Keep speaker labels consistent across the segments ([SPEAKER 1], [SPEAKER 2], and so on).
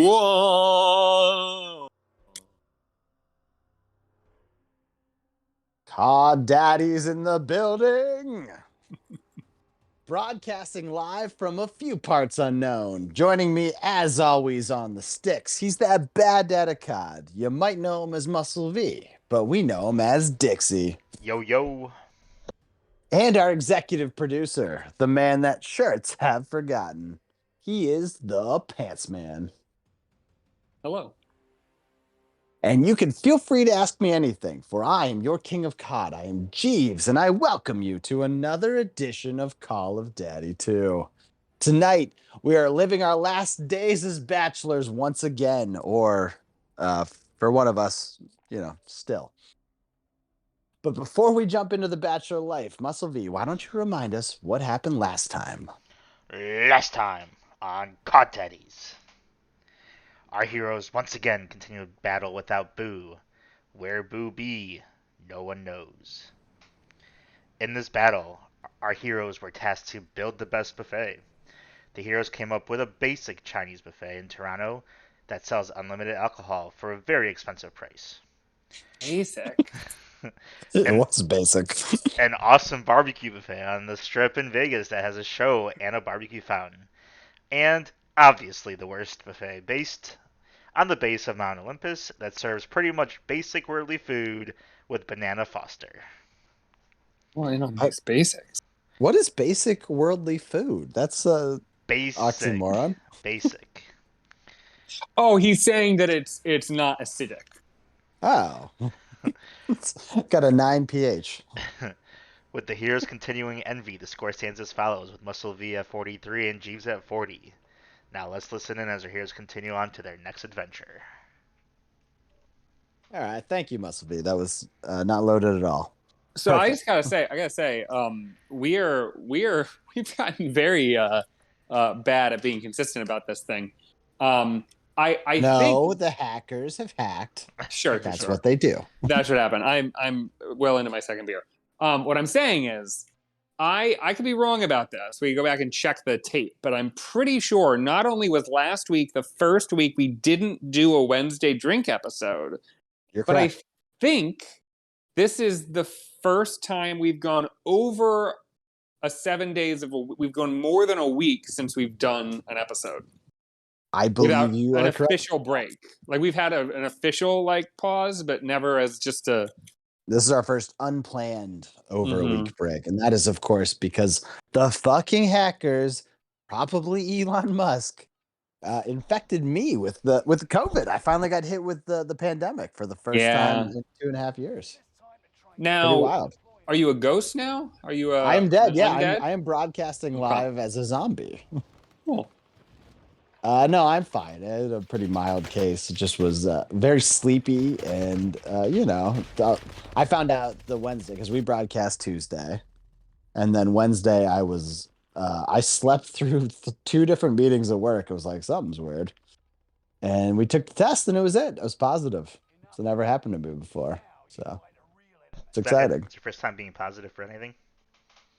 [SPEAKER 1] Whoa.
[SPEAKER 2] Cod Daddy's in the building. Broadcasting live from a few parts unknown. Joining me, as always, on the sticks. He's that bad dad of Cod. You might know him as Muscle V, but we know him as Dixie.
[SPEAKER 1] Yo, yo.
[SPEAKER 2] And our executive producer, the man that shirts have forgotten. He is the Pants Man.
[SPEAKER 3] Hello.
[SPEAKER 2] And you can feel free to ask me anything, for I am your king of Cod. I am Jeeves, and I welcome you to another edition of Call of Daddy 2. Tonight, we are living our last days as bachelors once again, or for one of us, still. But before we jump into the bachelor life, Muscle V, why don't you remind us what happened last time?
[SPEAKER 1] Last time on Cod Daddies. Our heroes once again continue battle without Boo. Where Boo be, no one knows. In this battle, our heroes were tasked to build the best buffet. The heroes came up with a basic Chinese buffet in Toronto that sells unlimited alcohol for a very expensive price.
[SPEAKER 3] Basic.
[SPEAKER 2] It was basic.
[SPEAKER 1] An awesome barbecue buffet on the Strip in Vegas that has a show and a barbecue fountain. And obviously the worst buffet based on the base of Mount Olympus that serves pretty much basic worldly food with banana foster.
[SPEAKER 3] Well, it's basics.
[SPEAKER 2] What is basic worldly food? That's a oxymoron.
[SPEAKER 1] Basic.
[SPEAKER 3] Oh, he's saying that it's not acidic.
[SPEAKER 2] Oh. It's got a 9 pH.
[SPEAKER 1] With the heroes continuing envy, the score stands as follows, with Muscle V at 43 and Jeeves at 40. Now let's listen in as our heroes continue on to their next adventure.
[SPEAKER 2] All right, thank you, Muscle V. That was not loaded at all.
[SPEAKER 3] So
[SPEAKER 2] Perfect.
[SPEAKER 3] I gotta say, we've gotten very bad at being consistent about this thing. I think
[SPEAKER 2] the hackers have hacked.
[SPEAKER 3] Sure,
[SPEAKER 2] That's what they do.
[SPEAKER 3] That should happen. I'm well into my second beer. What I'm saying is, I could be wrong about this. We go back and check the tape, but I'm pretty sure not only was last week the first week we didn't do a Wednesday drink episode,
[SPEAKER 2] You're
[SPEAKER 3] but
[SPEAKER 2] correct.
[SPEAKER 3] I think this is the first time we've gone over we've gone more than a week since we've done an episode.
[SPEAKER 2] I believe
[SPEAKER 3] without
[SPEAKER 2] you
[SPEAKER 3] an
[SPEAKER 2] are correct.
[SPEAKER 3] official break. Like we've had an official pause, but never as just a.
[SPEAKER 2] This is our first unplanned over a week break, and that is, of course, because the fucking hackers, probably Elon Musk, infected me with COVID. I finally got hit with the pandemic for the first time in 2.5 years.
[SPEAKER 3] Now,
[SPEAKER 2] pretty wild.
[SPEAKER 3] Are you a ghost now? Are you
[SPEAKER 2] I am dead. Yeah,
[SPEAKER 3] undead?
[SPEAKER 2] I am broadcasting live as a zombie.
[SPEAKER 3] Cool.
[SPEAKER 2] No, I'm fine. I had a pretty mild case. It just was very sleepy, and I found out the Wednesday because we broadcast Tuesday, and then Wednesday I slept through 2 different meetings at work. It was like something's weird, and we took the test, and it was positive. It's never happened to me before, so it's exciting.
[SPEAKER 1] It's your first time being positive for anything?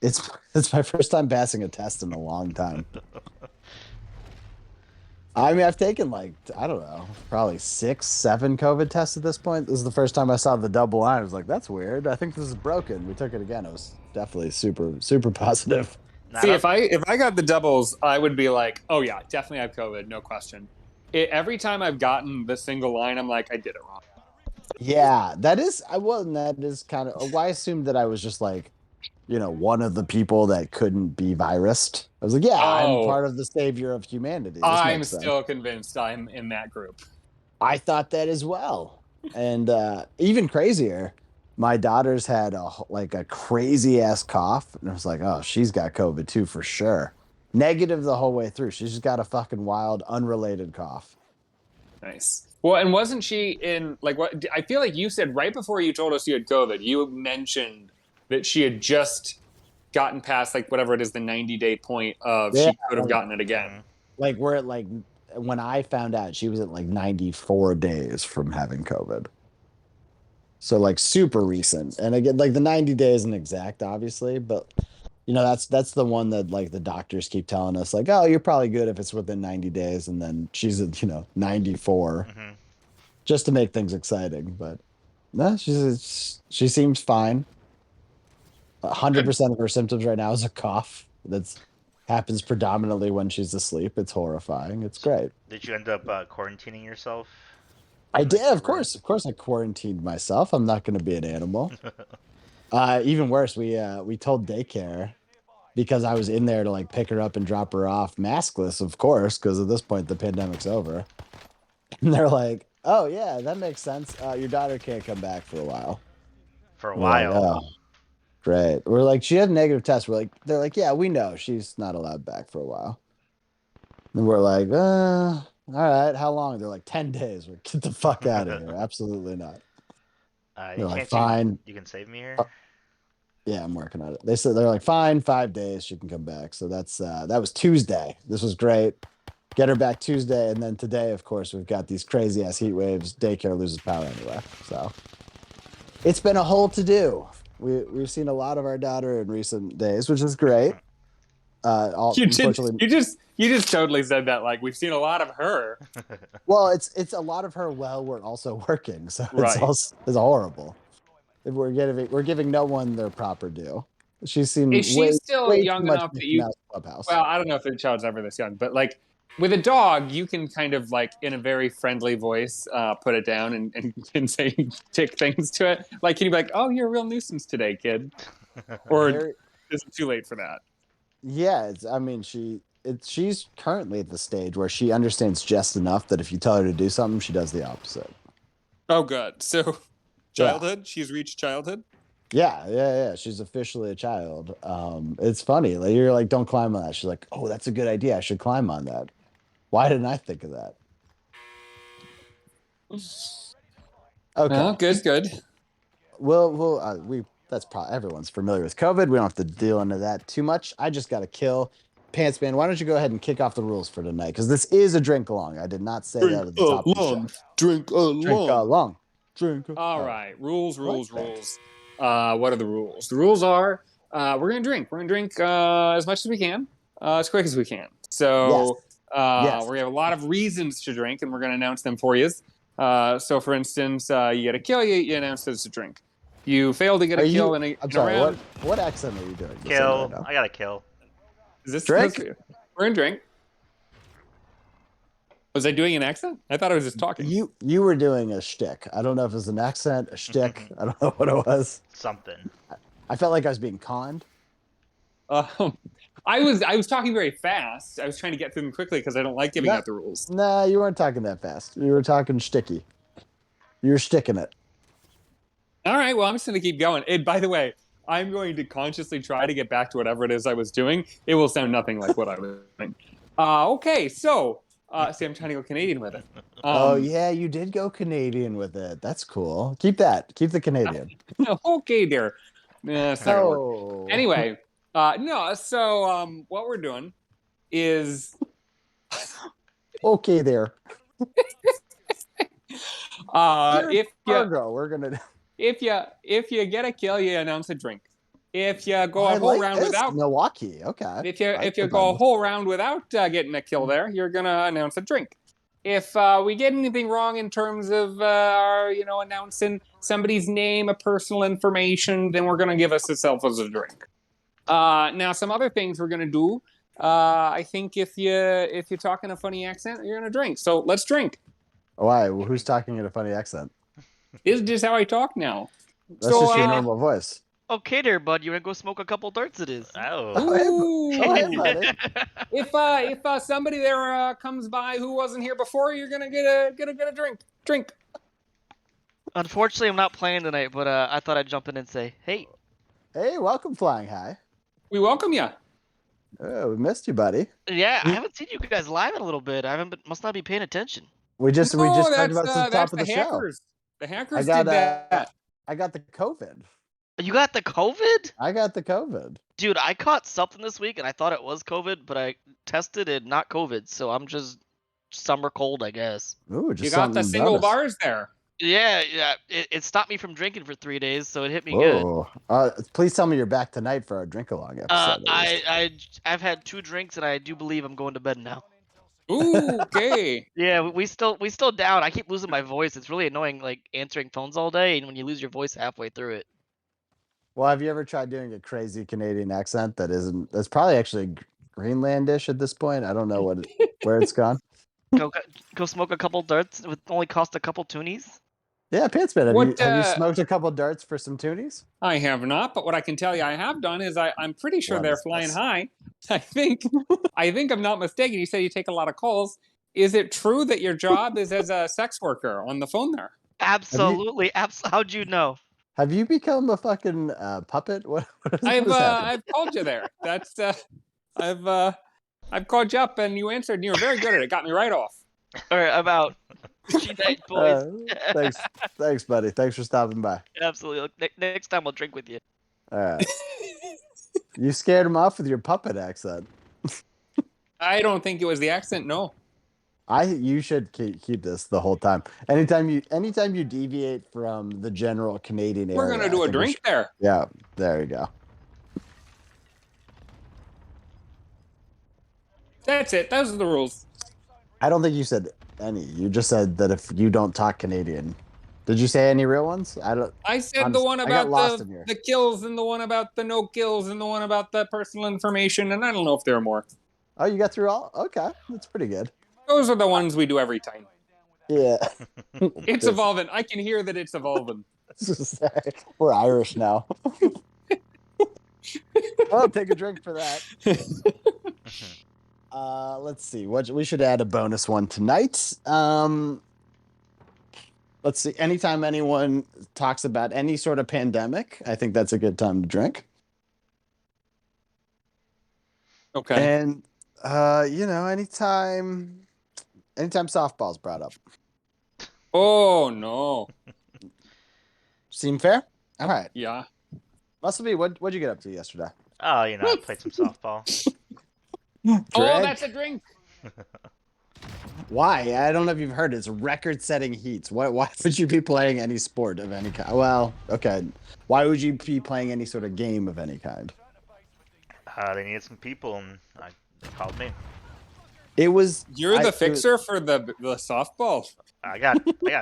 [SPEAKER 2] It's my first time passing a test in a long time. I mean, I've taken I don't know, probably 6, 7 COVID tests at this point. This is the first time I saw the double line. I was like, that's weird. I think this is broken. We took it again. It was definitely super, super positive.
[SPEAKER 3] See, if I got the doubles, I would be like, oh yeah, definitely have COVID, no question. Every time I've gotten the single line, I'm like, I did it wrong.
[SPEAKER 2] Yeah, that is kind of why I assumed that I was just one of the people that couldn't be virused. I was like, I'm part of the savior of humanity.
[SPEAKER 3] I'm still convinced I'm in that group.
[SPEAKER 2] I thought that as well. And even crazier, my daughter's had a crazy ass cough. And I was like, oh, she's got COVID too, for sure. Negative the whole way through. She's just got a fucking wild, unrelated cough.
[SPEAKER 3] Nice. Well, and wasn't she in what? I feel like you said right before you told us you had COVID, you mentioned that she had just gotten past whatever it is, the 90-day point of she could have gotten it again.
[SPEAKER 2] We're at when I found out, she was at 94 days from having COVID. So super recent. And again, the 90 days isn't exact, obviously, but You know, that's the one that like the doctors keep telling us, like, oh, you're probably good if it's within 90 days, and then she's at, 94,
[SPEAKER 1] Hmm.
[SPEAKER 2] just to make things exciting. But no, she seems fine.
[SPEAKER 3] Good.
[SPEAKER 2] 100% of her symptoms right now is a cough. That's happens predominantly when she's asleep. It's horrifying. It's great.
[SPEAKER 1] Did you end up quarantining yourself
[SPEAKER 2] I
[SPEAKER 1] the night
[SPEAKER 2] did,
[SPEAKER 1] you
[SPEAKER 2] of
[SPEAKER 1] were?
[SPEAKER 2] course. Of course, I quarantined myself. I'm not going to be an animal. Even worse, we told daycare because I was in there to like pick her up and drop her off, maskless, of course, because at this point the pandemic's over. And they're like, "Oh yeah, that makes sense. Your daughter can't come back for a while."
[SPEAKER 1] For a
[SPEAKER 2] We're like,
[SPEAKER 1] while.
[SPEAKER 2] "Oh, great." We're like, "She had a negative test." They're like, "Yeah, we know she's not allowed back for a while." And we're like, all right, how long?" They're like, 10 days. We're get the fuck out of here. Absolutely not.
[SPEAKER 1] You
[SPEAKER 2] They're like,
[SPEAKER 1] can't you
[SPEAKER 2] fine.
[SPEAKER 1] you can save me here?
[SPEAKER 2] Uh, yeah, I'm working on it. They said they're like, fine, 5 days, she can come back. So that was Tuesday. This was great. Get her back Tuesday, and then today, of course, we've got these crazy ass heat waves. Daycare loses power anyway. So it's been a whole to do. We've seen a lot of our daughter in recent days, which is great. All
[SPEAKER 3] You did.
[SPEAKER 2] unfortunately,
[SPEAKER 3] You just totally said that. Like we've seen a lot of her.
[SPEAKER 2] well, it's a lot of her while we're also working, so
[SPEAKER 3] Right.
[SPEAKER 2] it's horrible. We're giving no one their proper due. She's
[SPEAKER 3] Is
[SPEAKER 2] seen
[SPEAKER 3] she
[SPEAKER 2] way
[SPEAKER 3] still
[SPEAKER 2] way too
[SPEAKER 3] young
[SPEAKER 2] much
[SPEAKER 3] enough that
[SPEAKER 2] Mickey
[SPEAKER 3] you?
[SPEAKER 2] Mouse Clubhouse.
[SPEAKER 3] Well, I don't know if the child's ever this young, but like with a dog, you can kind of like in a very friendly voice put it down and say tick things to it. Like, can you be like, "Oh, you're a real nuisance today, kid," or
[SPEAKER 2] Very
[SPEAKER 3] is it too late for that?
[SPEAKER 2] Yeah, I mean she's currently at the stage where she understands just enough that if you tell her to do something, she does the opposite.
[SPEAKER 3] Oh, good. So,
[SPEAKER 2] Yeah.
[SPEAKER 3] childhood. She's reached childhood.
[SPEAKER 2] Yeah. She's officially a child. It's funny. Like you're like, don't climb on that. She's like, oh, that's a good idea. I should climb on that. Why didn't I think of that?
[SPEAKER 3] Oh,
[SPEAKER 2] Okay.
[SPEAKER 3] good, good.
[SPEAKER 2] We that's probably everyone's familiar with COVID. We don't have to deal into that too much. I just got to kill Pants Man. Why don't you go ahead and kick off the rules for tonight? Because this is a drink along. I did not say that
[SPEAKER 3] Drink
[SPEAKER 2] at the top of the show.
[SPEAKER 3] along. Drink
[SPEAKER 2] Drink
[SPEAKER 3] along.
[SPEAKER 2] along. Drink.
[SPEAKER 3] All
[SPEAKER 2] Oh,
[SPEAKER 3] right. Rules,
[SPEAKER 2] I like
[SPEAKER 3] rules,
[SPEAKER 2] that.
[SPEAKER 3] rules. What are the rules? The rules are we're going to drink. We're going to drink as much as we can, as quick as we can.
[SPEAKER 2] Yes.
[SPEAKER 3] So
[SPEAKER 2] Yes.
[SPEAKER 3] we have a lot of reasons to drink, and we're going to announce them for you. So, for instance, you get a kill, you announce that it's a drink. You fail to get
[SPEAKER 2] Are
[SPEAKER 3] a kill
[SPEAKER 2] you?
[SPEAKER 3] in
[SPEAKER 2] I'm
[SPEAKER 3] a
[SPEAKER 2] sorry. What
[SPEAKER 3] round.
[SPEAKER 2] what accent are you doing this in right
[SPEAKER 1] Kill.
[SPEAKER 2] now?
[SPEAKER 1] I got to kill.
[SPEAKER 3] Is this
[SPEAKER 2] Drink?
[SPEAKER 3] we're in drink? Was I doing an accent? I thought I was just talking.
[SPEAKER 2] You were doing a shtick. I don't know if it was an accent, a shtick. I don't know what it was.
[SPEAKER 1] Something.
[SPEAKER 2] I felt like I was being conned.
[SPEAKER 3] Um, I was talking very fast. I was trying to get through them quickly because I don't like giving
[SPEAKER 2] No,
[SPEAKER 3] out the rules.
[SPEAKER 2] nah, you weren't talking that fast. You were talking shticky. You were sticking it.
[SPEAKER 3] All right, well, I'm just going to keep going. And by the way, I'm going to consciously try to get back to whatever it is I was doing. It will sound nothing like what I was doing. Okay, so see, I'm trying to go Canadian with it.
[SPEAKER 2] Oh yeah, you did go Canadian with it. That's cool. Keep that. Keep the Canadian.
[SPEAKER 3] Okay, dear. It's not gonna work.
[SPEAKER 2] Oh.
[SPEAKER 3] Anyway, no. So what we're doing is
[SPEAKER 2] Okay there.
[SPEAKER 3] if you
[SPEAKER 2] Cargo, we're gonna.
[SPEAKER 3] if you get a kill, you announce a drink. If you go
[SPEAKER 2] I
[SPEAKER 3] a whole
[SPEAKER 2] like
[SPEAKER 3] round
[SPEAKER 2] this.
[SPEAKER 3] without,
[SPEAKER 2] Milwaukee. Okay.
[SPEAKER 3] if you go a whole round without getting a kill there, you're gonna announce a drink. If we get anything wrong in terms of our, announcing somebody's name, a personal information, then we're gonna give us itself as a drink. Now, some other things we're gonna do. I think if you talk in a funny accent, you're gonna drink. So let's drink.
[SPEAKER 2] Why? Well, who's talking in a funny accent?
[SPEAKER 3] This is just how I talk now.
[SPEAKER 2] That's
[SPEAKER 3] So
[SPEAKER 2] just your normal voice.
[SPEAKER 4] Okay there, bud. You wanna go smoke a couple darts? It is.
[SPEAKER 1] Oh.
[SPEAKER 2] Oh, hey, buddy.
[SPEAKER 3] if somebody there comes by who wasn't here before, you're gonna get a drink. Drink.
[SPEAKER 4] Unfortunately, I'm not playing tonight, but I thought I'd jump in and say, hey.
[SPEAKER 2] Hey, welcome, Flying High.
[SPEAKER 3] We welcome you.
[SPEAKER 2] Oh, we missed you, buddy.
[SPEAKER 4] Yeah, I haven't seen you guys live in a little bit. Must not be paying attention.
[SPEAKER 2] We just talked about this at the top of the show.
[SPEAKER 3] hackers. The hackers
[SPEAKER 2] I got
[SPEAKER 3] did that.
[SPEAKER 2] I got the COVID.
[SPEAKER 4] You got the COVID?
[SPEAKER 2] I got the COVID.
[SPEAKER 4] Dude, I caught something this week, and I thought it was COVID, but I tested it not COVID, so I'm just summer cold, I guess.
[SPEAKER 2] Ooh, just
[SPEAKER 3] You got the
[SPEAKER 2] something
[SPEAKER 3] single
[SPEAKER 2] bonus.
[SPEAKER 3] bars there.
[SPEAKER 4] Yeah. It stopped me from drinking for 3 days, so it hit me good.
[SPEAKER 2] Whoa. Please tell me you're back tonight for our drink along episode. At least.
[SPEAKER 4] I've had 2 drinks, and I do believe I'm going to bed now.
[SPEAKER 3] Ooh, okay.
[SPEAKER 4] Yeah, we still down. I keep losing my voice. It's really annoying, like answering phones all day, and when you lose your voice halfway through it.
[SPEAKER 2] Well, have you ever tried doing a crazy Canadian accent that's probably actually Greenlandish at this point? I don't know where it's gone.
[SPEAKER 4] Go smoke a couple darts with only cost a couple toonies.
[SPEAKER 2] Yeah, Pantsman,
[SPEAKER 3] What,
[SPEAKER 2] have you smoked a couple darts for some toonies?
[SPEAKER 3] I have not, but what I can tell you I have done is I'm pretty sure
[SPEAKER 2] What
[SPEAKER 3] they're
[SPEAKER 2] is
[SPEAKER 3] flying
[SPEAKER 2] this?
[SPEAKER 3] high. I think I'm not mistaken. You say you take a lot of calls. Is it true that your job is as a sex worker on the phone there?
[SPEAKER 4] Absolutely. How'd you know?
[SPEAKER 2] Have you become a fucking puppet? What
[SPEAKER 3] I've
[SPEAKER 2] has happened?
[SPEAKER 3] I've called you there. That's I've called you up and you answered and you were very good at it. Got me right off.
[SPEAKER 4] All right, about good night, boys.
[SPEAKER 2] Thanks, buddy. Thanks for stopping by.
[SPEAKER 4] Absolutely. Look, next time I'll drink with you.
[SPEAKER 2] All right. You scared him off with your puppet accent.
[SPEAKER 3] I don't think it was the accent. No.
[SPEAKER 2] You should keep this the whole time. Anytime you deviate from the general Canadian area,
[SPEAKER 3] We're gonna do a drink there.
[SPEAKER 2] Yeah, there you go.
[SPEAKER 3] That's it. Those are the rules.
[SPEAKER 2] I don't think you said any. You just said that if you don't talk Canadian. Did you say any real ones?
[SPEAKER 3] I said
[SPEAKER 2] honestly,
[SPEAKER 3] the one
[SPEAKER 2] I got
[SPEAKER 3] about
[SPEAKER 2] lost in here.
[SPEAKER 3] the kills and the one about the no kills and the one about the personal information, and I don't know if there are more.
[SPEAKER 2] Oh, you got through all? Okay, that's pretty good.
[SPEAKER 3] Those are the ones we do every time.
[SPEAKER 2] Yeah.
[SPEAKER 3] It's evolving. I can hear that it's evolving.
[SPEAKER 2] We're Irish now. Well, take a drink for that. Let's see. We should add a bonus one tonight. Let's see. Anytime anyone talks about any sort of pandemic, I think that's a good time to drink.
[SPEAKER 3] Okay.
[SPEAKER 2] And anytime softball's brought up.
[SPEAKER 3] Oh no.
[SPEAKER 2] Seem fair? All right.
[SPEAKER 3] Yeah.
[SPEAKER 2] Muscle what'd you get up to yesterday?
[SPEAKER 1] Oh, I played some softball.
[SPEAKER 3] Oh, that's a drink.
[SPEAKER 2] Why? I don't know if you've heard. It's record-setting heats. Why would you be playing any sport of any kind? Well, okay. Why would you be playing any sort of game of any kind?
[SPEAKER 1] They needed some people, and they called me.
[SPEAKER 3] You're the fixer for the softball.
[SPEAKER 1] I got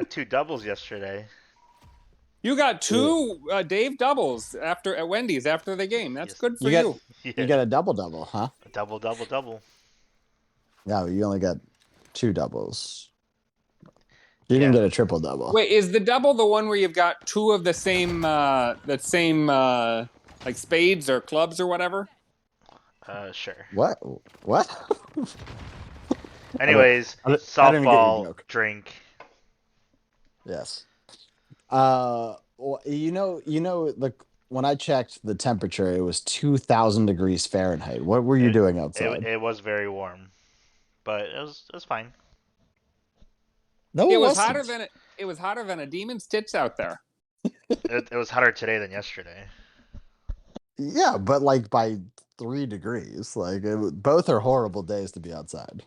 [SPEAKER 1] 2 doubles yesterday.
[SPEAKER 3] You got 2 Dave doubles at Wendy's after the game. That's good for you.
[SPEAKER 2] You got a double, huh?
[SPEAKER 1] A double.
[SPEAKER 2] Yeah, you only got 2 doubles. You didn't get a triple double.
[SPEAKER 3] Wait, is the double the one where you've got 2 of the same like spades or clubs or whatever?
[SPEAKER 1] Sure.
[SPEAKER 2] What?
[SPEAKER 1] Anyways, softball drink.
[SPEAKER 2] Yes. Well, like when I checked the temperature, it was 2,000 degrees Fahrenheit. What were you doing outside?
[SPEAKER 1] It was very warm, but it was fine.
[SPEAKER 2] No,
[SPEAKER 3] it was hotter than a demon's tits out there.
[SPEAKER 1] It was hotter today than yesterday.
[SPEAKER 2] Yeah, but like by 3 degrees. Like both are horrible days to be outside.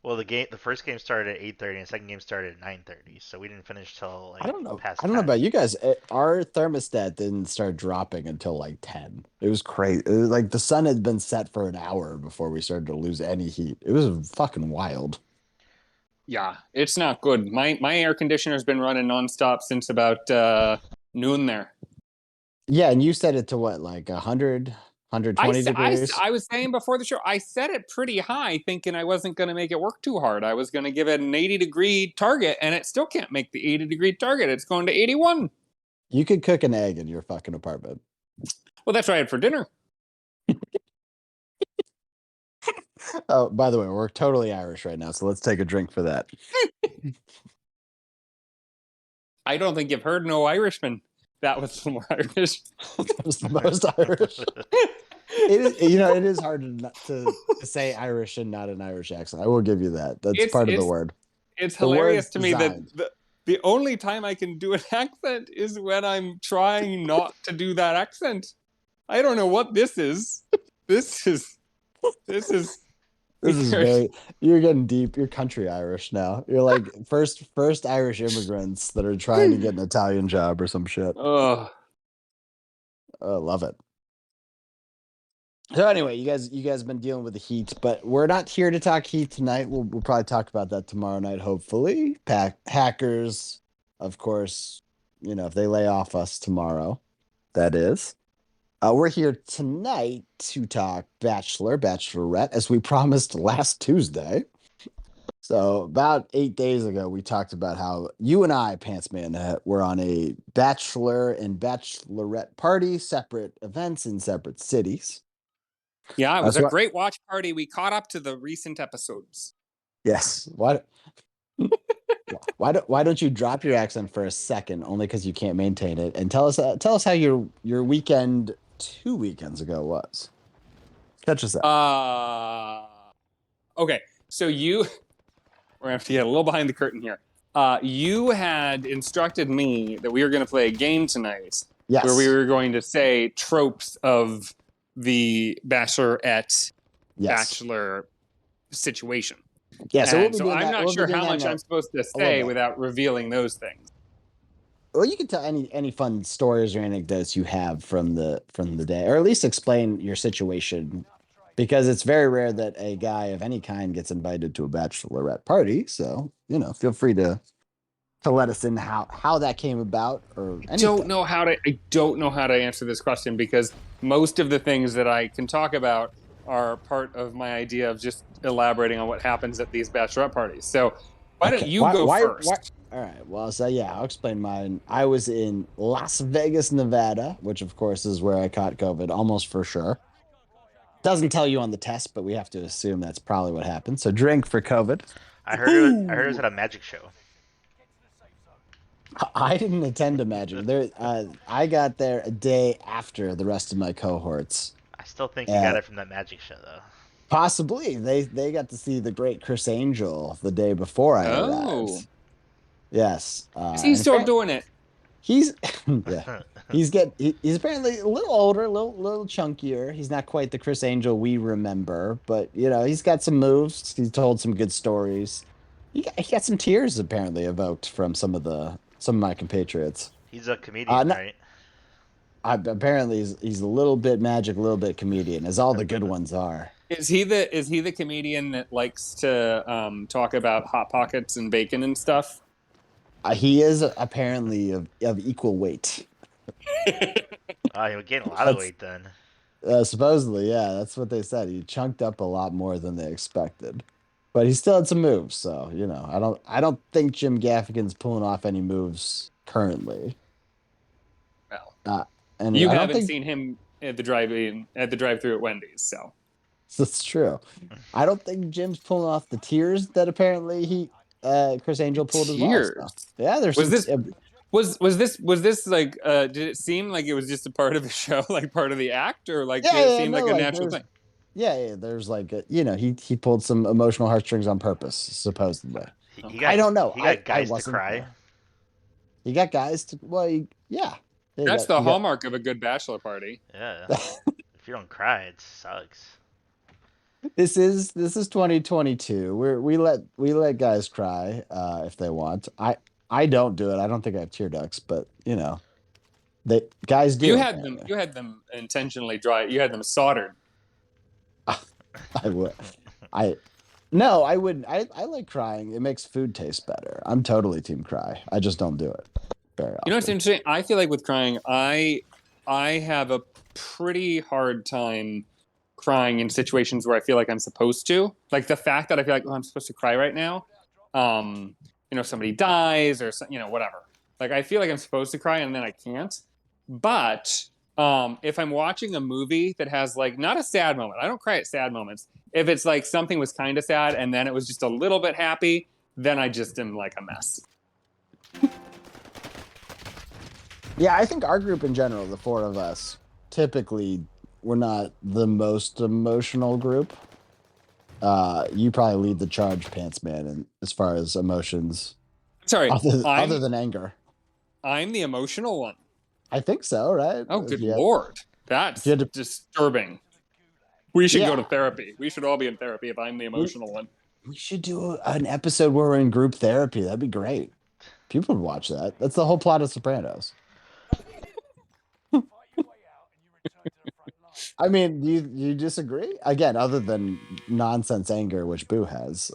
[SPEAKER 1] Well, the first game started at 8:30 and the second game started at 9:30, so we didn't finish till like
[SPEAKER 2] I don't know.
[SPEAKER 1] past
[SPEAKER 2] I don't know
[SPEAKER 1] 10.
[SPEAKER 2] about you guys. Our thermostat didn't start dropping until like 10. It was crazy. It was like the sun had been set for an hour before we started to lose any heat. It was fucking wild.
[SPEAKER 3] Yeah, it's not good. My air conditioner's been running nonstop since about noon there.
[SPEAKER 2] Yeah, and you set it to what, like 100, 120 degrees?
[SPEAKER 3] I was saying before the show, I set it pretty high, thinking I wasn't going to make it work too hard. I was going to give it an 80-degree target, and it still can't make the 80-degree target. It's going to 81.
[SPEAKER 2] You could cook an egg in your fucking apartment.
[SPEAKER 3] Well, that's what I had for dinner.
[SPEAKER 2] Oh, by the way, we're totally Irish right now, so let's take a drink for that.
[SPEAKER 3] I don't think you've heard no Irishman. That was the more Irish.
[SPEAKER 2] That was the most Irish. It is hard to say Irish and not an Irish accent. I will give you that. That's part of the word.
[SPEAKER 3] It's hilarious to me that the only time I can do an accent is when I'm trying not to do that accent. I don't know what this is. This is
[SPEAKER 2] This is very, you're getting deep. You're country Irish now. You're like first Irish immigrants that are trying to get an Italian job or some shit.
[SPEAKER 3] Oh,
[SPEAKER 2] I love it. So anyway, you guys been dealing with the heat, but we're not here to talk heat tonight. We'll probably talk about that tomorrow night, hopefully. Hackers, of course, if they lay off us tomorrow, that is. We're here tonight to talk Bachelor, Bachelorette, as we promised last Tuesday. So about 8 days ago, we talked about how you and I, Pants Man, were on a Bachelor and Bachelorette party, separate events in separate cities.
[SPEAKER 3] yeah, it was
[SPEAKER 2] So
[SPEAKER 3] a great watch party. We caught up to the recent episodes.
[SPEAKER 2] Yes. Why don't you drop your accent for a second, only because you can't maintain it, and tell us how your weekend 2 weekends ago was. Catch us up.
[SPEAKER 3] Okay, so we're gonna have to get a little behind the curtain here. You had instructed me that we were going to play a game tonight,
[SPEAKER 2] Yes.
[SPEAKER 3] where we were going to say tropes of the Bachelorette Bachelor situation.
[SPEAKER 2] Yeah,
[SPEAKER 3] so I'm not sure how much I'm supposed to say without revealing those things.
[SPEAKER 2] Well, you can tell any fun stories or anecdotes you have from the day, or at least explain your situation, because it's very rare that a guy of any kind gets invited to a bachelorette party. So feel free to let us in how that came about, or anything.
[SPEAKER 3] I don't know how to answer this question, because most of the things that I can talk about are part of my idea of just elaborating on what happens at these bachelorette parties. So why don't you go first?
[SPEAKER 2] All right. Well, so yeah, I'll explain mine. I was in Las Vegas, Nevada, which of course is where I caught COVID, almost for sure. Doesn't tell you on the test, but we have to assume that's probably what happened. So drink for COVID.
[SPEAKER 1] I heard it was at a magic show.
[SPEAKER 2] I didn't attend a magic. I got there a day after the rest of my cohorts.
[SPEAKER 1] I still think you got it from that magic show, though.
[SPEAKER 2] Possibly. They got to see the great Chris Angel the day before I arrived. Yes.
[SPEAKER 3] Is he still doing it?
[SPEAKER 2] He's yeah. He's apparently a little older, a little chunkier. He's not quite the Chris Angel we remember, but he's got some moves. He's told some good stories. He got some tears apparently evoked from some of my compatriots.
[SPEAKER 1] He's a comedian, right?
[SPEAKER 2] Apparently he's a little bit magic, a little bit comedian, as all the good ones are.
[SPEAKER 3] Is he the comedian that likes to talk about hot pockets and bacon and stuff?
[SPEAKER 2] He is apparently of equal weight.
[SPEAKER 1] Oh, he would gain a lot of weight then.
[SPEAKER 2] Supposedly, yeah, that's what they said. He chunked up a lot more than they expected, but he still had some moves. So I don't think Jim Gaffigan's pulling off any moves currently.
[SPEAKER 3] Well, and you haven't seen him at the drive-through at Wendy's, so
[SPEAKER 2] that's true. I don't think Jim's pulling off the tears that apparently Chris Angel pulled as well. So. Yeah, there's
[SPEAKER 3] Was this like did it seem like it was just a part of the show, like part of the act, or like did it seem like a natural thing?
[SPEAKER 2] Yeah, there's like he pulled some emotional heartstrings on purpose, supposedly. I don't know.
[SPEAKER 1] He got guys to cry.
[SPEAKER 2] He got guys to yeah.
[SPEAKER 3] That's the hallmark of a good bachelor party.
[SPEAKER 1] Yeah. If you don't cry, it sucks.
[SPEAKER 2] This is 2022. We let guys cry if they want. I don't do it. I don't think I have tear ducts, but guys do.
[SPEAKER 3] You had them intentionally dry. You had them soldered.
[SPEAKER 2] I would. I wouldn't. I like crying. It makes food taste better. I'm totally team cry. I just don't do it very often.
[SPEAKER 3] You know what's interesting? I feel like with crying, I have a pretty hard time crying in situations where I feel like I'm supposed to. Like the fact that I feel like, I'm supposed to cry right now. Somebody dies or whatever. Like I feel like I'm supposed to cry and then I can't. But if I'm watching a movie that has like not a sad moment, I don't cry at sad moments. If it's like something was kind of sad and then it was just a little bit happy, then I just am like a mess.
[SPEAKER 2] Yeah, I think our group in general, the four of us, typically we're not the most emotional group. You probably lead the charge, Pants Man, and as far as emotions.
[SPEAKER 3] Sorry,
[SPEAKER 2] other than anger.
[SPEAKER 3] I'm the emotional one.
[SPEAKER 2] I think so, right?
[SPEAKER 3] Oh, good Lord. That's disturbing. We should
[SPEAKER 2] Yeah.
[SPEAKER 3] go to therapy. We should all be in therapy if I'm the emotional one.
[SPEAKER 2] We should do an episode where we're in group therapy. That'd be great. People would watch that. That's the whole plot of Sopranos. I mean, do you disagree? Again, other than nonsense anger, which Boo has,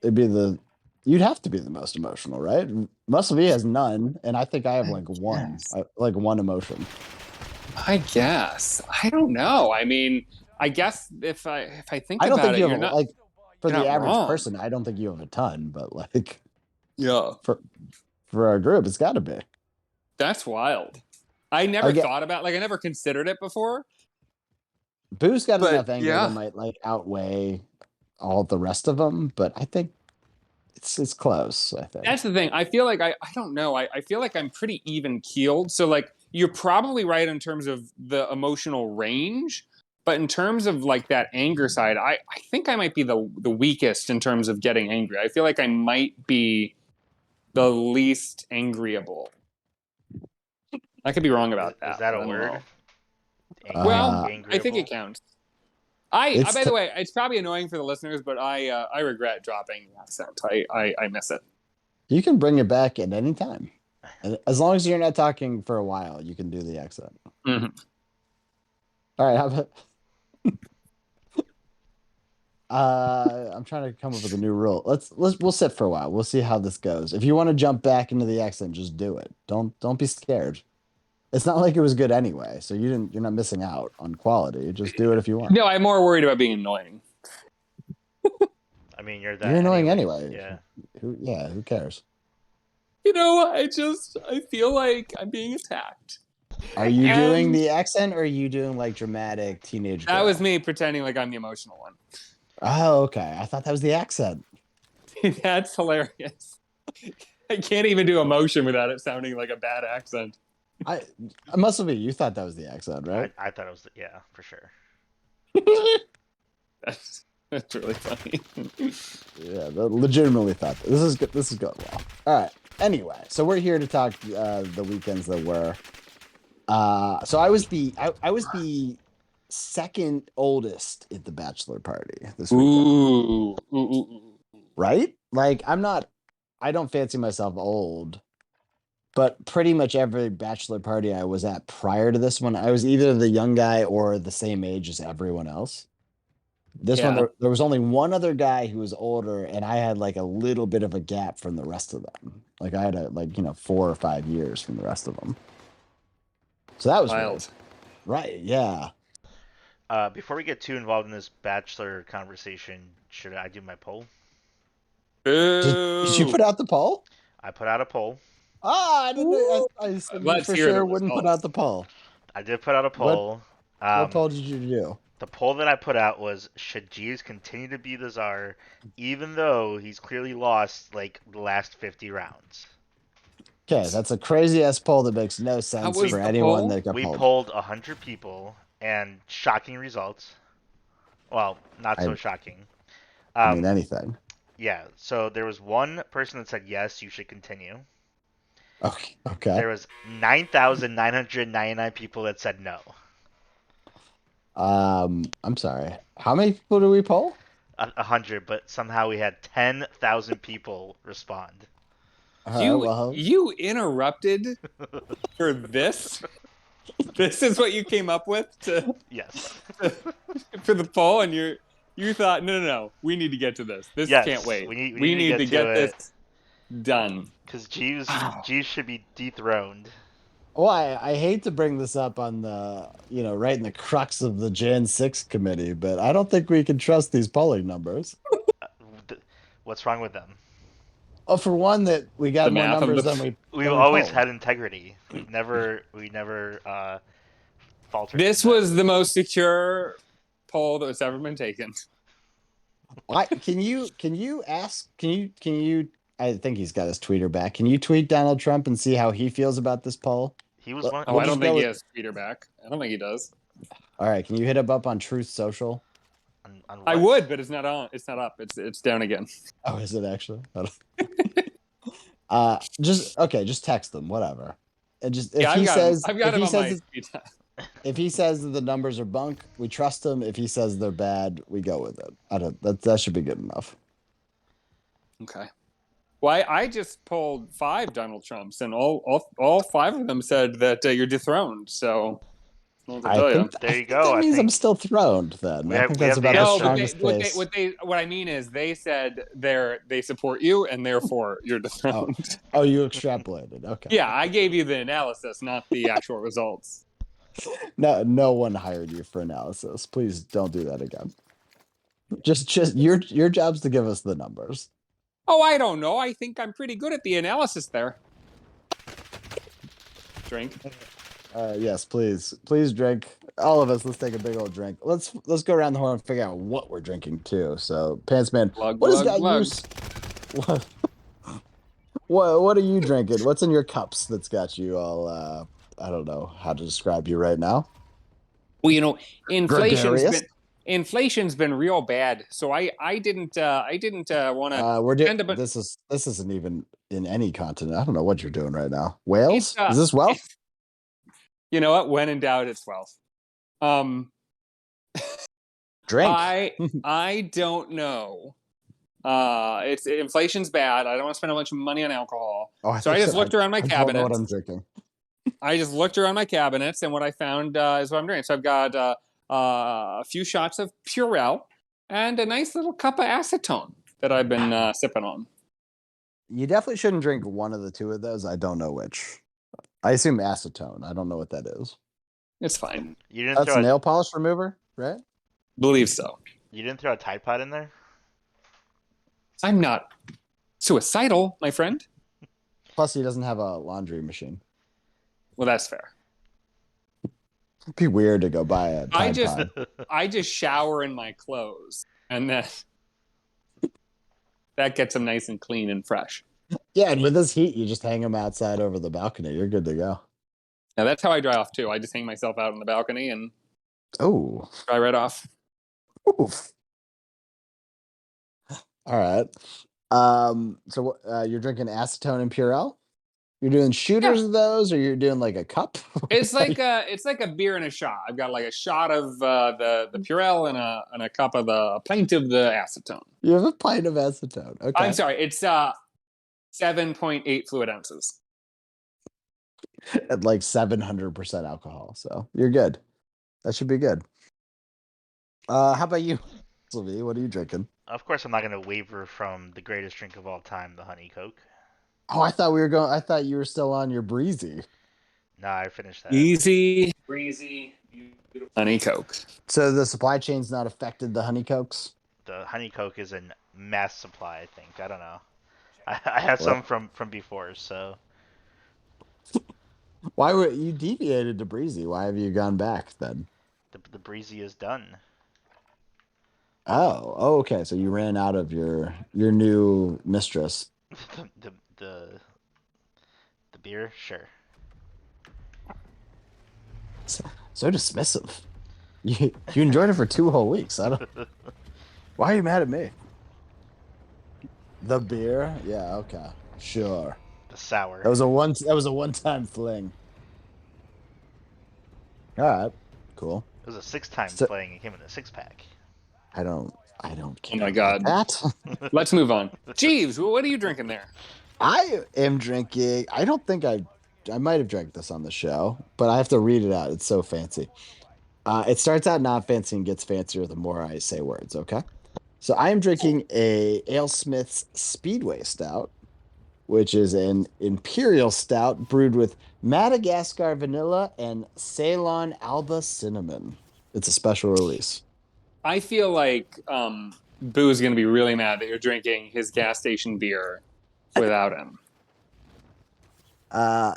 [SPEAKER 2] you'd have to be the most emotional, right? Muscle V has none, and I think I have like one, like one emotion.
[SPEAKER 3] I guess. I don't know. I mean, I guess if I think
[SPEAKER 2] I don't
[SPEAKER 3] about
[SPEAKER 2] think
[SPEAKER 3] it,
[SPEAKER 2] you
[SPEAKER 3] you're
[SPEAKER 2] have
[SPEAKER 3] not
[SPEAKER 2] like for
[SPEAKER 3] you're
[SPEAKER 2] the
[SPEAKER 3] not
[SPEAKER 2] average
[SPEAKER 3] wrong.
[SPEAKER 2] person. I don't think you have a ton, but like
[SPEAKER 3] Yeah,
[SPEAKER 2] for our group, it's got to be.
[SPEAKER 3] that's wild. I never
[SPEAKER 2] Again-
[SPEAKER 3] thought about like I never considered it before.
[SPEAKER 2] Boo's got
[SPEAKER 3] But,
[SPEAKER 2] enough anger
[SPEAKER 3] yeah.
[SPEAKER 2] that might like outweigh all the rest of them, but I think it's close. I think
[SPEAKER 3] That's the thing. I feel like I don't know. I feel like I'm pretty even keeled. So like you're probably right in terms of the emotional range, but in terms of like that anger side, I think I might be the weakest in terms of getting angry. I feel like I might be the least angryable. I could be wrong about that.
[SPEAKER 1] Is that
[SPEAKER 3] I
[SPEAKER 1] a
[SPEAKER 3] don't
[SPEAKER 1] word?
[SPEAKER 3] know.
[SPEAKER 2] Well,
[SPEAKER 3] I think it counts. By the way, it's probably annoying for the listeners, but I regret dropping the accent. I miss it.
[SPEAKER 2] You can bring it back at any time. As long as you're not talking for a while, you can do the accent.
[SPEAKER 3] Mm-hmm.
[SPEAKER 2] All right, how about I'm trying to come up with a new rule. We'll sit for a while. We'll see how this goes. If you want to jump back into the accent, just do it. Don't be scared. It's not like it was good anyway, so you're not missing out on quality. Just do it if you want.
[SPEAKER 3] No, I'm more worried about being annoying.
[SPEAKER 1] I mean, you're that.
[SPEAKER 2] You're annoying
[SPEAKER 1] anyways.
[SPEAKER 2] anyway.
[SPEAKER 1] Yeah.
[SPEAKER 2] Who cares?
[SPEAKER 3] You know, I feel like I'm being attacked.
[SPEAKER 2] Are you doing the accent or are you doing like dramatic teenage girl?
[SPEAKER 3] That was me pretending like I'm the emotional one.
[SPEAKER 2] Oh, okay. I thought that was the accent.
[SPEAKER 3] That's hilarious. I can't even do emotion without it sounding like a bad accent.
[SPEAKER 2] I must be. You thought that was the accent, right?
[SPEAKER 1] I thought it was. Yeah, for sure.
[SPEAKER 3] That's really funny.
[SPEAKER 2] Yeah, legitimately thought that. This is good. This is going well. All right. Anyway, so we're here to talk the weekends that were. So I was the second oldest at the bachelor party this weekend.
[SPEAKER 3] Ooh.
[SPEAKER 2] Right? Like I don't fancy myself old, but pretty much every bachelor party I was at prior to this one, I was either the young guy or the same age as everyone else. This one, there was only one other guy who was older, and I had like a little bit of a gap from the rest of them. Like I had 4 or 5 years from the rest of them. So that was
[SPEAKER 3] wild.
[SPEAKER 2] weird. Right? Yeah.
[SPEAKER 1] Before we get too involved in this bachelor conversation, should I do my poll?
[SPEAKER 2] Did you put out the poll?
[SPEAKER 1] I put out a poll.
[SPEAKER 2] I didn't know. I said you for sure wouldn't put out the poll.
[SPEAKER 1] I did put out a poll.
[SPEAKER 2] What poll did you do?
[SPEAKER 1] The poll that I put out was, should Jeeves continue to be the czar, even though he's clearly lost like the last 50 rounds?
[SPEAKER 2] Okay, that's a crazy ass poll that makes no sense for anyone that got
[SPEAKER 1] We
[SPEAKER 2] polled.
[SPEAKER 1] polled 100 people, and shocking results. Well, not so shocking.
[SPEAKER 2] I mean, anything.
[SPEAKER 1] Yeah, so there was one person that said yes, you should continue.
[SPEAKER 2] Okay.
[SPEAKER 1] There was 9,999 people that said no.
[SPEAKER 2] I'm sorry. How many people do we poll?
[SPEAKER 1] 100, but somehow we had 10,000 people respond.
[SPEAKER 3] You interrupted for this? This is what you came up with
[SPEAKER 1] Yes.
[SPEAKER 3] for the poll, and you thought, no, we need to get to this. This can't wait.
[SPEAKER 1] We need to get
[SPEAKER 3] this done.
[SPEAKER 1] Because Jeeves should be dethroned.
[SPEAKER 2] Well, I hate to bring this up on the, right in the crux of the Jan 6 committee, but I don't think we can trust these polling numbers.
[SPEAKER 1] What's wrong with them?
[SPEAKER 2] Oh, for one, that we got more numbers than
[SPEAKER 1] we've always had integrity. We've never faltered.
[SPEAKER 3] This was the most secure poll that was ever been taken.
[SPEAKER 2] Can you I think he's got his tweeter back. Can you tweet Donald Trump and see how he feels about this poll?
[SPEAKER 1] He was one.
[SPEAKER 3] I don't think he has Tweeter back. I don't think he does.
[SPEAKER 2] All right, can you hit him up on Truth Social?
[SPEAKER 1] On
[SPEAKER 3] I would, but it's not on. It's not up. It's down again.
[SPEAKER 2] Oh, is it actually? Just text them, whatever. And just if he says,
[SPEAKER 3] I've got him on my tweet.
[SPEAKER 2] If he says that the numbers are bunk, we trust him. If he says they're bad, we go with it. I don't. That should be good enough.
[SPEAKER 3] Okay. Well, I just pulled 5 Donald Trumps, and all 5 of them said that you're dethroned. So, I don't know what to tell you.
[SPEAKER 1] There you
[SPEAKER 2] I
[SPEAKER 1] go.
[SPEAKER 2] think that
[SPEAKER 1] I
[SPEAKER 2] means I'm
[SPEAKER 1] think
[SPEAKER 2] still throned. Then
[SPEAKER 1] we
[SPEAKER 2] I
[SPEAKER 1] have-
[SPEAKER 2] think
[SPEAKER 1] we
[SPEAKER 2] that's
[SPEAKER 1] have the
[SPEAKER 2] about the
[SPEAKER 3] No,
[SPEAKER 1] answer.
[SPEAKER 2] strongest case.
[SPEAKER 3] what I mean is they said they support you, and therefore you're dethroned.
[SPEAKER 2] Oh, you extrapolated. Okay.
[SPEAKER 3] Yeah, I gave you the analysis, not the actual results.
[SPEAKER 2] No one hired you for analysis. Please don't do that again. Just your job's to give us the numbers.
[SPEAKER 3] Oh, I don't know. I think I'm pretty good at the analysis there. Drink.
[SPEAKER 2] Yes, please drink. All of us, let's take a big old drink. Let's go around the horn and figure out what we're drinking too. So, Pantsman,
[SPEAKER 3] Glug,
[SPEAKER 2] what has
[SPEAKER 3] glug,
[SPEAKER 2] got
[SPEAKER 3] glug.
[SPEAKER 2] you? What are you drinking? What's in your cups that's got you all? I don't know how to describe you right now.
[SPEAKER 3] Well, you know,
[SPEAKER 2] Gregarious?
[SPEAKER 3] inflation's been real bad. So I didn't want to.
[SPEAKER 2] We're doing this isn't even in any continent. I don't know what you're doing right now. Wales? Is this Welsh?
[SPEAKER 3] You know what? When in doubt, it's Welsh.
[SPEAKER 2] Drink.
[SPEAKER 3] I don't know. It's inflation's bad. I don't want to spend a bunch of money on alcohol. So I just looked around my
[SPEAKER 2] I don't
[SPEAKER 3] cabinets.
[SPEAKER 2] know what I'm drinking.
[SPEAKER 3] I just looked around my cabinets, and what I found is what I'm drinking. So I've got a few shots of Purell and a nice little cup of acetone that I've been sipping on.
[SPEAKER 2] You definitely shouldn't drink one of the two of those. I don't know which. I assume acetone. I don't know what that is.
[SPEAKER 3] It's fine.
[SPEAKER 1] You didn't
[SPEAKER 2] That's
[SPEAKER 1] throw
[SPEAKER 2] nail polish remover, right?
[SPEAKER 3] Believe so.
[SPEAKER 1] You didn't throw a Tide Pod in there?
[SPEAKER 3] I'm not suicidal, my friend.
[SPEAKER 2] Plus, he doesn't have a laundry machine.
[SPEAKER 3] Well, that's fair.
[SPEAKER 2] It'd be weird to go buy a Tide Pod.
[SPEAKER 3] I just shower in my clothes, and then that gets them nice and clean and fresh.
[SPEAKER 2] Yeah, and with this heat, you just hang them outside over the balcony. You're good to go.
[SPEAKER 3] Now that's how I dry off too. I just hang myself out on the balcony and
[SPEAKER 2] Oh,
[SPEAKER 3] dry right off.
[SPEAKER 2] oof. All right. So you're drinking acetone and Purell? You're doing shooters of those, or you're doing like a cup?
[SPEAKER 3] It's like a beer and a shot. I've got like a shot of the Purell and a cup of a pint of the acetone.
[SPEAKER 2] You have a pint of acetone. Okay.
[SPEAKER 3] I'm sorry, it's 7.8 fluid ounces.
[SPEAKER 2] At like 700% alcohol. So you're good. That should be good. How about you, Sylvie? What are you drinking?
[SPEAKER 1] Of course, I'm not going to waver from the greatest drink of all time, the Honey Coke.
[SPEAKER 2] Oh, I thought you were still on your breezy.
[SPEAKER 1] No, I finished that.
[SPEAKER 3] Easy, breezy, beautiful Honey Coke.
[SPEAKER 2] So the supply chain's not affected the Honey Cokes?
[SPEAKER 1] The Honey Coke is in mass supply, I think. I don't know. I had some from before, so.
[SPEAKER 2] Why were you deviated to breezy? Why have you gone back then?
[SPEAKER 1] The breezy is done.
[SPEAKER 2] Oh, okay. So you ran out of your new mistress.
[SPEAKER 1] the beer, sure.
[SPEAKER 2] So dismissive. You enjoyed it for 2 whole weeks. I don't. Why are you mad at me? The beer? Yeah. Okay. Sure.
[SPEAKER 1] The sour.
[SPEAKER 2] That was a one-time fling. All right. Cool.
[SPEAKER 1] It was a 6-time fling. It came in a 6-pack.
[SPEAKER 2] I don't care.
[SPEAKER 3] Oh my God.
[SPEAKER 2] That.
[SPEAKER 3] Let's move on. Jeeves, what are you drinking there?
[SPEAKER 2] I am drinking. I don't think I might have drank this on the show, but I have to read it out. It's so fancy. It starts out not fancy and gets fancier the more I say words. Okay. So I am drinking a AleSmith's Speedway Stout, which is an imperial stout brewed with Madagascar vanilla and Ceylon Alba cinnamon. It's a special release.
[SPEAKER 3] I feel like Boo's going to be really mad that you're drinking his gas station beer without him.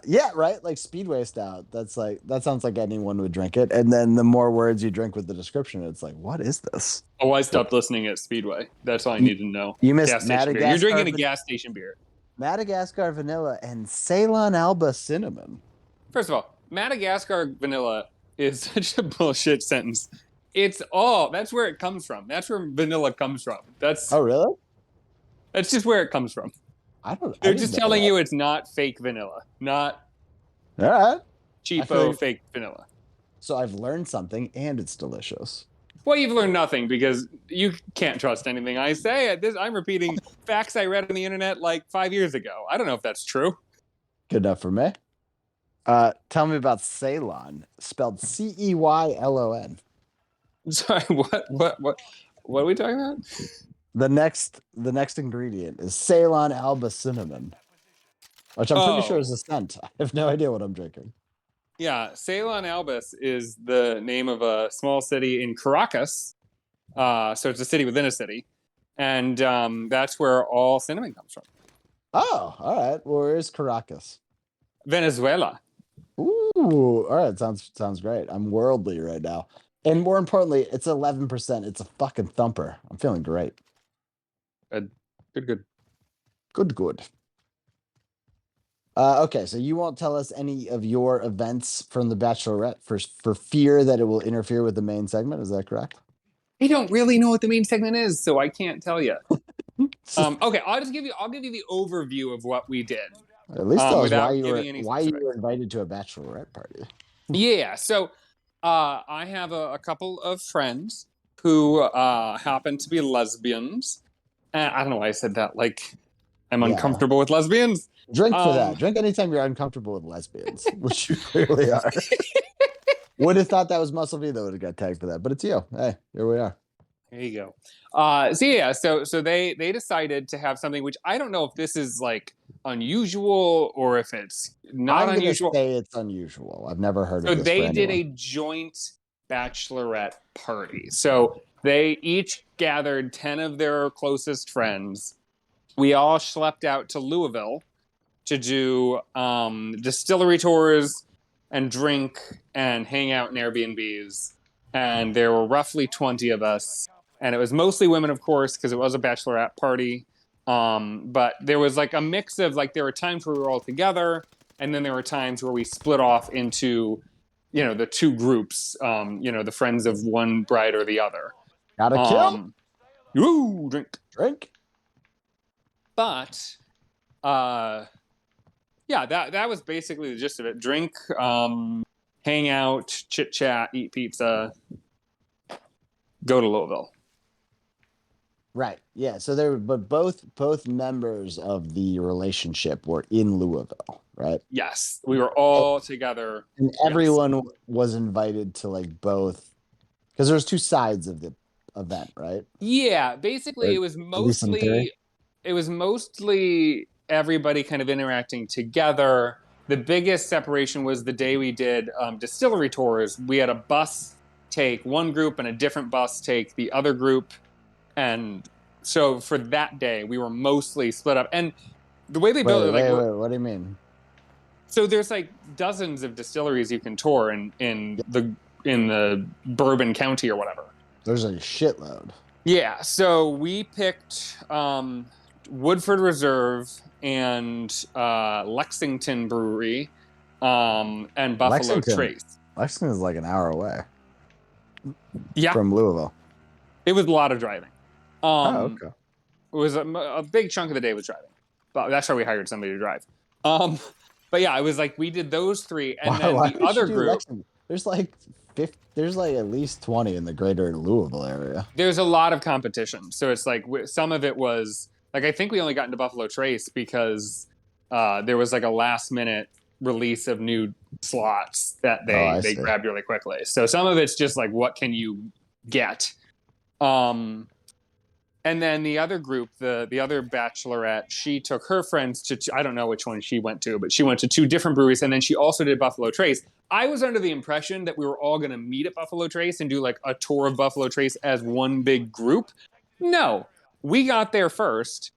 [SPEAKER 2] Yeah, right. Like Speedway Stout. That sounds like anyone would drink it. And then the more words you drink with the description, it's like, what is this?
[SPEAKER 3] Oh, I stopped listening at Speedway. That's all I need to know.
[SPEAKER 2] You missed
[SPEAKER 3] gas station beer.
[SPEAKER 2] Madagascar.
[SPEAKER 3] You're drinking a gas station beer.
[SPEAKER 2] Madagascar vanilla and Ceylon Alba cinnamon.
[SPEAKER 3] First of all, Madagascar vanilla is such a bullshit sentence. That's where it comes from. That's where vanilla comes from.
[SPEAKER 2] Oh, really?
[SPEAKER 3] That's just where it comes from. They're just telling you it's not fake vanilla, not
[SPEAKER 2] all right.
[SPEAKER 3] cheapo fake vanilla.
[SPEAKER 2] So I've learned something, and it's delicious.
[SPEAKER 3] Well, you've learned nothing because you can't trust anything I say. I'm repeating facts I read on the internet like 5 years ago. I don't know if that's true.
[SPEAKER 2] Good enough for me. Tell me about Ceylon, spelled Ceylon.
[SPEAKER 3] Sorry, what are we talking about?
[SPEAKER 2] The next ingredient is Ceylon alba cinnamon, which I'm pretty sure is a scent. I have no idea what I'm drinking.
[SPEAKER 3] Yeah, Ceylon Albus is the name of a small city in Caracas. So it's a city within a city, and that's where all cinnamon comes from.
[SPEAKER 2] Oh, all right. Well, where is Caracas?
[SPEAKER 3] Venezuela.
[SPEAKER 2] Ooh, all right. Sounds great. I'm worldly right now, and more importantly, it's 11%. It's a fucking thumper. I'm feeling great. Good. Okay, so you won't tell us any of your events from the Bachelorette for fear that it will interfere with the main segment. Is that correct?
[SPEAKER 3] I don't really know what the main segment is, so I can't tell you. Okay, I'll give you the overview of what we did.
[SPEAKER 2] At least tell us
[SPEAKER 3] without
[SPEAKER 2] why you
[SPEAKER 3] giving any
[SPEAKER 2] were
[SPEAKER 3] specifics.
[SPEAKER 2] invited to a Bachelorette party.
[SPEAKER 3] Yeah, so I have a couple of friends who happen to be lesbians. And I don't know why I said that. Like, I'm uncomfortable with lesbians.
[SPEAKER 2] Drink for that. Drink anytime you're uncomfortable with lesbians, which you clearly are. Would have thought that was Muscle V that would have got tagged for that, but it's you. Hey, here we are.
[SPEAKER 3] There you go. So they decided to have something which I don't know if this is like unusual or if it's not
[SPEAKER 2] I'm
[SPEAKER 3] unusual.
[SPEAKER 2] Gonna say it's unusual. I've never heard of this.
[SPEAKER 3] So they did a joint bachelorette party. So they each gathered 10 of their closest friends. We all schlepped out to Louisville to do distillery tours and drink and hang out in Airbnbs. And there were roughly 20 of us. And it was mostly women, of course, because it was a bachelorette party. But there was like a mix of like, there were times where we were all together. And then there were times where we split off into, the two groups, the friends of one bride or the other.
[SPEAKER 2] Gotta kill.
[SPEAKER 3] Woo,
[SPEAKER 2] Drink.
[SPEAKER 3] But, that was basically the gist of it. Drink, hang out, chit chat, eat pizza, go to Louisville.
[SPEAKER 2] Right. Yeah. So but both members of the relationship were in Louisville, right?
[SPEAKER 3] Yes, we were all together,
[SPEAKER 2] and everyone was invited to like both, because there's two sides of the event, right?
[SPEAKER 3] Yeah. Basically, it was mostly everybody kind of interacting together. The biggest separation was the day we did distillery tours. We had a bus take one group and a different bus take the other group. And so for that day, we were mostly split up. And the way they built it, like,
[SPEAKER 2] wait, what do you mean?
[SPEAKER 3] So there's like dozens of distilleries you can tour in the Bourbon County or whatever.
[SPEAKER 2] There's a shitload.
[SPEAKER 3] Yeah. So we picked Woodford Reserve and Lexington Brewery and Buffalo Trace.
[SPEAKER 2] Lexington is like an hour away.
[SPEAKER 3] Yeah.
[SPEAKER 2] From Louisville.
[SPEAKER 3] It was a lot of driving.
[SPEAKER 2] Okay.
[SPEAKER 3] It was a big chunk of the day was driving. But that's why we hired somebody to drive. But yeah, it was like we did those three, and then the other group.
[SPEAKER 2] Lexington? There's like at least 20 in the greater Louisville area.
[SPEAKER 3] There's a lot of competition, so it's like some of it was like I think we only got into Buffalo Trace because there was like a last minute release of new slots that they grabbed really quickly. So some of it's just like what can you get. And then the other group, the other bachelorette, she took her friends to, I don't know which one she went to, but she went to two different breweries. And then she also did Buffalo Trace. I was under the impression that we were all going to meet at Buffalo Trace and do like a tour of Buffalo Trace as one big group. No, we got there first,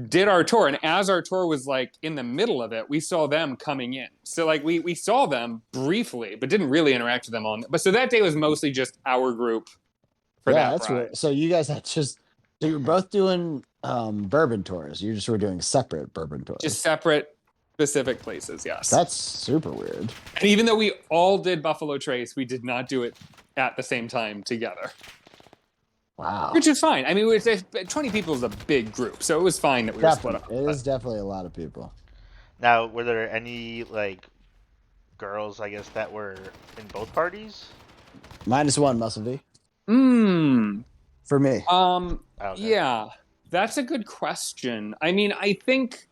[SPEAKER 3] did our tour. And as our tour was like in the middle of it, we saw them coming in. So like we saw them briefly, but didn't really interact with them on. But so that day was mostly just our group for that.
[SPEAKER 2] That's weird. So you guys had so you were both doing bourbon tours. You just were doing separate bourbon tours.
[SPEAKER 3] Just separate specific places, yes.
[SPEAKER 2] That's super weird.
[SPEAKER 3] And even though we all did Buffalo Trace, we did not do it at the same time together.
[SPEAKER 2] Wow.
[SPEAKER 3] Which is fine. I mean, 20 people is a big group, so it was fine that we were split up.
[SPEAKER 2] It is definitely a lot of people.
[SPEAKER 1] Now, were there any like girls, I guess, that were in both parties?
[SPEAKER 2] -1 muscle V
[SPEAKER 3] Hmm.
[SPEAKER 2] for me.
[SPEAKER 1] Okay.
[SPEAKER 3] Yeah, that's a good question. I mean, I think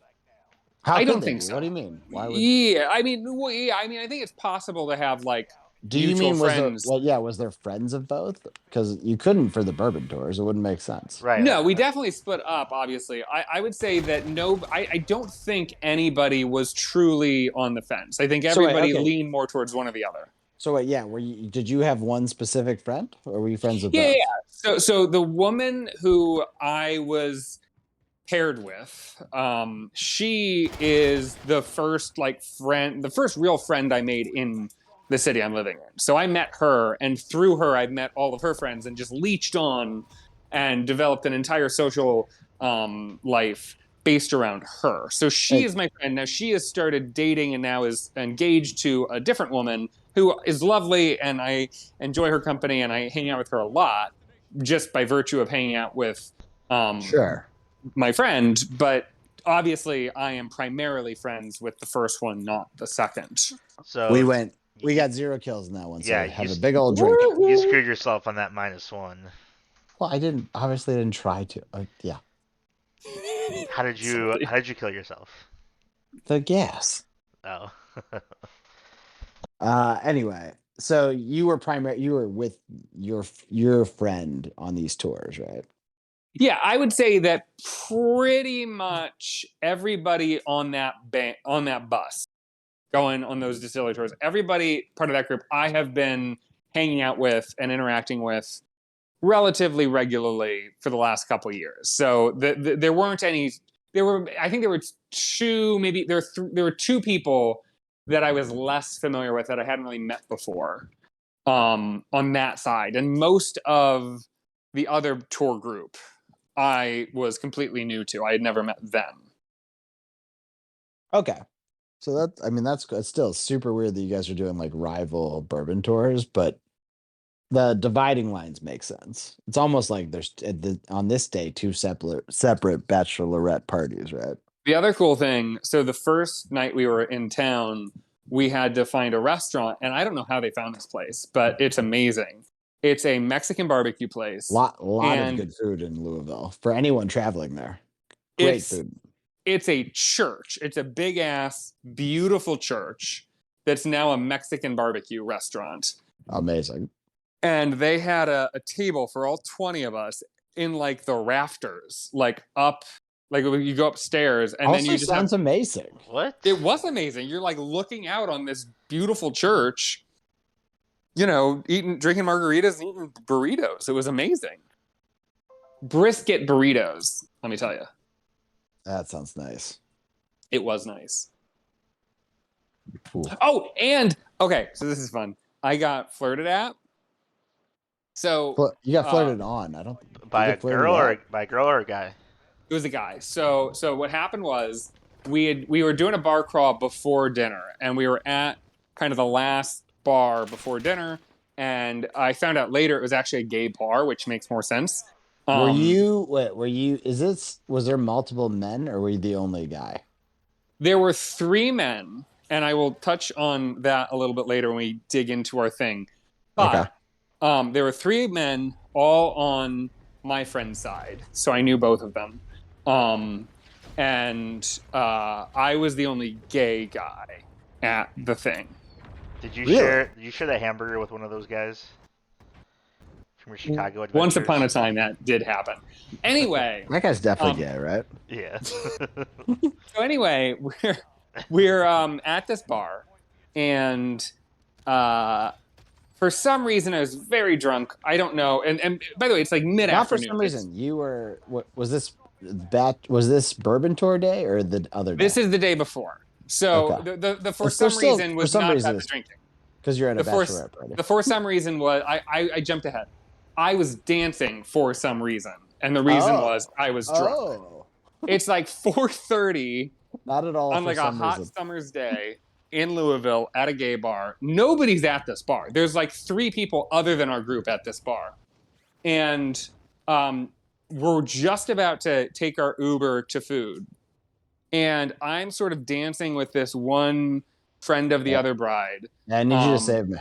[SPEAKER 2] How
[SPEAKER 3] I
[SPEAKER 2] could
[SPEAKER 3] don't
[SPEAKER 2] they
[SPEAKER 3] think
[SPEAKER 2] be?
[SPEAKER 3] so.
[SPEAKER 2] What do you mean? Why would?
[SPEAKER 3] Yeah, I mean, well, yeah, I mean, I think it's possible to have like
[SPEAKER 2] Do you
[SPEAKER 3] mutual
[SPEAKER 2] mean was there?
[SPEAKER 3] friends.
[SPEAKER 2] Well, yeah, was there friends of both? Because you couldn't for the bourbon tours. It wouldn't make sense.
[SPEAKER 1] Right.
[SPEAKER 3] No, we definitely split up, obviously. I would say that I don't think anybody was truly on the fence. I think
[SPEAKER 2] So wait,
[SPEAKER 3] everybody
[SPEAKER 2] okay.
[SPEAKER 3] leaned more towards one or the other.
[SPEAKER 2] So wait, yeah, did you have one specific friend, or were you friends with
[SPEAKER 3] Yeah,
[SPEAKER 2] both?
[SPEAKER 3] yeah. So the woman who I was paired with, she is the first the first real friend I made in the city I'm living in. So I met her, and through her, I met all of her friends, and just leached on and developed an entire social life based around her. So she
[SPEAKER 2] Hey,
[SPEAKER 3] is my friend. Now she has started dating and now is engaged to a different woman who is lovely, and I enjoy her company, and I hang out with her a lot just by virtue of hanging out with
[SPEAKER 2] sure.
[SPEAKER 3] my friend. But obviously, I am primarily friends with the first one, not the second.
[SPEAKER 1] So
[SPEAKER 2] We got 0 kills in that one. So
[SPEAKER 1] Yeah,
[SPEAKER 2] have a big old drink.
[SPEAKER 1] you screwed yourself on that -1.
[SPEAKER 2] Well, I obviously didn't try to. Yeah,
[SPEAKER 1] How did you kill yourself?
[SPEAKER 2] the gas.
[SPEAKER 1] Oh.
[SPEAKER 2] Anyway, so you were with your friend on these tours, right?
[SPEAKER 3] Yeah, I would say that pretty much everybody on that bus going on those distillery tours, everybody part of that group, I have been hanging out with and interacting with relatively regularly for the last couple of years. So there weren't any. I think there were two, maybe there were two people that I was less familiar with that I hadn't really met before on that side, and most of the other tour group I was completely new to. I had never met them.
[SPEAKER 2] Okay. So that's still super weird that you guys are doing like rival bourbon tours, but the dividing lines make sense. It's almost like there's on this day 2 separate bachelorette parties, right?
[SPEAKER 3] The other cool thing, so the first night we were in town, we had to find a restaurant, and I don't know how they found this place, but it's amazing. It's a Mexican barbecue place.
[SPEAKER 2] Lot of
[SPEAKER 3] and
[SPEAKER 2] good food in Louisville for anyone traveling there. Great food.
[SPEAKER 3] It's a church. It's a big ass, beautiful church that's now a Mexican barbecue restaurant.
[SPEAKER 2] Amazing.
[SPEAKER 3] And they had a table for all 20 of us in like the rafters, like up, like you go upstairs, and
[SPEAKER 2] Also
[SPEAKER 3] then you just
[SPEAKER 2] sounds amazing.
[SPEAKER 1] What?
[SPEAKER 3] It was amazing. You're like looking out on this beautiful church, drinking margaritas and eating burritos. It was amazing. Brisket burritos, let me tell you.
[SPEAKER 2] That sounds nice.
[SPEAKER 3] It was nice.
[SPEAKER 2] Ooh.
[SPEAKER 3] Oh, and okay, so this is fun. I got flirted at. So
[SPEAKER 2] You got flirted on. I don't
[SPEAKER 1] By a girl or a guy?
[SPEAKER 3] It was a guy. So what happened was we were doing a bar crawl before dinner, and we were at kind of the last bar before dinner, and I found out later it was actually a gay bar, which makes more sense.
[SPEAKER 2] Was there multiple men, or were you the only guy?
[SPEAKER 3] There were 3 men, and I will touch on that a little bit later when we dig into our thing. But there were 3 men all on my friend's side, so I knew both of them. And I was the only gay guy at the thing.
[SPEAKER 1] Did you share that hamburger with one of those guys from your Chicago adventures?
[SPEAKER 3] Once upon a time, that did happen. Anyway,
[SPEAKER 2] that guy's definitely gay, right?
[SPEAKER 1] Yeah.
[SPEAKER 3] So anyway, we're at this bar, and for some reason I was very drunk. I don't know. And by the way, it's like mid-afternoon.
[SPEAKER 2] Not for some reason. You were. What was this? Was this bourbon tour day or the other day?
[SPEAKER 3] This is the day before. So
[SPEAKER 2] Okay.
[SPEAKER 3] the for some reason was not about the drinking.
[SPEAKER 2] Because you're at a bachelorette party.
[SPEAKER 3] The for some reason was I jumped ahead. I was dancing for some reason, and the reason was I was drunk.
[SPEAKER 2] Oh.
[SPEAKER 3] It's like 4:30.
[SPEAKER 2] Not at all.
[SPEAKER 3] On like a hot summer's day in Louisville at a gay bar. Nobody's at this bar. There's like 3 people other than our group at this bar, and we're just about to take our Uber to food, and I'm sort of dancing with this one friend of the other bride.
[SPEAKER 2] I need you to save me.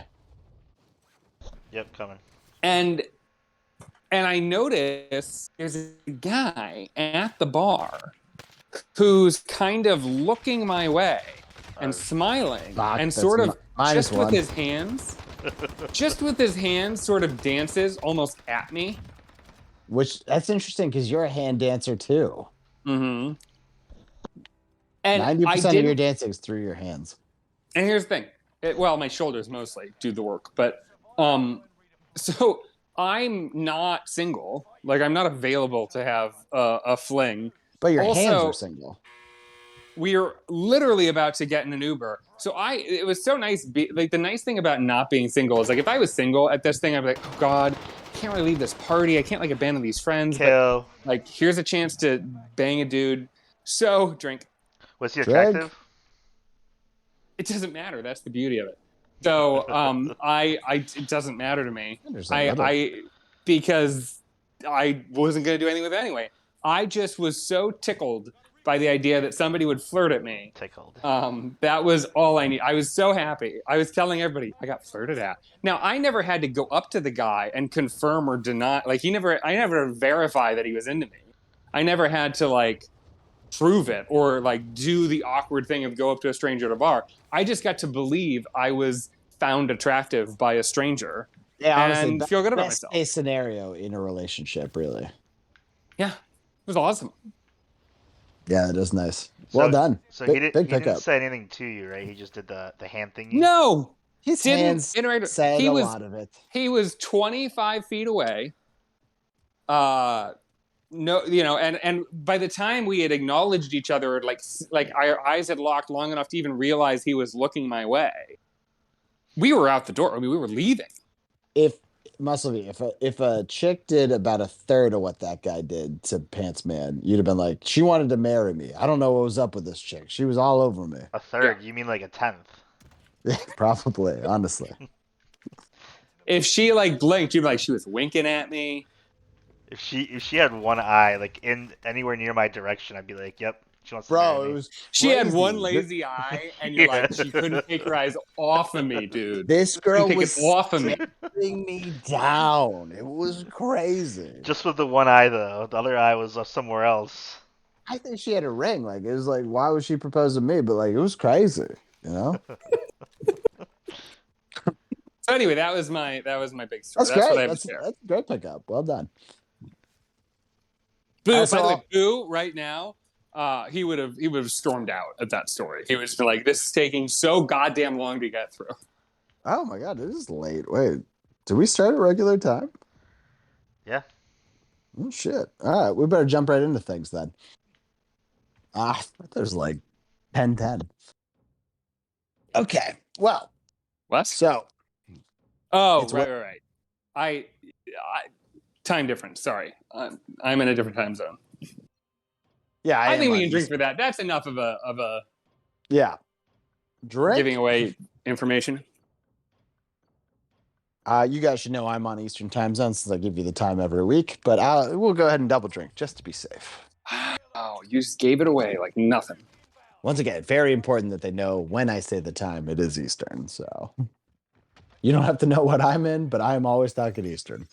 [SPEAKER 1] Yep, coming.
[SPEAKER 3] And I notice there's a guy at the bar who's kind of looking my way and smiling and sort of just with his hands, sort of dances almost at me.
[SPEAKER 2] Which, that's interesting because you're a hand dancer too.
[SPEAKER 3] Mm-hmm. And
[SPEAKER 2] 90% of your dancing is through your hands.
[SPEAKER 3] And here's the thing. My shoulders mostly do the work. But so I'm not single. Like, I'm not available to have a fling.
[SPEAKER 2] But your hands are single.
[SPEAKER 3] We are literally about to get in an Uber. So it was so nice. Like, the nice thing about not being single is, like, if I was single at this thing, I'd be like, oh, God, I can't really leave this party. I can't, like, abandon these friends.
[SPEAKER 1] Kill.
[SPEAKER 3] But, like, here's a chance to bang a dude. So, drink.
[SPEAKER 1] Was he attractive?
[SPEAKER 3] It doesn't matter. That's the beauty of it. So, it doesn't matter to me. Because I wasn't going to do anything with it anyway. I just was so tickled by the idea that somebody would flirt at me.
[SPEAKER 1] Tickled.
[SPEAKER 3] That was all I need. I was so happy. I was telling everybody I got flirted at. Now, I never had to go up to the guy and confirm or deny. Like, I never verify that he was into me. I never had to, like, prove it or, like, do the awkward thing of go up to a stranger at a bar. I just got to believe I was found attractive by a stranger.
[SPEAKER 2] Yeah, honestly,
[SPEAKER 3] and feel good about myself.
[SPEAKER 2] Best case scenario in a relationship, really.
[SPEAKER 3] Yeah, it was awesome.
[SPEAKER 2] Yeah, it is nice. Well done.
[SPEAKER 1] So he didn't say anything to you, right? He just did the hand thing.
[SPEAKER 3] No,
[SPEAKER 2] his hands said a lot of it. He
[SPEAKER 3] was 25 feet away. No, and by the time we had acknowledged each other, like our eyes had locked long enough to even realize he was looking my way. We were out the door. I mean, we were leaving.
[SPEAKER 2] If a chick did about a third of what that guy did to Pants Man, you'd have been like, she wanted to marry me. I don't know what was up with this chick. She was all over me.
[SPEAKER 1] A third? Yeah. You mean like a tenth?
[SPEAKER 2] Yeah, probably, honestly.
[SPEAKER 3] If she, like, blinked, you'd be like, she was winking at me.
[SPEAKER 1] If she had one eye, like, in anywhere near my direction, I'd be like, yep, she wants to marry me.
[SPEAKER 3] She had one lazy eye, and you're like, she couldn't take her eyes off of me, dude.
[SPEAKER 2] This girl was off of me, staring me down. It was crazy.
[SPEAKER 1] Just with the one eye, though. The other eye was somewhere else.
[SPEAKER 2] I think she had a ring. Like, it was like, why would she propose to me? But, like, it was crazy, you know?
[SPEAKER 3] So anyway, that was my big story.
[SPEAKER 2] That's great. That's a great pickup. Well done.
[SPEAKER 3] Boo, by the way, Boo, right now, he would have stormed out at that story. He would just be like, this is taking so goddamn long to get through.
[SPEAKER 2] Oh my God, it is late. Wait, did we start at regular time?
[SPEAKER 1] Yeah.
[SPEAKER 2] Oh shit. All right, we better jump right into things then. There's like 10:10. Okay, well.
[SPEAKER 3] What?
[SPEAKER 2] So.
[SPEAKER 3] Oh, right. I time difference. Sorry, I'm in a different time zone.
[SPEAKER 2] Yeah,
[SPEAKER 3] I think we can drink for that. That's enough of a.
[SPEAKER 2] Yeah. Drink.
[SPEAKER 3] Giving away information.
[SPEAKER 2] You guys should know I'm on Eastern time zone since I give you the time every week. But we'll go ahead and double drink just to be safe.
[SPEAKER 3] Oh, you just gave it away like nothing.
[SPEAKER 2] Once again, very important that they know when I say the time, it is Eastern. So you don't have to know what I'm in, but I'm always talking Eastern.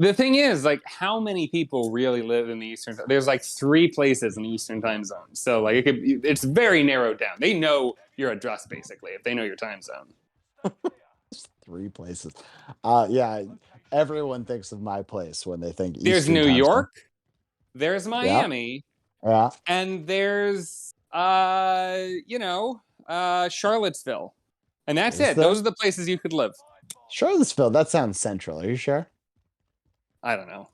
[SPEAKER 3] The thing is, like, how many people really live in the Eastern? There's like 3 places in the Eastern time zone, so like it's very narrowed down. They know your address basically if they know your time zone.
[SPEAKER 2] 3 places. Yeah, everyone thinks of my place when they think Eastern.
[SPEAKER 3] There's New York, there's Miami,
[SPEAKER 2] yeah,
[SPEAKER 3] and there's Charlottesville, and that's it. Those are the places you could live.
[SPEAKER 2] Charlottesville. That sounds central. Are you sure?
[SPEAKER 3] I don't know.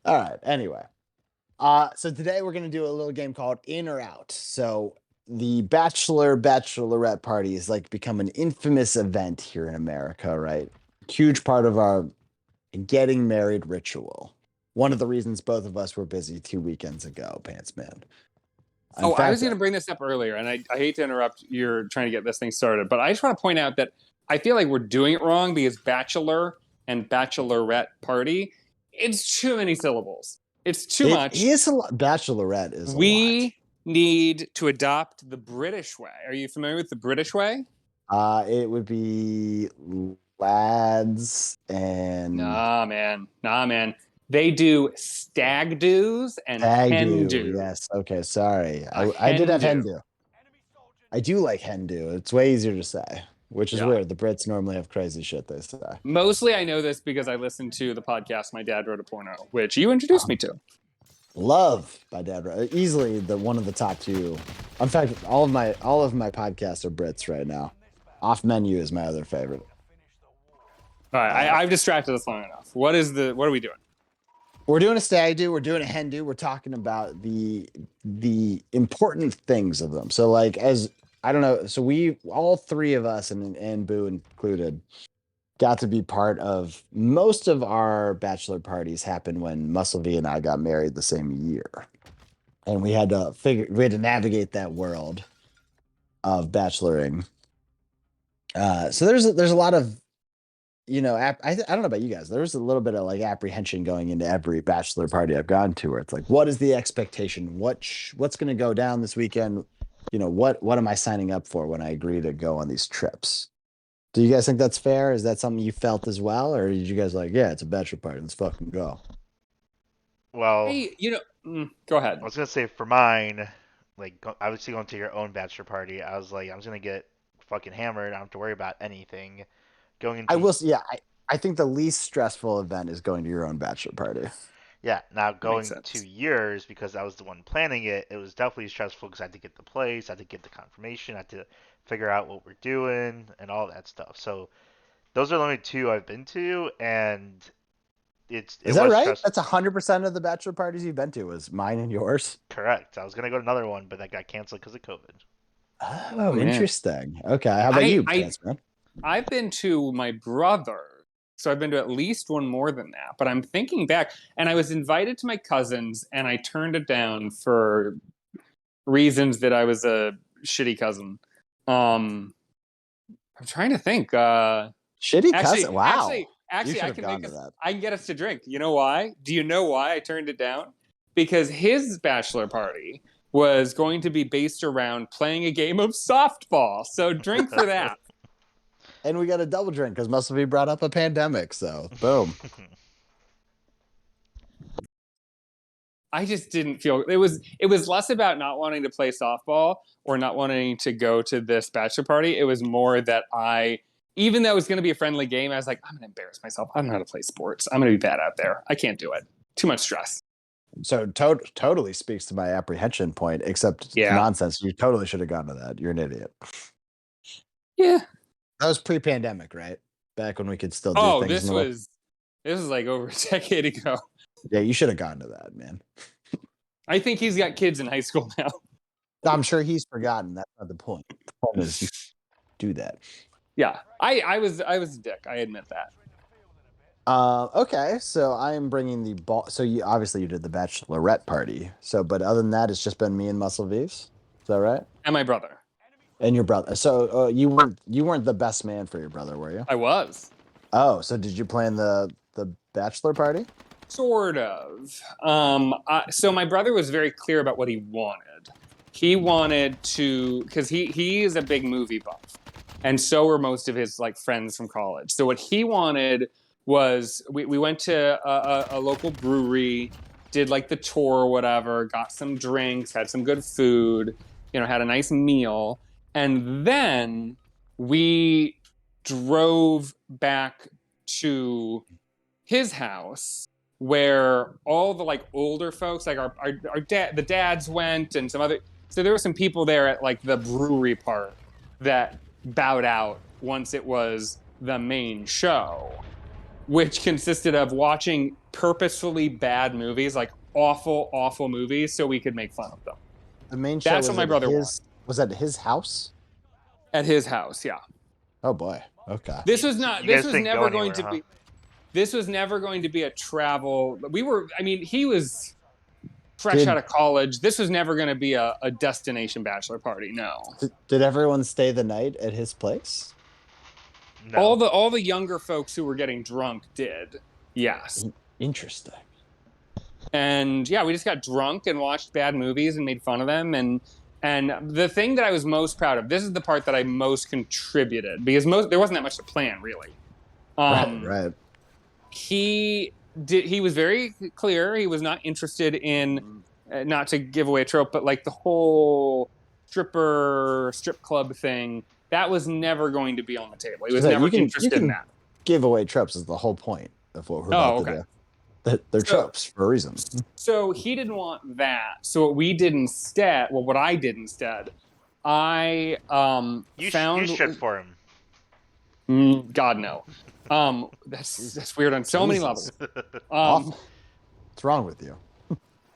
[SPEAKER 2] All right. Anyway, so today we're gonna do a little game called In or Out. So the Bachelor Bachelorette party is like become an infamous event here in America, right? Huge part of our getting married ritual. One of the reasons both of us were busy 2 weekends ago, Pants Man.
[SPEAKER 3] I was going to bring this up earlier, and I hate to interrupt. You're trying to get this thing started, but I just want to point out that I feel like we're doing it wrong because Bachelor and Bachelorette party, it's too many syllables. It's too much.
[SPEAKER 2] It is a lot. Bachelorette is a lot.
[SPEAKER 3] need to adopt the British way. Are you familiar with the British way?
[SPEAKER 2] It would be lads and
[SPEAKER 3] Nah, man. They do stag do's and
[SPEAKER 2] Stag
[SPEAKER 3] hen
[SPEAKER 2] Do.
[SPEAKER 3] do.
[SPEAKER 2] Yes. Okay. Sorry.
[SPEAKER 3] A
[SPEAKER 2] I did
[SPEAKER 3] hen
[SPEAKER 2] have Hen
[SPEAKER 3] do.
[SPEAKER 2] Do. I do like Hen Do. It's way easier to say, which is
[SPEAKER 3] Yeah.
[SPEAKER 2] weird. The Brits normally have crazy shit they say.
[SPEAKER 3] Mostly I know this because I listened to the podcast My Dad Wrote a Porno, which you introduced me to.
[SPEAKER 2] Love by Dad. Easily the one of the top two. In fact, all of my podcasts are Brits right now. Off Menu is my other favorite.
[SPEAKER 3] All right, I've distracted us long enough. What are we doing?
[SPEAKER 2] We're doing a Stag Do. We're doing a Hen Do. We're talking about the important things of them. So like I don't know. So we all three of us and Boo included got to be part of most of our bachelor parties happened when Muscle V and I got married the same year. And we had to navigate that world of bacheloring. So there's a lot of, I don't know about you guys. There was a little bit of like apprehension going into every bachelor party I've gone to, where it's like, what is the expectation? What's going to go down this weekend? What am I signing up for when I agree to go on these trips? Do you guys think that's fair? Is that something you felt as well, or did you guys like, yeah, it's a bachelor party, let's fucking go?
[SPEAKER 1] Well,
[SPEAKER 3] Hey, go ahead.
[SPEAKER 1] I was gonna say for mine, like obviously going to your own bachelor party, I was like, I'm just gonna get fucking hammered. I don't have to worry about anything. Going into
[SPEAKER 2] I will. Yeah, I think the least stressful event is going to your own bachelor party.
[SPEAKER 1] Yeah, now going
[SPEAKER 3] sense.
[SPEAKER 1] to yours, because I was the one planning it, it was definitely stressful because I had to get the place, I had to get the confirmation, I had to figure out what we're doing and all that stuff. So those are the only two I've been to, and it
[SPEAKER 2] Is that
[SPEAKER 1] was
[SPEAKER 2] right?
[SPEAKER 1] stressful.
[SPEAKER 2] That's 100% of the bachelor parties you've been to was mine and yours.
[SPEAKER 1] Correct. I was gonna go to another one, but that got canceled because of COVID.
[SPEAKER 2] Oh,
[SPEAKER 3] man.
[SPEAKER 2] Interesting. Okay, how about you, Chance, man?
[SPEAKER 3] I've been to my brother, so I've been to at least one more than that. But I'm thinking back, and I was invited to my cousin's, and I turned it down for reasons that I was a shitty cousin. I'm trying to think.
[SPEAKER 2] Shitty cousin. Wow.
[SPEAKER 3] Actually, I
[SPEAKER 2] have
[SPEAKER 3] can
[SPEAKER 2] gone to
[SPEAKER 3] make us.
[SPEAKER 2] that.
[SPEAKER 3] I can get us to drink. You know why? Do you know why I turned it down? Because his bachelor party was going to be based around playing a game of softball. So drink for that.
[SPEAKER 2] And we got a double drink because Muscle V brought up a pandemic. So boom.
[SPEAKER 3] I just didn't feel it was less about not wanting to play softball or not wanting to go to this bachelor party. It was more that even though it was going to be a friendly game, I was like, I'm going to embarrass myself. I don't know how to play sports. I'm going to be bad out there. I can't do it. Too much stress.
[SPEAKER 2] So totally speaks to my apprehension point, except nonsense. You totally should have gone to that. You're an idiot.
[SPEAKER 3] Yeah.
[SPEAKER 2] That was pre-pandemic, right? Back when we could still do things.
[SPEAKER 3] This was like over a decade ago.
[SPEAKER 2] Yeah, you should have gone to that, man.
[SPEAKER 3] I think he's got kids in high school now.
[SPEAKER 2] I'm sure he's forgotten. That's not the point. The point is you do that.
[SPEAKER 3] Yeah, I was a dick. I admit that.
[SPEAKER 2] Okay, so I am bringing the ball. So you did the Bachelorette party. So, but other than that, it's just been me and Muscle V's. Is that right?
[SPEAKER 3] And my brother.
[SPEAKER 2] And your brother. So you weren't the best man for your brother, were you?
[SPEAKER 3] I was.
[SPEAKER 2] Oh, so did you plan the bachelor party?
[SPEAKER 3] Sort of. So my brother was very clear about what he wanted. He wanted to, because he is a big movie buff, and so were most of his like friends from college. So what he wanted was we went to a local brewery, did like the tour or whatever, got some drinks, had some good food, had a nice meal, and then we drove back to his house where all the like older folks, like the dads went, and some other. So there were some people there at like the brewery part that bowed out once it was the main show, which consisted of watching purposefully bad movies, like awful movies, so we could make fun of them.
[SPEAKER 2] The main show.
[SPEAKER 3] That's what my brother wanted.
[SPEAKER 2] Was at his house?
[SPEAKER 3] At his house, yeah.
[SPEAKER 2] Oh boy. Okay.
[SPEAKER 3] This was never going to be a travel. He was fresh out of college. This was never going to be a destination bachelor party. No.
[SPEAKER 2] Did everyone stay the night at his place?
[SPEAKER 1] No.
[SPEAKER 3] All the younger folks who were getting drunk did. Yes.
[SPEAKER 2] Interesting.
[SPEAKER 3] And yeah, we just got drunk and watched bad movies and made fun of them. And the thing that I was most proud of, this is the part that I most contributed because there wasn't that much to plan really.
[SPEAKER 2] Right.
[SPEAKER 3] He was very clear. He was not interested in, not to give away a trope, but like the whole strip club thing, that was never going to be on the table. He was never interested in that.
[SPEAKER 2] Give away tropes is the whole point of what we're about to do. They're tropes for a reason.
[SPEAKER 3] So he didn't want that. So what we did instead, what I did instead, I
[SPEAKER 1] You
[SPEAKER 3] found
[SPEAKER 1] stripped for him.
[SPEAKER 3] God no. That's weird on so many levels.
[SPEAKER 2] Awful. What's wrong with you?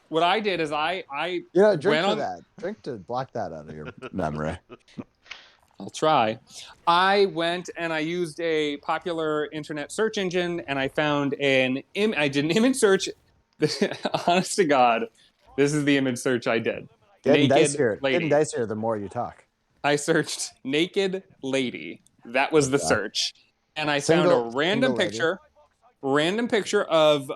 [SPEAKER 3] What I did is I
[SPEAKER 2] drink for that. Drink to block that out of your memory.
[SPEAKER 3] I'll try. I went and I used a popular internet search engine and I found I did an image search. Honest to God, this is the image search I did.
[SPEAKER 2] Getting dicier the more you talk.
[SPEAKER 3] I searched naked lady. That was the search. And I found a random picture of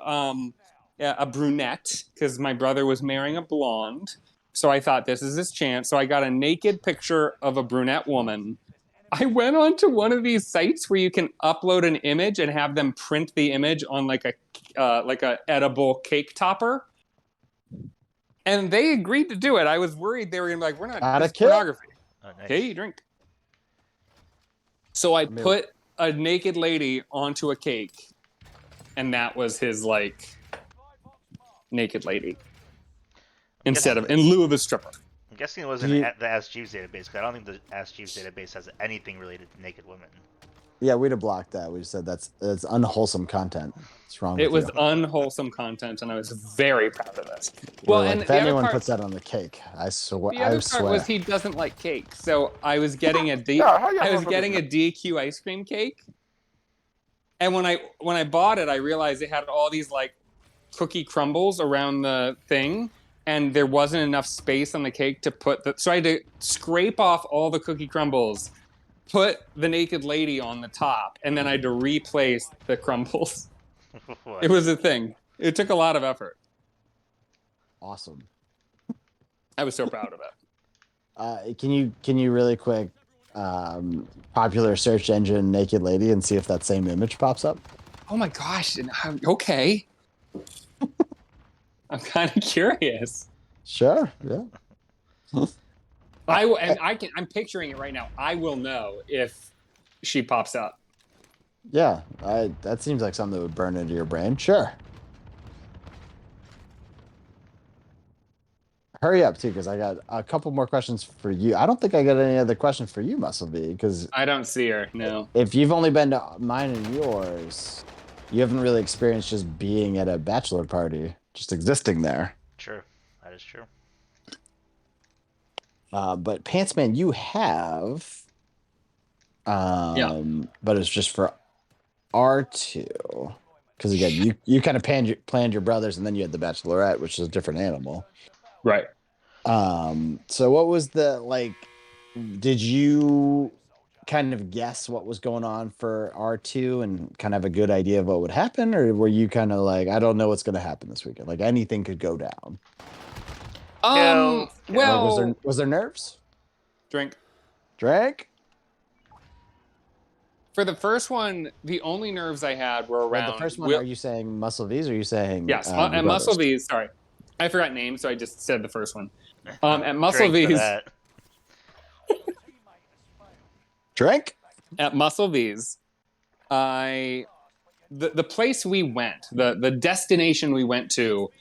[SPEAKER 3] a brunette because my brother was marrying a blonde. So I thought this is his chance. So I got a naked picture of a brunette woman. I went onto one of these sites where you can upload an image and have them print the image on like a edible cake topper. And they agreed to do it. I was worried they were gonna be like, we're not, this is pornography.
[SPEAKER 1] Oh, nice.
[SPEAKER 3] Okay, you drink. So I put a naked lady onto a cake, and that was his like naked lady. In lieu of a stripper.
[SPEAKER 1] I'm guessing it wasn't the Ask Jeeves database, because I don't think the Ask Jeeves database has anything related to naked women.
[SPEAKER 2] Yeah, we'd have blocked that. We said that's unwholesome content. What's wrong with
[SPEAKER 3] it? It was unwholesome content, and I was very proud of this. Well,
[SPEAKER 2] and if anyone puts that on the cake, I swear.
[SPEAKER 3] The other part was he doesn't like cake, so I was getting a DQ ice cream cake, and when I bought it, I realized it had all these like cookie crumbles around the thing. And there wasn't enough space on the cake to put so I had to scrape off all the cookie crumbles, put the naked lady on the top, and then I had to replace the crumbles. It was a thing. It took a lot of effort.
[SPEAKER 2] Awesome.
[SPEAKER 3] I was so proud of
[SPEAKER 2] it. Can you really quick popular search engine naked lady and see if that same image pops up?
[SPEAKER 3] Oh my gosh. Okay. I'm kind of curious.
[SPEAKER 2] Sure. Yeah.
[SPEAKER 3] I'm picturing it right now. I will know if she pops up.
[SPEAKER 2] Yeah, that seems like something that would burn into your brain. Sure. Hurry up too, because I got a couple more questions for you. I don't think I got any other questions for you, Muscle B, because
[SPEAKER 3] I don't see her. No.
[SPEAKER 2] If you've only been to mine and yours, you haven't really experienced just being at a bachelor party. Just existing there.
[SPEAKER 1] True. That is true.
[SPEAKER 2] But Pantsman, you have. But it's just for R2. Because again, you kind of planned your brothers, and then you had the Bachelorette, which is a different animal.
[SPEAKER 3] Right.
[SPEAKER 2] So what was did you kind of guess what was going on for R2 and kind of have a good idea of what would happen, or were you kind of like, I don't know what's going to happen this weekend? Like anything could go down.
[SPEAKER 3] Well,
[SPEAKER 2] was there nerves?
[SPEAKER 3] Drink. For the first one, the only nerves I had were around.
[SPEAKER 2] The first one, are you saying Muscle V's, or are you saying?
[SPEAKER 3] Yes, and Muscle V's. Sorry, I forgot names, so I just said the first one. At Muscle V's.
[SPEAKER 2] Drink?
[SPEAKER 3] At Muscle V's, the place we went, the destination we went to,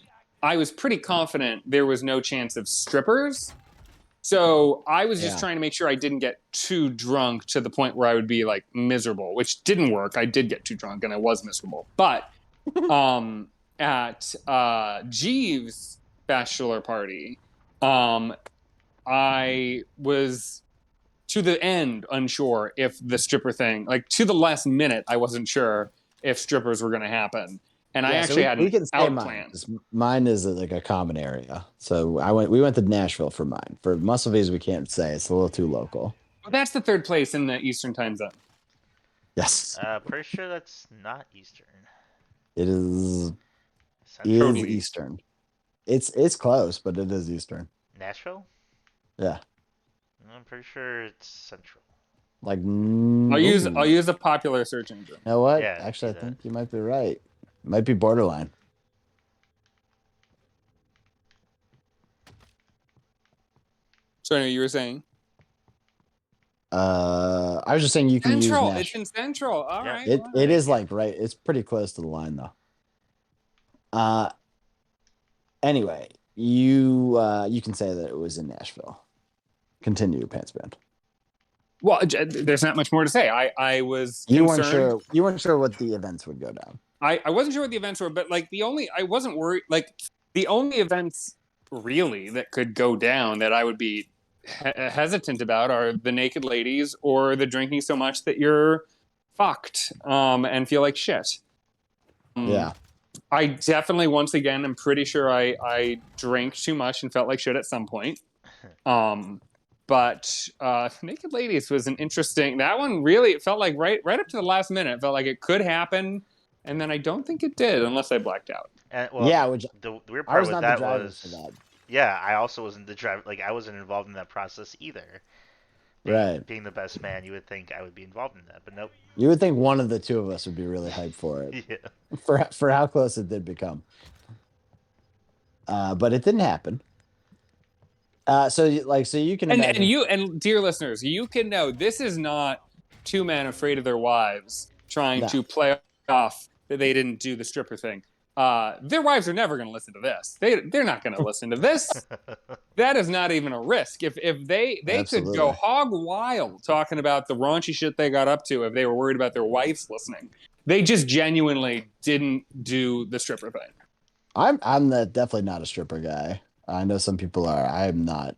[SPEAKER 3] I was pretty confident there was no chance of strippers. So I was just trying to make sure I didn't get too drunk to the point where I would be like miserable, which didn't work. I did get too drunk and I was miserable. But at Jeeves' bachelor party, I was to the end unsure if the stripper thing, like to the last minute, I wasn't sure if strippers were going to happen. And I actually had an out plan.
[SPEAKER 2] Mine is like a common area. So we went to Nashville for mine. For Muscle V's, we can't say. It's a little too local.
[SPEAKER 3] Well, that's the third place in the Eastern time zone.
[SPEAKER 2] Yes.
[SPEAKER 1] Pretty sure that's not Eastern.
[SPEAKER 2] It is.
[SPEAKER 1] Central?
[SPEAKER 2] is
[SPEAKER 3] Totally.
[SPEAKER 2] Eastern. It's close, but it is Eastern.
[SPEAKER 1] Nashville?
[SPEAKER 2] Yeah.
[SPEAKER 1] I'm pretty sure it's Central.
[SPEAKER 2] Like
[SPEAKER 3] I'll use a popular search engine.
[SPEAKER 2] You know what?
[SPEAKER 1] Yeah,
[SPEAKER 2] Actually, I
[SPEAKER 1] do that.
[SPEAKER 2] think you might be right. Might be borderline.
[SPEAKER 3] So anyway, you were saying
[SPEAKER 2] I was just saying you can
[SPEAKER 3] Central.
[SPEAKER 2] use
[SPEAKER 3] It's in Central. All
[SPEAKER 1] Yeah.
[SPEAKER 3] right.
[SPEAKER 2] It
[SPEAKER 3] all
[SPEAKER 2] it
[SPEAKER 3] right.
[SPEAKER 2] is like right. It's pretty close to the line though. Anyway, you can say that it was in Nashville. Continue, Pants Band.
[SPEAKER 3] Well, there's not much more to say. I was
[SPEAKER 2] You
[SPEAKER 3] concerned.
[SPEAKER 2] weren't sure what the events would go down.
[SPEAKER 3] I wasn't sure what the events were, but like I wasn't worried. Like the only events really that could go down that I would be hesitant about are the naked ladies or the drinking so much that you're fucked and feel like shit.
[SPEAKER 2] Yeah.
[SPEAKER 3] I definitely, once again, I'm pretty sure I drank too much and felt like shit at some point. But Naked Ladies was an interesting. That one really, it felt like right up to the last minute, it felt like it could happen, and then I don't think it did, unless I blacked out.
[SPEAKER 1] And, well,
[SPEAKER 2] Yeah, which
[SPEAKER 1] the weird
[SPEAKER 2] I
[SPEAKER 1] part
[SPEAKER 2] was
[SPEAKER 1] with
[SPEAKER 2] not the
[SPEAKER 1] that
[SPEAKER 2] driver
[SPEAKER 1] was,
[SPEAKER 2] for that.
[SPEAKER 1] yeah, I also wasn't the driver. Like, I wasn't involved in that process either.
[SPEAKER 2] Right.
[SPEAKER 1] Being the best man, you would think I would be involved in that, but nope.
[SPEAKER 2] You would think one of the two of us would be really hyped for it.
[SPEAKER 1] Yeah.
[SPEAKER 2] For how close it did become. But it didn't happen. So you can imagine.
[SPEAKER 3] And dear listeners, you can know this is not two men afraid of their wives trying to play off that they didn't do the stripper thing. Their wives are never going to listen to this. They're not going to listen to this. That is not even a risk. If they could go hog wild talking about the raunchy shit they got up to if they were worried about their wives listening. They just genuinely didn't do the stripper thing.
[SPEAKER 2] I'm definitely not a stripper guy. I know some people are. I am not.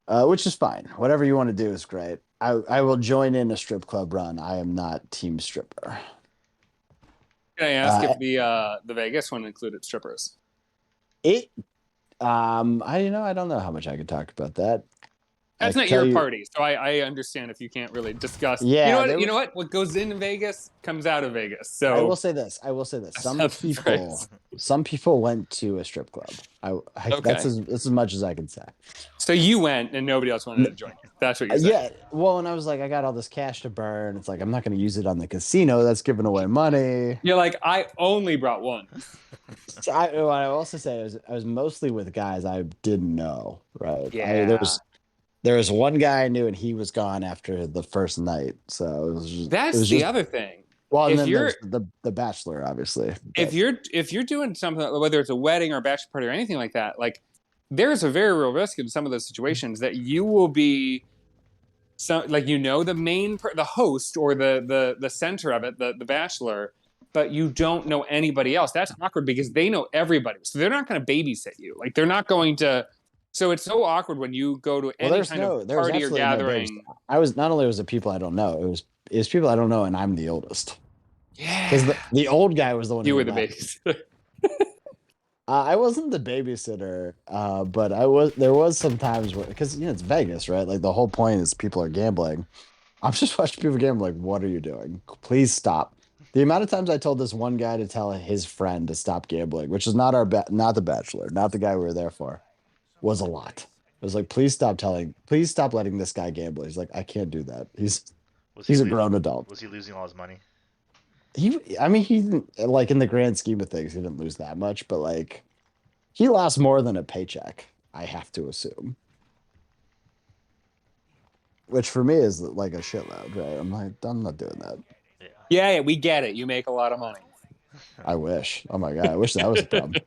[SPEAKER 2] Which is fine. Whatever you want to do is great. I will join in a strip club run. I am not team stripper.
[SPEAKER 3] Can I ask if the Vegas one included strippers?
[SPEAKER 2] I don't know how much I could talk about that.
[SPEAKER 3] That's not your party, so I understand if you can't really discuss.
[SPEAKER 2] Yeah,
[SPEAKER 3] you know what? What goes into Vegas comes out of Vegas. So
[SPEAKER 2] I will say this. Some people went to a strip club.
[SPEAKER 3] Okay.
[SPEAKER 2] That's as much as I can say.
[SPEAKER 3] So you went and nobody else wanted to join you. That's what you're saying.
[SPEAKER 2] Yeah. Well, and I was like, I got all this cash to burn. It's like, I'm not going to use it on the casino. That's giving away money.
[SPEAKER 3] You're like, I only brought one.
[SPEAKER 2] So what I also say is I was mostly with guys I didn't know. Right.
[SPEAKER 1] Yeah.
[SPEAKER 2] There was one guy I knew, and he was gone after the first night. So it was just,
[SPEAKER 3] that's the other thing.
[SPEAKER 2] Well, and then there's the Bachelor, obviously.
[SPEAKER 3] But if you're doing something, whether it's a wedding or a bachelor party or anything like that, like there's a very real risk in some of those situations that you will be, the host or the center of it, the Bachelor, but you don't know anybody else. That's awkward because they know everybody, so they're not going to babysit you. Like they're not going to. So it's so awkward when you go to any kind of party or gathering.
[SPEAKER 2] Not only was it people I don't know, it was people I don't know, and I'm the oldest.
[SPEAKER 3] Yeah,
[SPEAKER 2] because the old guy was the one.
[SPEAKER 3] You were the babysitter.
[SPEAKER 2] I wasn't the babysitter, but I was. There was some times where, because it's Vegas, right? Like the whole point is people are gambling. I'm just watching people gamble. Like, what are you doing? Please stop. The amount of times I told this one guy to tell his friend to stop gambling, which is not the Bachelor, not the guy we were there for, was a lot. It was like, please stop letting this guy gamble. He's like, I can't do that. He's a grown adult.
[SPEAKER 1] Was he losing all his money?
[SPEAKER 2] He didn't, like, in the grand scheme of things, he didn't lose that much, but like he lost more than a paycheck, I have to assume. Which for me is like a shitload, right? I'm not doing that.
[SPEAKER 3] Yeah, we get it. You make a lot of money.
[SPEAKER 2] I wish. Oh my God, I wish that was a problem.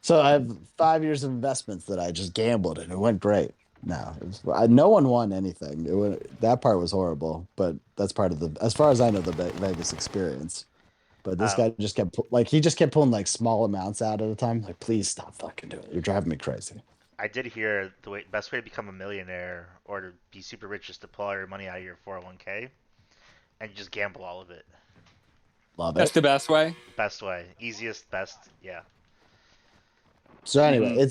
[SPEAKER 2] So I have 5 years of investments that I just gambled and it went great. No, no one won anything. That part was horrible, but that's part of as far as I know, the Vegas experience. But this guy just kept pulling like small amounts out at a time. Like, please stop fucking doing it. You're driving me crazy.
[SPEAKER 1] I did hear the best way to become a millionaire or to be super rich is to pull all your money out of your 401k and just gamble all of it.
[SPEAKER 2] Love it.
[SPEAKER 3] That's the best way.
[SPEAKER 1] Best way, easiest, best, yeah.
[SPEAKER 2] So anyway,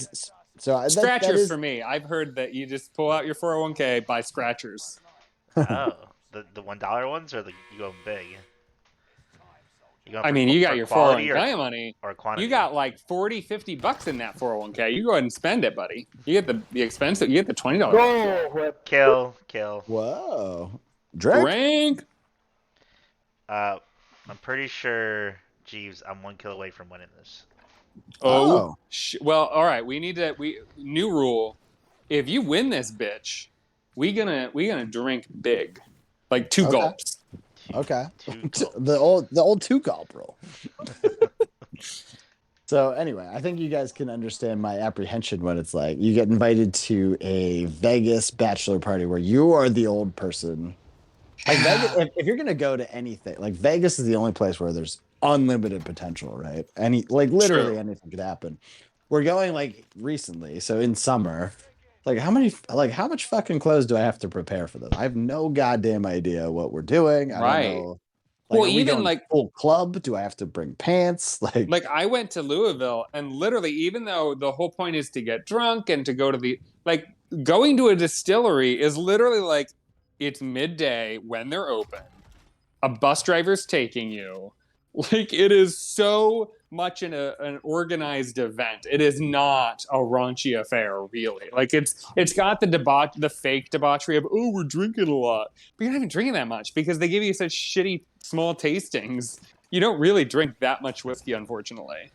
[SPEAKER 3] Scratchers for me. I've heard that you just pull out your 401k, buy scratchers.
[SPEAKER 1] Oh, the $1 ones or you go big? You going
[SPEAKER 3] I
[SPEAKER 1] for
[SPEAKER 3] mean, you got
[SPEAKER 1] for
[SPEAKER 3] your
[SPEAKER 1] quality
[SPEAKER 3] 401k money.
[SPEAKER 1] or quantity?
[SPEAKER 3] You got like 40, 50 bucks in that 401k. You go ahead and spend it, buddy. You get the expensive. You get the $20.
[SPEAKER 1] Kill.
[SPEAKER 2] Whoa. Drink?
[SPEAKER 3] Drink.
[SPEAKER 1] I'm pretty sure, Jeeves, I'm 1 kill away from winning this.
[SPEAKER 3] Oh. Well, all right. We need to. New rule. If you win this bitch, we gonna drink big, like 2
[SPEAKER 2] Okay.
[SPEAKER 3] gulps.
[SPEAKER 2] Okay.
[SPEAKER 1] Two gulps.
[SPEAKER 2] the old 2 gulp rule. So anyway, I think you guys can understand my apprehension when it's like you get invited to a Vegas bachelor party where you are the old person. Like Vegas, if you're gonna go to anything, like Vegas is the only place where there's unlimited potential, right? Literally
[SPEAKER 3] True.
[SPEAKER 2] anything could happen. We're going like recently, so in summer, how much fucking clothes do I have to prepare for this? I have no goddamn idea what we're doing. I don't
[SPEAKER 3] Right.
[SPEAKER 2] know.
[SPEAKER 3] Well,
[SPEAKER 2] Are we
[SPEAKER 3] even
[SPEAKER 2] going
[SPEAKER 3] like
[SPEAKER 2] full club? Do I have to bring pants?
[SPEAKER 3] like I went to Louisville, and literally, even though the whole point is to get drunk and to go to the going to a distillery is literally like it's midday when they're open. A bus driver's taking you. Like it is so much an organized event. It is not a raunchy affair, really. Like it's got the fake debauchery of we're drinking a lot, but you're not even drinking that much because they give you such shitty small tastings. You don't really drink that much whiskey, unfortunately.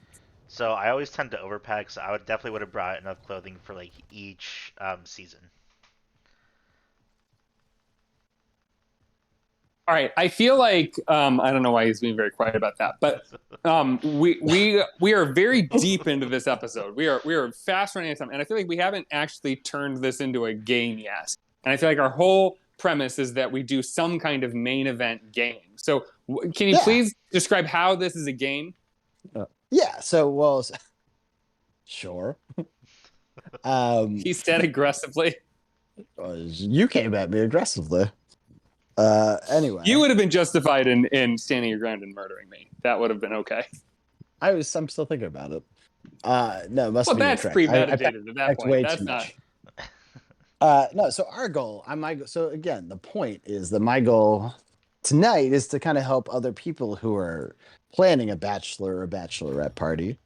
[SPEAKER 1] So I always tend to overpack, so I would have brought enough clothing for like each season.
[SPEAKER 3] All right, I feel like I don't know why he's being very quiet about that, but we are very deep into this episode. We are fast running out of time, and I feel like we haven't actually turned this into a game yet. And I feel like our whole premise is that we do some kind of main event game. So can you please describe how this is a game?
[SPEAKER 2] Yeah. So sure.
[SPEAKER 3] He said aggressively.
[SPEAKER 2] You came at me aggressively. Anyway,
[SPEAKER 3] You would have been justified in standing your ground and murdering me. That would have been okay.
[SPEAKER 2] I'm still thinking about it. No, it must be
[SPEAKER 3] that's premeditated at that point.
[SPEAKER 2] Way
[SPEAKER 3] that's
[SPEAKER 2] too
[SPEAKER 3] not.
[SPEAKER 2] Much. No, so our goal, so again, the point is that my goal tonight is to kind of help other people who are planning a bachelor or bachelorette party,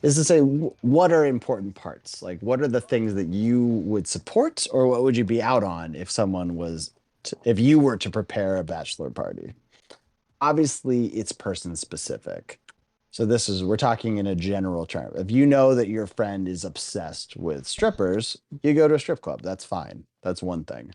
[SPEAKER 2] is to say what are important parts, like what are the things that you would support, or what would you be out on if if you were to prepare a bachelor party. Obviously, it's person specific. So we're talking in a general term. If you know that your friend is obsessed with strippers, you go to a strip club. That's fine. That's one thing.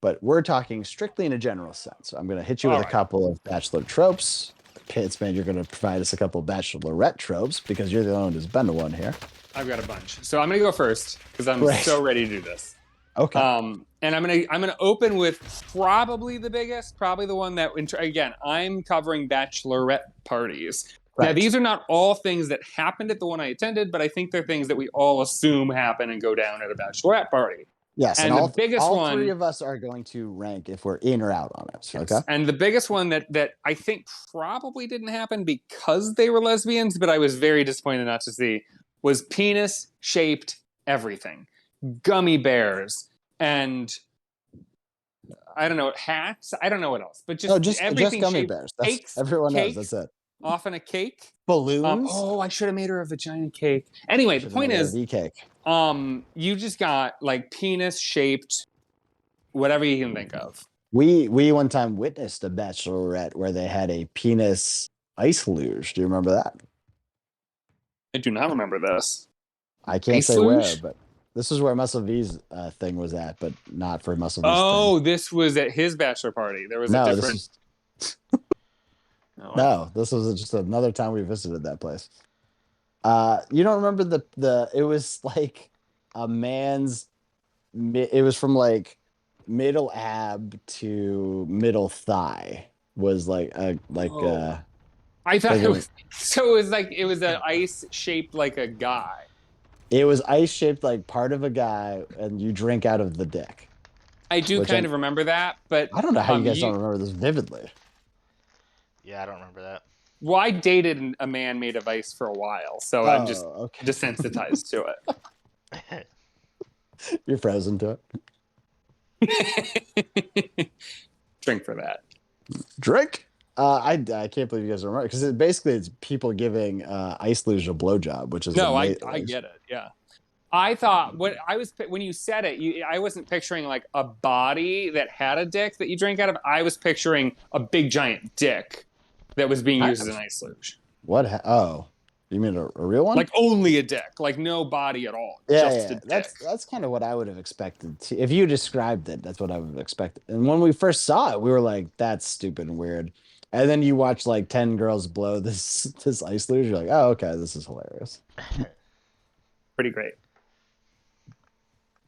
[SPEAKER 2] But we're talking strictly in a general sense. I'm going to hit you with a couple of bachelor tropes. Pittsman, you're going to provide us a couple of bachelorette tropes because you're the only one who's been to one here.
[SPEAKER 3] I've got a bunch. So I'm going to go first because I'm so ready to do this.
[SPEAKER 2] Okay.
[SPEAKER 3] And I'm gonna open with probably the biggest, probably the one that again I'm covering bachelorette parties. Right. Now these are not all things that happened at the one I attended, but I think they're things that we all assume happen and go down at a bachelorette party.
[SPEAKER 2] Yes,
[SPEAKER 3] and the biggest
[SPEAKER 2] all
[SPEAKER 3] one,
[SPEAKER 2] three of us are going to rank if we're in or out on it.
[SPEAKER 3] Yes.
[SPEAKER 2] Okay.
[SPEAKER 3] And the biggest one that I think probably didn't happen because they were lesbians, but I was very disappointed not to see, was penis-shaped everything. Gummy bears. And I don't know, hats. I don't know what else, but just everything.
[SPEAKER 2] Just gummy bears.
[SPEAKER 3] Cakes,
[SPEAKER 2] everyone knows. That's it.
[SPEAKER 3] Often a cake.
[SPEAKER 2] Balloons.
[SPEAKER 3] I should have made her a vagina cake. Anyway, the point is,
[SPEAKER 2] cake.
[SPEAKER 3] You just got like penis shaped, whatever you can think of.
[SPEAKER 2] We one time witnessed a bachelorette where they had a penis ice luge. Do you remember that?
[SPEAKER 3] I do not remember this.
[SPEAKER 2] I can't say where, but. This is where Muscle V's thing was at, but not for Muscle V's thing.
[SPEAKER 3] This was at his bachelor party. There was a different...
[SPEAKER 2] This was just another time we visited that place. You don't remember it was like a man's... It was from like middle ab to middle thigh was I thought
[SPEAKER 3] it was... So it was an ice shaped like a guy.
[SPEAKER 2] It was ice-shaped like part of a guy, and you drink out of the dick.
[SPEAKER 3] I do kind of remember that, but...
[SPEAKER 2] I don't know how you guys don't remember this vividly.
[SPEAKER 1] Yeah, I don't remember that.
[SPEAKER 3] Well, I dated a man made of ice for a while, so I'm just desensitized to
[SPEAKER 2] it. You're frozen to
[SPEAKER 3] it. Drink for that.
[SPEAKER 2] Drink? I can't believe you guys remember because basically it's people giving Ice Luge a blowjob, which is
[SPEAKER 3] No,
[SPEAKER 2] amazing.
[SPEAKER 3] I get it. Yeah. I thought when you said it, I wasn't picturing like a body that had a dick that you drank out of. I was picturing a big giant dick that was being used as an ice luge.
[SPEAKER 2] What? Oh, you mean a real one?
[SPEAKER 3] Like only a dick, like no body at all,
[SPEAKER 2] Yeah,
[SPEAKER 3] just a
[SPEAKER 2] yeah.
[SPEAKER 3] dick.
[SPEAKER 2] That's kind of what I would have expected. If you described it, that's what I would have expected. And when we first saw it, we were like, "That's stupid and weird." And then you watch like 10 girls blow this ice luge. You're like, "Oh, okay, this is hilarious."
[SPEAKER 3] Pretty great.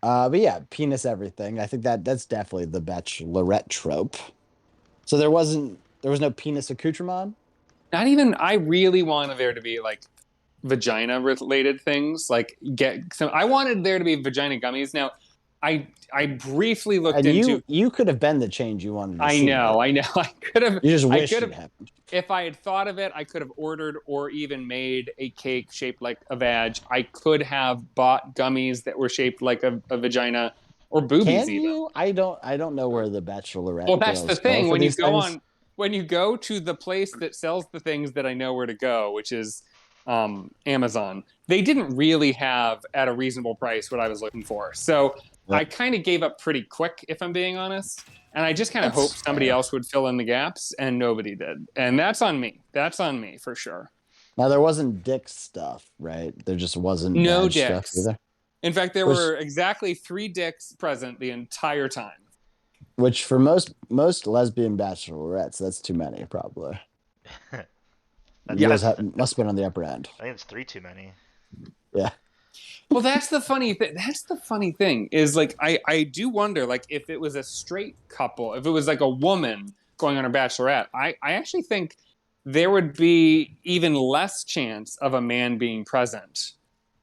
[SPEAKER 2] But yeah, penis everything. I think that's definitely the Bachelorette trope. So there was no penis accoutrement.
[SPEAKER 3] Not even. I really wanted there to be like vagina related things. Like I wanted there to be vagina gummies. Now, I briefly looked
[SPEAKER 2] And
[SPEAKER 3] into.
[SPEAKER 2] you could have been the change you wanted to
[SPEAKER 3] I
[SPEAKER 2] see.
[SPEAKER 3] know. I could have.
[SPEAKER 2] You just wish
[SPEAKER 3] I could
[SPEAKER 2] it
[SPEAKER 3] have.
[SPEAKER 2] happened.
[SPEAKER 3] If I had thought of it, I could have ordered or even made a cake shaped like a vag. I could have bought gummies that were shaped like a vagina or boobies.
[SPEAKER 2] Can
[SPEAKER 3] even.
[SPEAKER 2] you? I don't know where the Bachelorette.
[SPEAKER 3] Well, that's the
[SPEAKER 2] girls
[SPEAKER 3] thing.
[SPEAKER 2] go for these things.
[SPEAKER 3] When you go to the place that sells the things that I know where to go, which is Amazon, they didn't really have at a reasonable price what I was looking for. So
[SPEAKER 2] Yep.
[SPEAKER 3] I kind of gave up pretty quick, if I'm being honest. And I just kind of
[SPEAKER 2] That's
[SPEAKER 3] hoped somebody
[SPEAKER 2] fair.
[SPEAKER 3] else would fill in the gaps, and nobody did. And that's on me. That's on me for sure.
[SPEAKER 2] Now there wasn't dick stuff, right? There just wasn't
[SPEAKER 3] No
[SPEAKER 2] badge stuff
[SPEAKER 3] dicks.
[SPEAKER 2] either.
[SPEAKER 3] In fact, there
[SPEAKER 2] Which-
[SPEAKER 3] were exactly 3 dicks present the entire time.
[SPEAKER 2] Which for most lesbian bachelorettes, that's too many, probably. You guys must have been on the upper end.
[SPEAKER 1] I think it's 3 too many.
[SPEAKER 2] Yeah.
[SPEAKER 3] Well, that's the funny thing. That's the funny thing is like I do wonder like if it was a straight couple, if it was like a woman going on a bachelorette, I actually think there would be even less chance of a man being present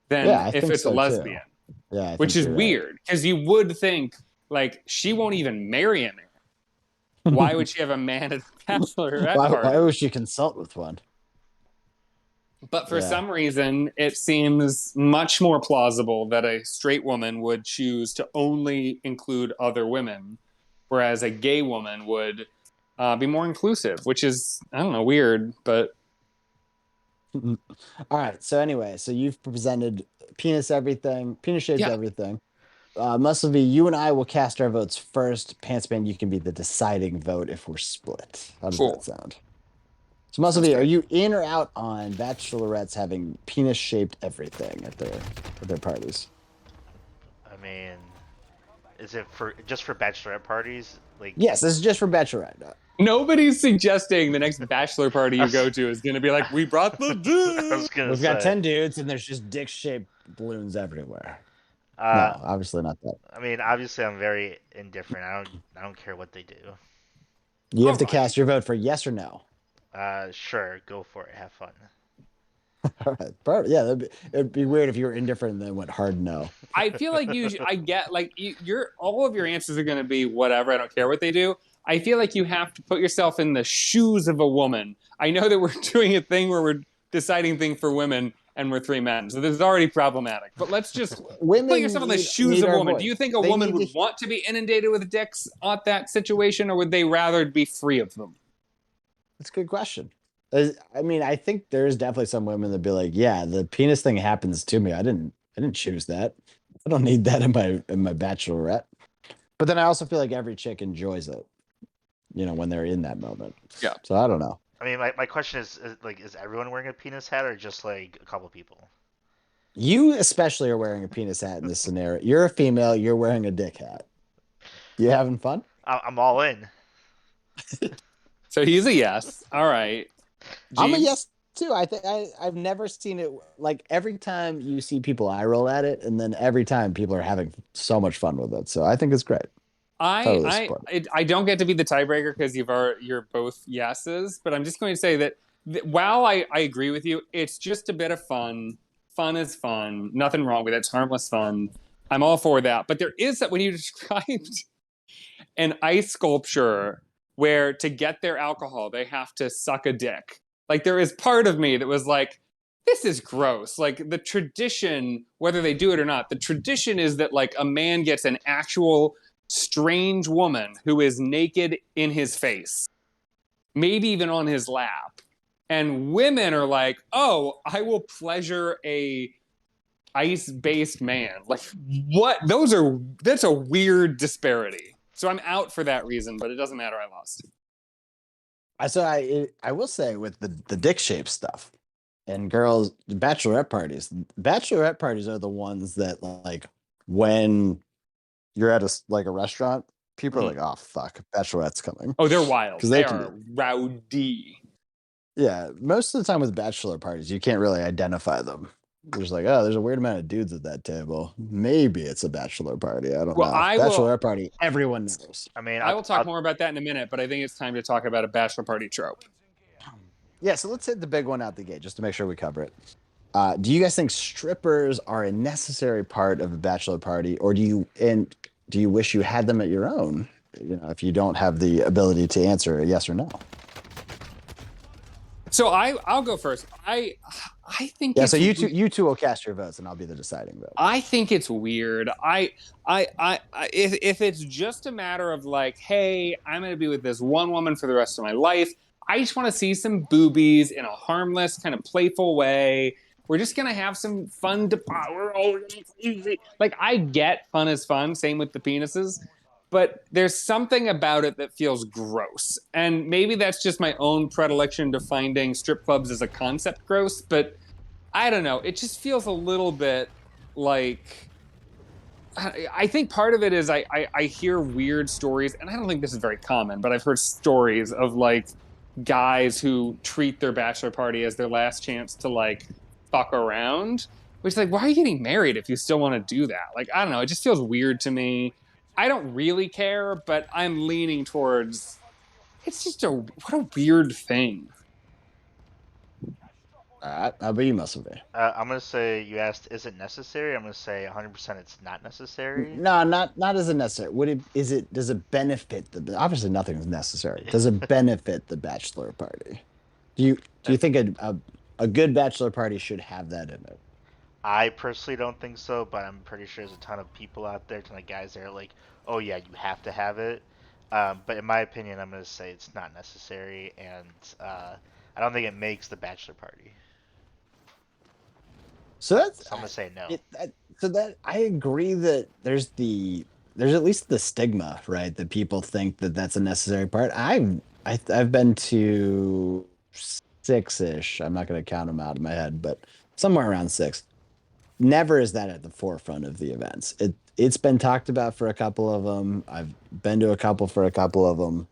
[SPEAKER 3] than if it's a lesbian.
[SPEAKER 2] Too. Yeah,
[SPEAKER 3] which is weird because you would think like she won't even marry a man. Why would she have a man at a bachelorette party?
[SPEAKER 2] Why would she consult with one?
[SPEAKER 3] But for some reason, it seems much more plausible that a straight woman would choose to only include other women, whereas a gay woman would be more inclusive, which is, I don't know, weird, but...
[SPEAKER 2] All right, so anyway, so you've presented penis-shaped everything. Muscle V, you and I will cast our votes first. Pantsman, you can be the deciding vote if we're split. How does that sound? So Muscle V, are you in or out on bachelorettes having penis-shaped everything at their parties?
[SPEAKER 1] I mean, is it just for bachelorette parties? Like,
[SPEAKER 2] yes, this is just for bachelorette.
[SPEAKER 3] Nobody's suggesting the next bachelor party you go to is going to be like, we brought the dudes.
[SPEAKER 2] We've got 10 dudes, and there's just dick-shaped balloons everywhere. No, obviously not that.
[SPEAKER 1] I mean, obviously, I'm very indifferent. I don't care what they do.
[SPEAKER 2] You have to cast your vote for yes or no.
[SPEAKER 3] Sure, go for it. Have fun.
[SPEAKER 2] All right, perfect. Yeah, it'd be weird if you were indifferent and then went hard no.
[SPEAKER 3] I feel like I get like all of your answers are going to be whatever. I don't care what they do. I feel like you have to put yourself in the shoes of a woman. I know that we're doing a thing where we're deciding things for women and we're 3 men, so this is already problematic. But let's just put yourself in the shoes of a woman. Do you think a woman would want to be inundated with dicks at that situation, or would they rather be free of them?
[SPEAKER 2] That's a good question. I mean, I think there's definitely some women that'd be like, yeah, the penis thing happens to me. I didn't choose that. I don't need that in my bachelorette. But then I also feel like every chick enjoys it, when they're in that moment.
[SPEAKER 3] Yeah.
[SPEAKER 2] So I don't know.
[SPEAKER 1] I mean, my question is everyone wearing a penis hat or just like a couple people?
[SPEAKER 2] You especially are wearing a penis hat in this scenario. You're a female. You're wearing a dick hat. You having fun?
[SPEAKER 1] I'm all in.
[SPEAKER 3] So he's a yes. All right.
[SPEAKER 2] I'm a yes too. I've never seen it like every time you see people eye roll at it, and then every time people are having so much fun with it. So I think it's great.
[SPEAKER 3] I don't get to be the tiebreaker because you're both yeses, but I'm just going to say that while I agree with you, it's just a bit of fun. Fun is fun. Nothing wrong with it. It's harmless fun. I'm all for that. But there is that when you described an ice sculpture where to get their alcohol, they have to suck a dick. Like there is part of me that was like, this is gross. Like the tradition, whether they do it or not, the tradition is that like a man gets an actual strange woman who is naked in his face maybe even on his lap. And women are like, oh, I will pleasure a ice-based man. Like, what? That's a weird disparity. So I'm out for that reason, but it doesn't matter. I lost.
[SPEAKER 2] I will say with the dick shape stuff and girls bachelorette parties are the ones that like when you're at a restaurant, people are like, oh fuck, bachelorette's coming.
[SPEAKER 3] Oh, they're wild.
[SPEAKER 2] Because
[SPEAKER 3] They are rowdy.
[SPEAKER 2] Yeah, most of the time with bachelor parties, you can't really identify them. There's like, oh, there's a weird amount of dudes at that table. Maybe it's a bachelor party. I don't know. Bachelorette party, everyone knows.
[SPEAKER 1] I mean,
[SPEAKER 3] I will talk more about that in a minute, but I think it's time to talk about a bachelor party trope.
[SPEAKER 2] Yeah, so let's hit the big one out the gate just to make sure we cover it. Do you guys think strippers are a necessary part of a bachelor party, or do you wish you had them at your own? You know, if you don't have the ability to answer a yes or no.
[SPEAKER 3] So I'll go first. I think
[SPEAKER 2] so you two will cast your votes, and I'll be the deciding vote.
[SPEAKER 3] I think it's weird. If it's just a matter of like, hey, I'm going to be with this one woman for the rest of my life. I just want to see some boobies in a harmless, kind of playful way. We're just going to have some fun. We're all easy. Like, I get fun is fun. Same with the penises. But there's something about it that feels gross. And maybe that's just my own predilection to finding strip clubs as a concept gross. But I don't know. It just feels a little bit like... I think part of it is I hear weird stories. And I don't think this is very common. But I've heard stories of, like, guys who treat their bachelor party as their last chance to, like, fuck around. Which is like, why are you getting married if you still want to do that? Like, I don't know. It just feels weird to me. I don't really care, but I'm leaning towards it's just what a weird thing.
[SPEAKER 2] How about you, Muscle B?
[SPEAKER 1] I'm gonna say you asked, is it necessary? I'm gonna say 100% it's not necessary.
[SPEAKER 2] No, not as a necessary. Does it benefit obviously nothing is necessary. Does it benefit the bachelor party? Do you think a good bachelor party should have that in it?
[SPEAKER 1] I personally don't think so, but I'm pretty sure there's a ton of people out there, a ton of guys that are like, oh yeah, you have to have it. But in my opinion, I'm going to say it's not necessary, and I don't think it makes the bachelor party.
[SPEAKER 2] So
[SPEAKER 1] I'm going to say no.
[SPEAKER 2] I agree that there's at least the stigma, right? That people think that that's a necessary part. I've been to 6-ish. I'm not going to count them out of my head, but somewhere around 6. Never is that at the forefront of the events. It's been talked about for a couple of them. I've been to a couple for a couple of them.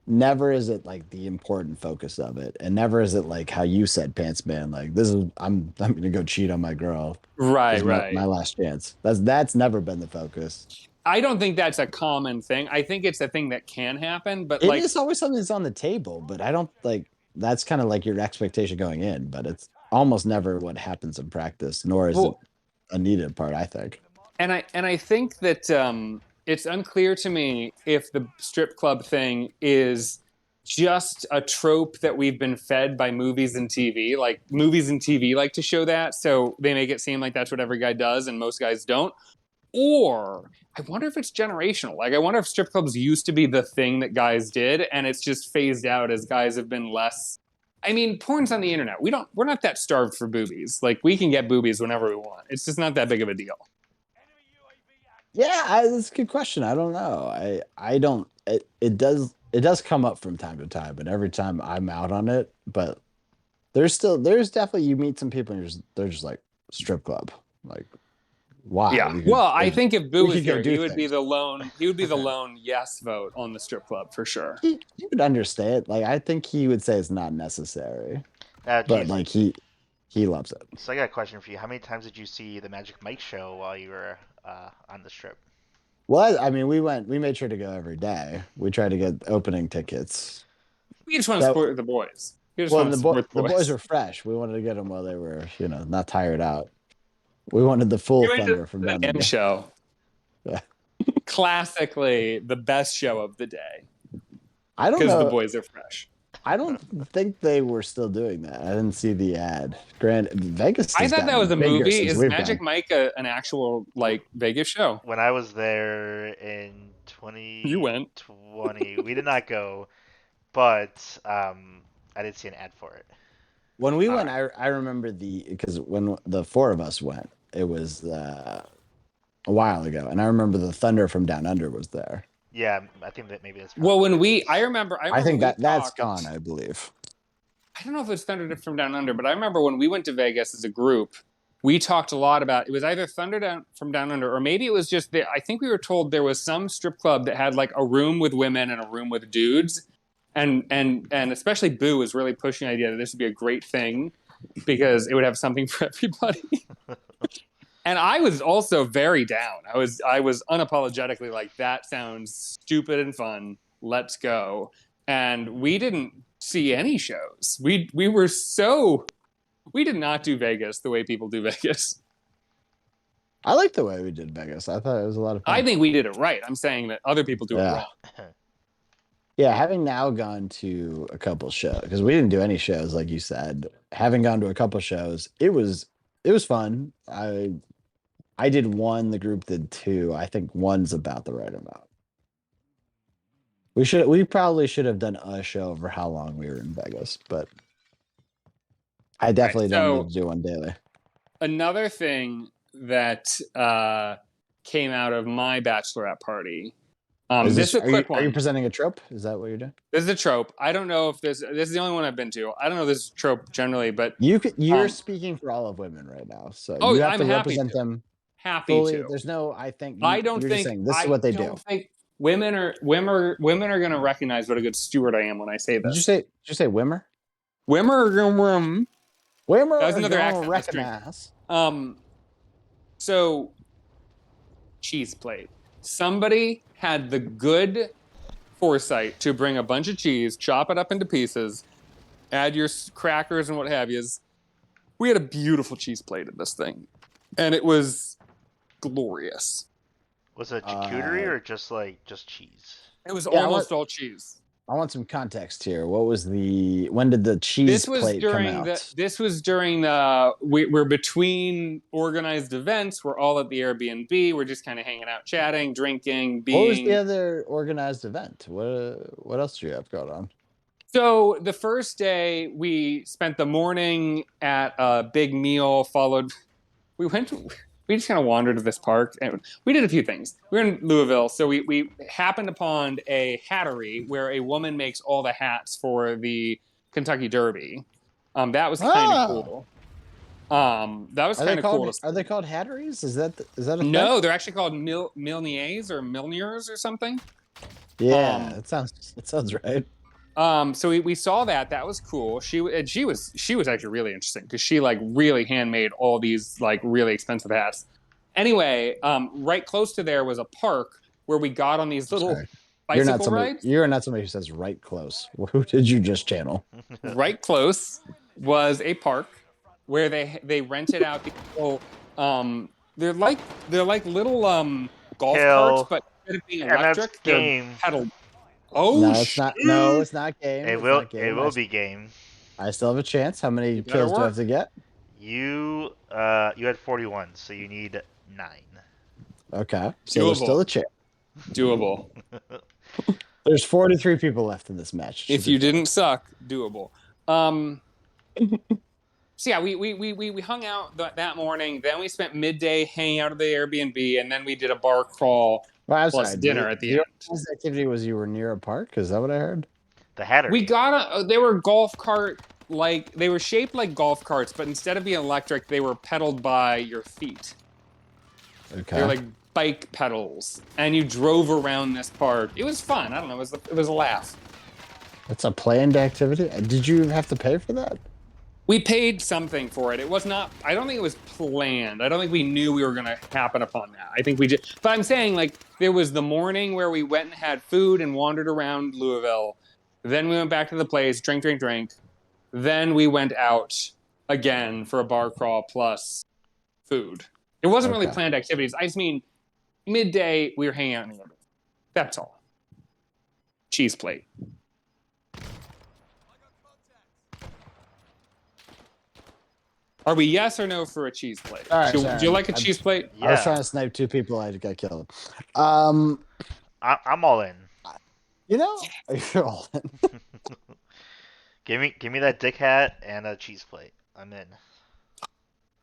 [SPEAKER 2] Never is it like the important focus of it, and never is it like how you said, Pants Man. Like, this is I'm gonna go cheat on my girl.
[SPEAKER 3] Right.
[SPEAKER 2] My last chance. That's never been the focus.
[SPEAKER 3] I don't think that's a common thing. I think it's a thing that can happen, but
[SPEAKER 2] it is always something that's on the table. But I don't like that's kind of like your expectation going in. But it's almost never what happens in practice, nor is it a needed part, I think.
[SPEAKER 3] And I think that it's unclear to me if the strip club thing is just a trope that we've been fed by movies and TV. Like, movies and TV like to show that, so they make it seem like that's what every guy does and most guys don't. Or I wonder if it's generational. Like, I wonder if strip clubs used to be the thing that guys did and it's just phased out as guys have been less. I mean, porn's on the internet. We're not that starved for boobies. Like, we can get boobies whenever we want. It's just not that big of a deal.
[SPEAKER 2] Yeah, that's a good question. I don't know. I don't. It does come up from time to time, but every time I'm out on it. But there's definitely you meet some people and they're just like strip club. Like, why?
[SPEAKER 3] Yeah. Well, I think if Boo was here, he would be the lone yes vote on the strip club for sure.
[SPEAKER 2] He would understand. Like, I think he would say it's not necessary, but like he loves it.
[SPEAKER 1] So I got a question for you. How many times did you see the Magic Mike show while you were on the strip?
[SPEAKER 2] Well, I mean, we made sure to go every day. We tried to get opening tickets.
[SPEAKER 3] We just want to support the boys.
[SPEAKER 2] The boys were fresh. We wanted to get them while they were, not tired out. We wanted the full thunder from them.
[SPEAKER 3] The show.
[SPEAKER 2] Yeah.
[SPEAKER 3] Classically, the best show of the day.
[SPEAKER 2] I don't know.
[SPEAKER 3] Because the boys are fresh.
[SPEAKER 2] I don't think they were still doing that. I didn't see the ad. Vegas.
[SPEAKER 3] I thought that was a movie. Is Magic Mike an actual Vegas show?
[SPEAKER 1] When I was there in 2020,
[SPEAKER 3] you went.
[SPEAKER 1] We did not go. but I did see an ad for it.
[SPEAKER 2] When we went, I remember because when the four of us went, it was a while ago, and I remember the Thunder from Down Under was there.
[SPEAKER 1] Yeah, I think that maybe that's.
[SPEAKER 3] Well,
[SPEAKER 1] probably
[SPEAKER 3] when
[SPEAKER 1] what it is.
[SPEAKER 3] I remember
[SPEAKER 2] I think
[SPEAKER 3] we
[SPEAKER 2] that's
[SPEAKER 3] talked-
[SPEAKER 2] gone, I believe.
[SPEAKER 3] I don't know if it's Thunder from Down Under, but I remember when we went to Vegas as a group, we talked a lot about it was either Thunder from Down Under, or maybe it was just I think we were told there was some strip club that had like a room with women and a room with dudes, and especially Boo was really pushing the idea that this would be a great thing because it would have something for everybody. And I was also very down. I was unapologetically like, that sounds stupid and fun. Let's go. And we didn't see any shows. We did not do Vegas the way people do Vegas.
[SPEAKER 2] I like the way we did Vegas. I thought it was a lot of fun.
[SPEAKER 3] I think we did it right. I'm saying that other people do it wrong.
[SPEAKER 2] Yeah, having now gone to a couple shows, because we didn't do any shows, like you said. Having gone to a couple shows, it was fun. I did one, the group did two. I think one's about the right amount. We probably should have done a show for how long we were in Vegas, but I definitely don't need to do one daily.
[SPEAKER 3] Another thing that came out of my bachelorette party. This is a quick one.
[SPEAKER 2] Are you presenting a trope? Is that what you're doing?
[SPEAKER 3] This is a trope. I don't know if this is the only one I've been to. I don't know if this is a trope generally, but
[SPEAKER 2] you're speaking for all of women right now, so you have to represent them.
[SPEAKER 3] Happy
[SPEAKER 2] fully.
[SPEAKER 3] to.
[SPEAKER 2] There's no. I think.
[SPEAKER 3] I don't think
[SPEAKER 2] this is what they do.
[SPEAKER 3] Think women are going to recognize what a good steward I am when I say this.
[SPEAKER 2] Did you say Wimmer?
[SPEAKER 3] Wimmer.
[SPEAKER 2] Wimmer.
[SPEAKER 3] That was another accent.
[SPEAKER 2] Recognize.
[SPEAKER 3] So cheese plate. Somebody had the good foresight to bring a bunch of cheese, chop it up into pieces, add your crackers and what have yous. We had a beautiful cheese plate at this thing, and it was glorious.
[SPEAKER 1] Was it charcuterie or just cheese?
[SPEAKER 3] It was almost all cheese.
[SPEAKER 2] I want some context here. When did the cheese plate come out?
[SPEAKER 3] This was during we're between organized events. We're all at the Airbnb. We're just kind of hanging out, chatting, drinking,
[SPEAKER 2] What was the other organized event? What else do you have going on?
[SPEAKER 3] So the first day we spent the morning at a big meal, we just kind of wandered to this park and we did a few things. We were in Louisville, so we happened upon a hattery where a woman makes all the hats for the Kentucky Derby. That was kind of cool. That was kind of cool.
[SPEAKER 2] Are they called hatteries? Is that a thing?
[SPEAKER 3] No, they're actually called Milniers or Milniers or something.
[SPEAKER 2] Yeah, it sounds right.
[SPEAKER 3] So we saw that. That was cool. She was actually really interesting because she like really handmade all these like really expensive hats. Anyway, right close to there was a park where we got on these little bicycle rides.
[SPEAKER 2] You're not somebody who says right close. Who did you just channel?
[SPEAKER 3] Right close was a park where they rented out the little, they're like little golf carts, but instead of being electric, they're pedal. Oh,
[SPEAKER 2] no, it's not. No, it's not game.
[SPEAKER 1] It will be game.
[SPEAKER 2] I still have a chance. How many kills do I have to get?
[SPEAKER 1] You had 41, so you need 9.
[SPEAKER 2] Okay, so there's still a chance.
[SPEAKER 3] Doable.
[SPEAKER 2] There's 43 people left in this match.
[SPEAKER 3] If you didn't suck, doable. So yeah, we hung out that morning. Then we spent midday hanging out at the Airbnb, and then we did a bar crawl. Plus dinner at the end.
[SPEAKER 2] This activity was you were near a park? Is that what I heard?
[SPEAKER 1] The Hatter.
[SPEAKER 3] We they were golf cart, like they were shaped like golf carts, but instead of being electric, they were pedaled by your feet.
[SPEAKER 2] Okay.
[SPEAKER 3] They're like bike pedals, and you drove around this park. It was fun. I don't know. It was a laugh.
[SPEAKER 2] That's a planned activity. Did you have to pay for that?
[SPEAKER 3] We paid something for it. It was not, I don't think it was planned. I don't think we knew we were going to happen upon that. I think we just, but I'm saying like there was the morning where we went and had food and wandered around Louisville. Then we went back to the place, drink. Then we went out again for a bar crawl plus food. It wasn't really planned activities. I just mean midday we were hanging out in the neighborhood. That's all. Cheese plate. Are we yes or no for a cheese plate?
[SPEAKER 2] All right,
[SPEAKER 3] do you like a cheese plate?
[SPEAKER 1] Yeah.
[SPEAKER 2] I was trying to snipe 2 people. I got killed.
[SPEAKER 1] I'm all in.
[SPEAKER 2] You know, you're all in.
[SPEAKER 1] Give me that dick hat and a cheese plate. I'm in.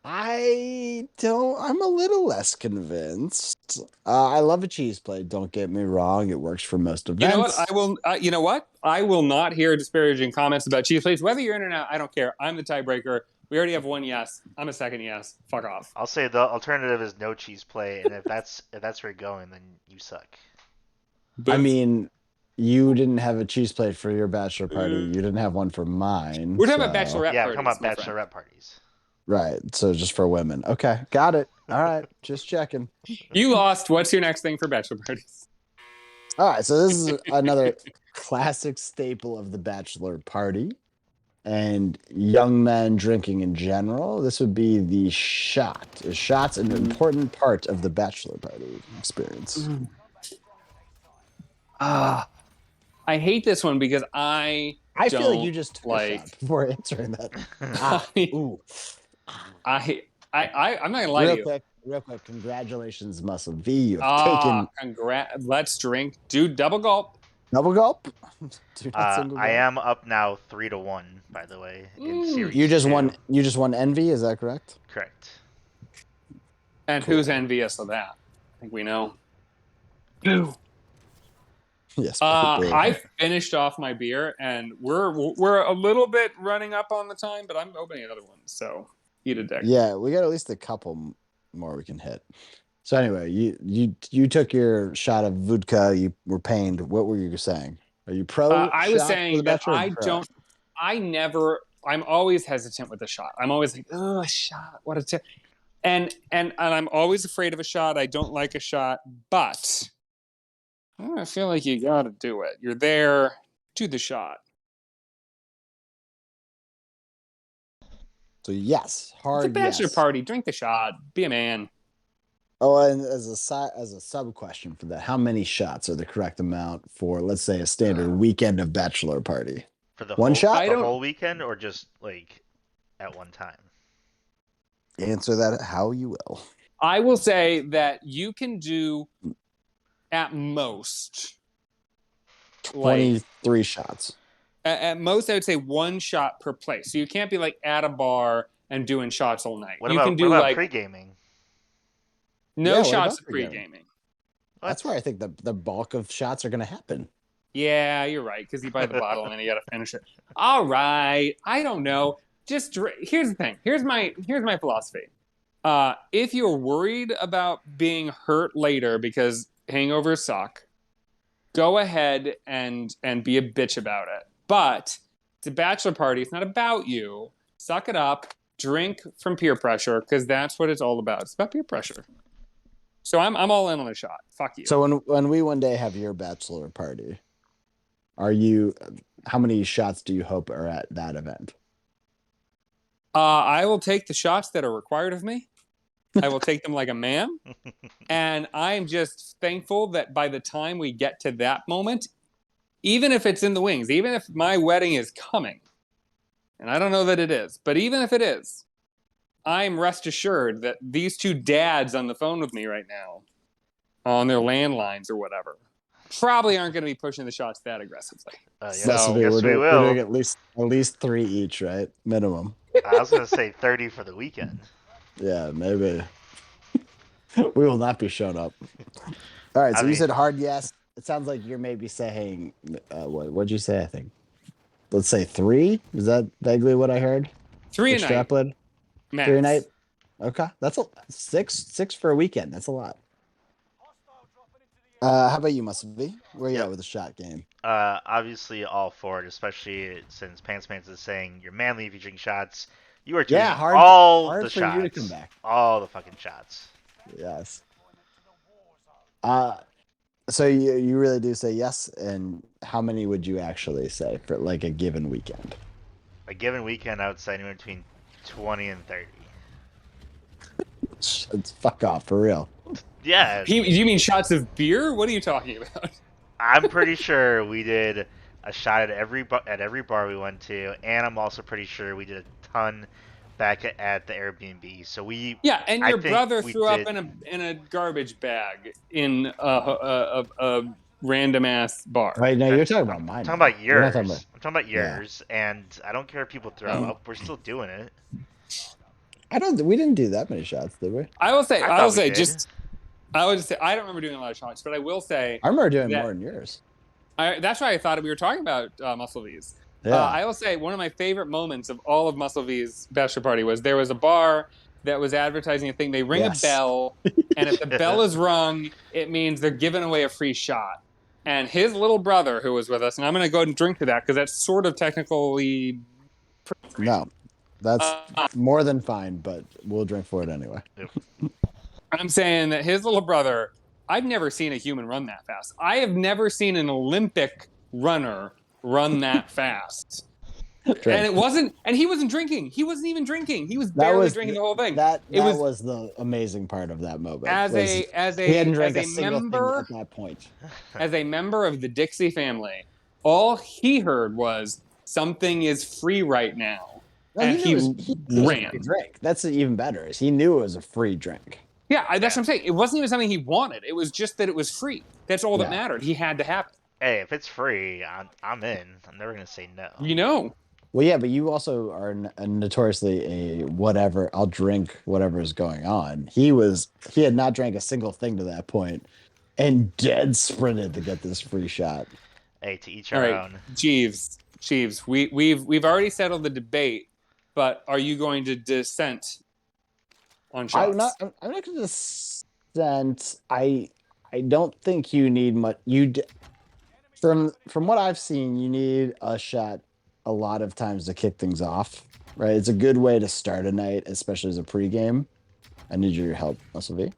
[SPEAKER 2] I'm a little less convinced. I love a cheese plate. Don't get me wrong. It works for most
[SPEAKER 3] You know what?
[SPEAKER 2] events.
[SPEAKER 3] I will. You know what? I will not hear disparaging comments about cheese plates. Whether you're in or not, I don't care. I'm the tiebreaker. We already have one yes. I'm a second yes. Fuck off.
[SPEAKER 1] I'll say the alternative is no cheese plate, and if that's where you're going, then you suck.
[SPEAKER 2] I
[SPEAKER 3] Boo.
[SPEAKER 2] mean, you didn't have a cheese plate for your bachelor party. You didn't have one for mine.
[SPEAKER 3] We're talking about
[SPEAKER 2] so-
[SPEAKER 3] bachelorette
[SPEAKER 1] Yeah,
[SPEAKER 3] parties.
[SPEAKER 1] come on,
[SPEAKER 3] my friend.
[SPEAKER 1] bachelorette parties.
[SPEAKER 2] Right. So just for women. Okay. Got it. All right. Just checking.
[SPEAKER 3] You lost. What's your next thing for bachelor parties?
[SPEAKER 2] All right. So this is another classic staple of the bachelor party and young men drinking in general. This would be the shot. Is shots an important part of the bachelor party experience?
[SPEAKER 3] I hate this one because I
[SPEAKER 2] feel like you
[SPEAKER 3] don't
[SPEAKER 2] just took a
[SPEAKER 3] like.
[SPEAKER 2] shot before answering that. Ooh.
[SPEAKER 3] I'm not gonna lie to you.
[SPEAKER 2] Real quick. Congratulations, Muscle V. You have taken
[SPEAKER 3] Congrats. Let's drink. Do double gulp.
[SPEAKER 2] double gulp. Do not single
[SPEAKER 1] I
[SPEAKER 2] gulp.
[SPEAKER 1] am up now 3-1, by the way, in series.
[SPEAKER 2] You just
[SPEAKER 1] 2.
[SPEAKER 2] won. You just won envy. Is that correct?
[SPEAKER 1] Correct.
[SPEAKER 3] And who's envious of that? I think we know. Boo.
[SPEAKER 2] Yes.
[SPEAKER 3] I finished off my beer, and we're a little bit running up on the time, but I'm opening another one. So eat a dick.
[SPEAKER 2] Yeah, we got at least a couple more we can hit. So anyway, you took your shot of vodka. You were pained. What were you saying? Are you pro?
[SPEAKER 3] I was
[SPEAKER 2] shot for
[SPEAKER 3] saying
[SPEAKER 2] the
[SPEAKER 3] that
[SPEAKER 2] Bachelor or
[SPEAKER 3] I
[SPEAKER 2] pro?
[SPEAKER 3] don't. I never. I'm always hesitant with a shot. I'm always like, oh, a shot. What a tip. And I'm always afraid of a shot. I don't like a shot, but I feel like you got to do it. You're there. Do the shot.
[SPEAKER 2] So yes, hard.
[SPEAKER 3] It's a bachelor
[SPEAKER 2] yes.
[SPEAKER 3] party. Drink the shot. Be a man.
[SPEAKER 2] Oh, and as a sub question for that, how many shots are the correct amount for, let's say, a standard weekend of bachelor party?
[SPEAKER 1] For the
[SPEAKER 2] One
[SPEAKER 1] whole,
[SPEAKER 2] shot?
[SPEAKER 1] the whole weekend, or just like at one time?
[SPEAKER 2] Answer that how you will.
[SPEAKER 3] I will say that you can do at most
[SPEAKER 2] 23 shots.
[SPEAKER 3] At most, I would say one shot per place. So you can't be like at a bar and doing shots all night.
[SPEAKER 1] What
[SPEAKER 3] you
[SPEAKER 1] about,
[SPEAKER 3] can do
[SPEAKER 1] what about
[SPEAKER 3] like
[SPEAKER 1] pre-gaming?
[SPEAKER 3] no
[SPEAKER 2] Yeah, what
[SPEAKER 3] shots
[SPEAKER 2] about
[SPEAKER 3] of
[SPEAKER 2] pre-gaming?
[SPEAKER 3] pre-gaming.
[SPEAKER 2] That's where I think the bulk of shots are going to happen.
[SPEAKER 3] Yeah, you're right. Because you buy the bottle and then you got to finish it. All right. I don't know. Just here's the thing. Here's my philosophy. If you're worried about being hurt later because hangovers suck, go ahead and be a bitch about it. But it's a bachelor party. It's not about you. Suck it up. Drink from peer pressure because that's what it's all about. It's about peer pressure. So I'm all in on a shot. Fuck you.
[SPEAKER 2] So when we one day have your bachelor party, how many shots do you hope are at that event?
[SPEAKER 3] I will take the shots that are required of me. I will take them like a man. And I'm just thankful that by the time we get to that moment, even if it's in the wings, even if my wedding is coming, and I don't know that it is, but even if it is, I'm rest assured that these two dads on the phone with me right now, on their landlines or whatever, probably aren't going to be pushing the shots that aggressively.
[SPEAKER 2] So
[SPEAKER 1] Yes,
[SPEAKER 2] we're
[SPEAKER 1] we will.
[SPEAKER 2] doing at least 3 each, right? Minimum.
[SPEAKER 1] I was going to say 30 for the weekend.
[SPEAKER 2] Yeah, maybe. We will not be showing up. All right, so you said hard yes. It sounds like you're maybe saying, what'd you say, I think? Let's say 3? Is that vaguely what I heard?
[SPEAKER 3] 3 a night. Max.
[SPEAKER 2] 3 a night? Okay, that's 6 for a weekend. That's a lot. How about you, Muscle V? Where you at with the shot game?
[SPEAKER 1] Obviously all for it, especially since Pants is saying you're manly if you drink shots. You are doing all the
[SPEAKER 2] for
[SPEAKER 1] shots.
[SPEAKER 2] you to come back.
[SPEAKER 1] All the fucking shots.
[SPEAKER 2] Yes. So you really do say yes, and how many would you actually say for like a given weekend?
[SPEAKER 1] A given weekend, I would say anywhere between 20 and 30.
[SPEAKER 2] It's fuck off, for real.
[SPEAKER 1] Yeah.
[SPEAKER 3] You mean shots of beer? What are you talking about?
[SPEAKER 1] I'm pretty sure we did a shot at every bar we went to, and I'm also pretty sure we did a ton back at the Airbnb. So we
[SPEAKER 3] and your brother threw up in a garbage bag in a random ass bar.
[SPEAKER 2] Right, no, you're talking
[SPEAKER 1] I'm
[SPEAKER 2] about mine.
[SPEAKER 1] talking about
[SPEAKER 2] You're not
[SPEAKER 1] yours.
[SPEAKER 2] talking about-
[SPEAKER 1] I'm talking about
[SPEAKER 2] Yeah.
[SPEAKER 1] yours, and I don't care if people throw up. We're still doing it.
[SPEAKER 2] We didn't do that many shots, did we?
[SPEAKER 3] I will say,
[SPEAKER 1] I thought we did.
[SPEAKER 3] I would just say, I don't remember doing a lot of shots, but I will say,
[SPEAKER 2] I remember doing
[SPEAKER 3] that-
[SPEAKER 2] more than yours.
[SPEAKER 3] that's why I thought we were talking about Muscle V's.
[SPEAKER 2] Yeah.
[SPEAKER 3] I will say one of my favorite moments of all of Muscle V's bachelor party was there was a bar that was advertising a thing. They ring
[SPEAKER 2] Yes.
[SPEAKER 3] a bell, and if the bell is rung, it means they're giving away a free shot. And his little brother, who was with us, and I'm going to go ahead and drink to that because that's sort of technically.
[SPEAKER 2] No, that's more than fine, but we'll drink for it anyway.
[SPEAKER 3] I'm saying that his little brother, I've never seen a human run that fast. I have never seen an Olympic runner run that fast. And it wasn't, and he wasn't drinking. He wasn't even drinking. He was barely drinking the whole thing.
[SPEAKER 2] That was the amazing part of that moment.
[SPEAKER 3] He
[SPEAKER 2] hadn't drank a single thing at that point.
[SPEAKER 3] As a member of the Dixie family, all he heard was something is free right now.
[SPEAKER 2] No,
[SPEAKER 3] and he ran.
[SPEAKER 2] Drink. That's even better. Is he knew it was a free drink.
[SPEAKER 3] Yeah, that's what I'm saying. It wasn't even something he wanted. It was just that it was free. That's all that mattered. He had to have it.
[SPEAKER 1] Hey, if it's free, I'm in. I'm never gonna say no.
[SPEAKER 3] You know.
[SPEAKER 2] Well, yeah, but you also are notoriously a whatever. I'll drink whatever is going on. He had not drank a single thing to that point, and dead sprinted to get this free shot.
[SPEAKER 1] Hey, to each our own.
[SPEAKER 3] Jeeves, we've already settled the debate, but are you going to dissent on shots?
[SPEAKER 2] I'm not going to dissent. I don't think you need much. From what I've seen, you need a shot a lot of times to kick things off, right? It's a good way to start a night, especially as a pregame. I need your help, Muscle V.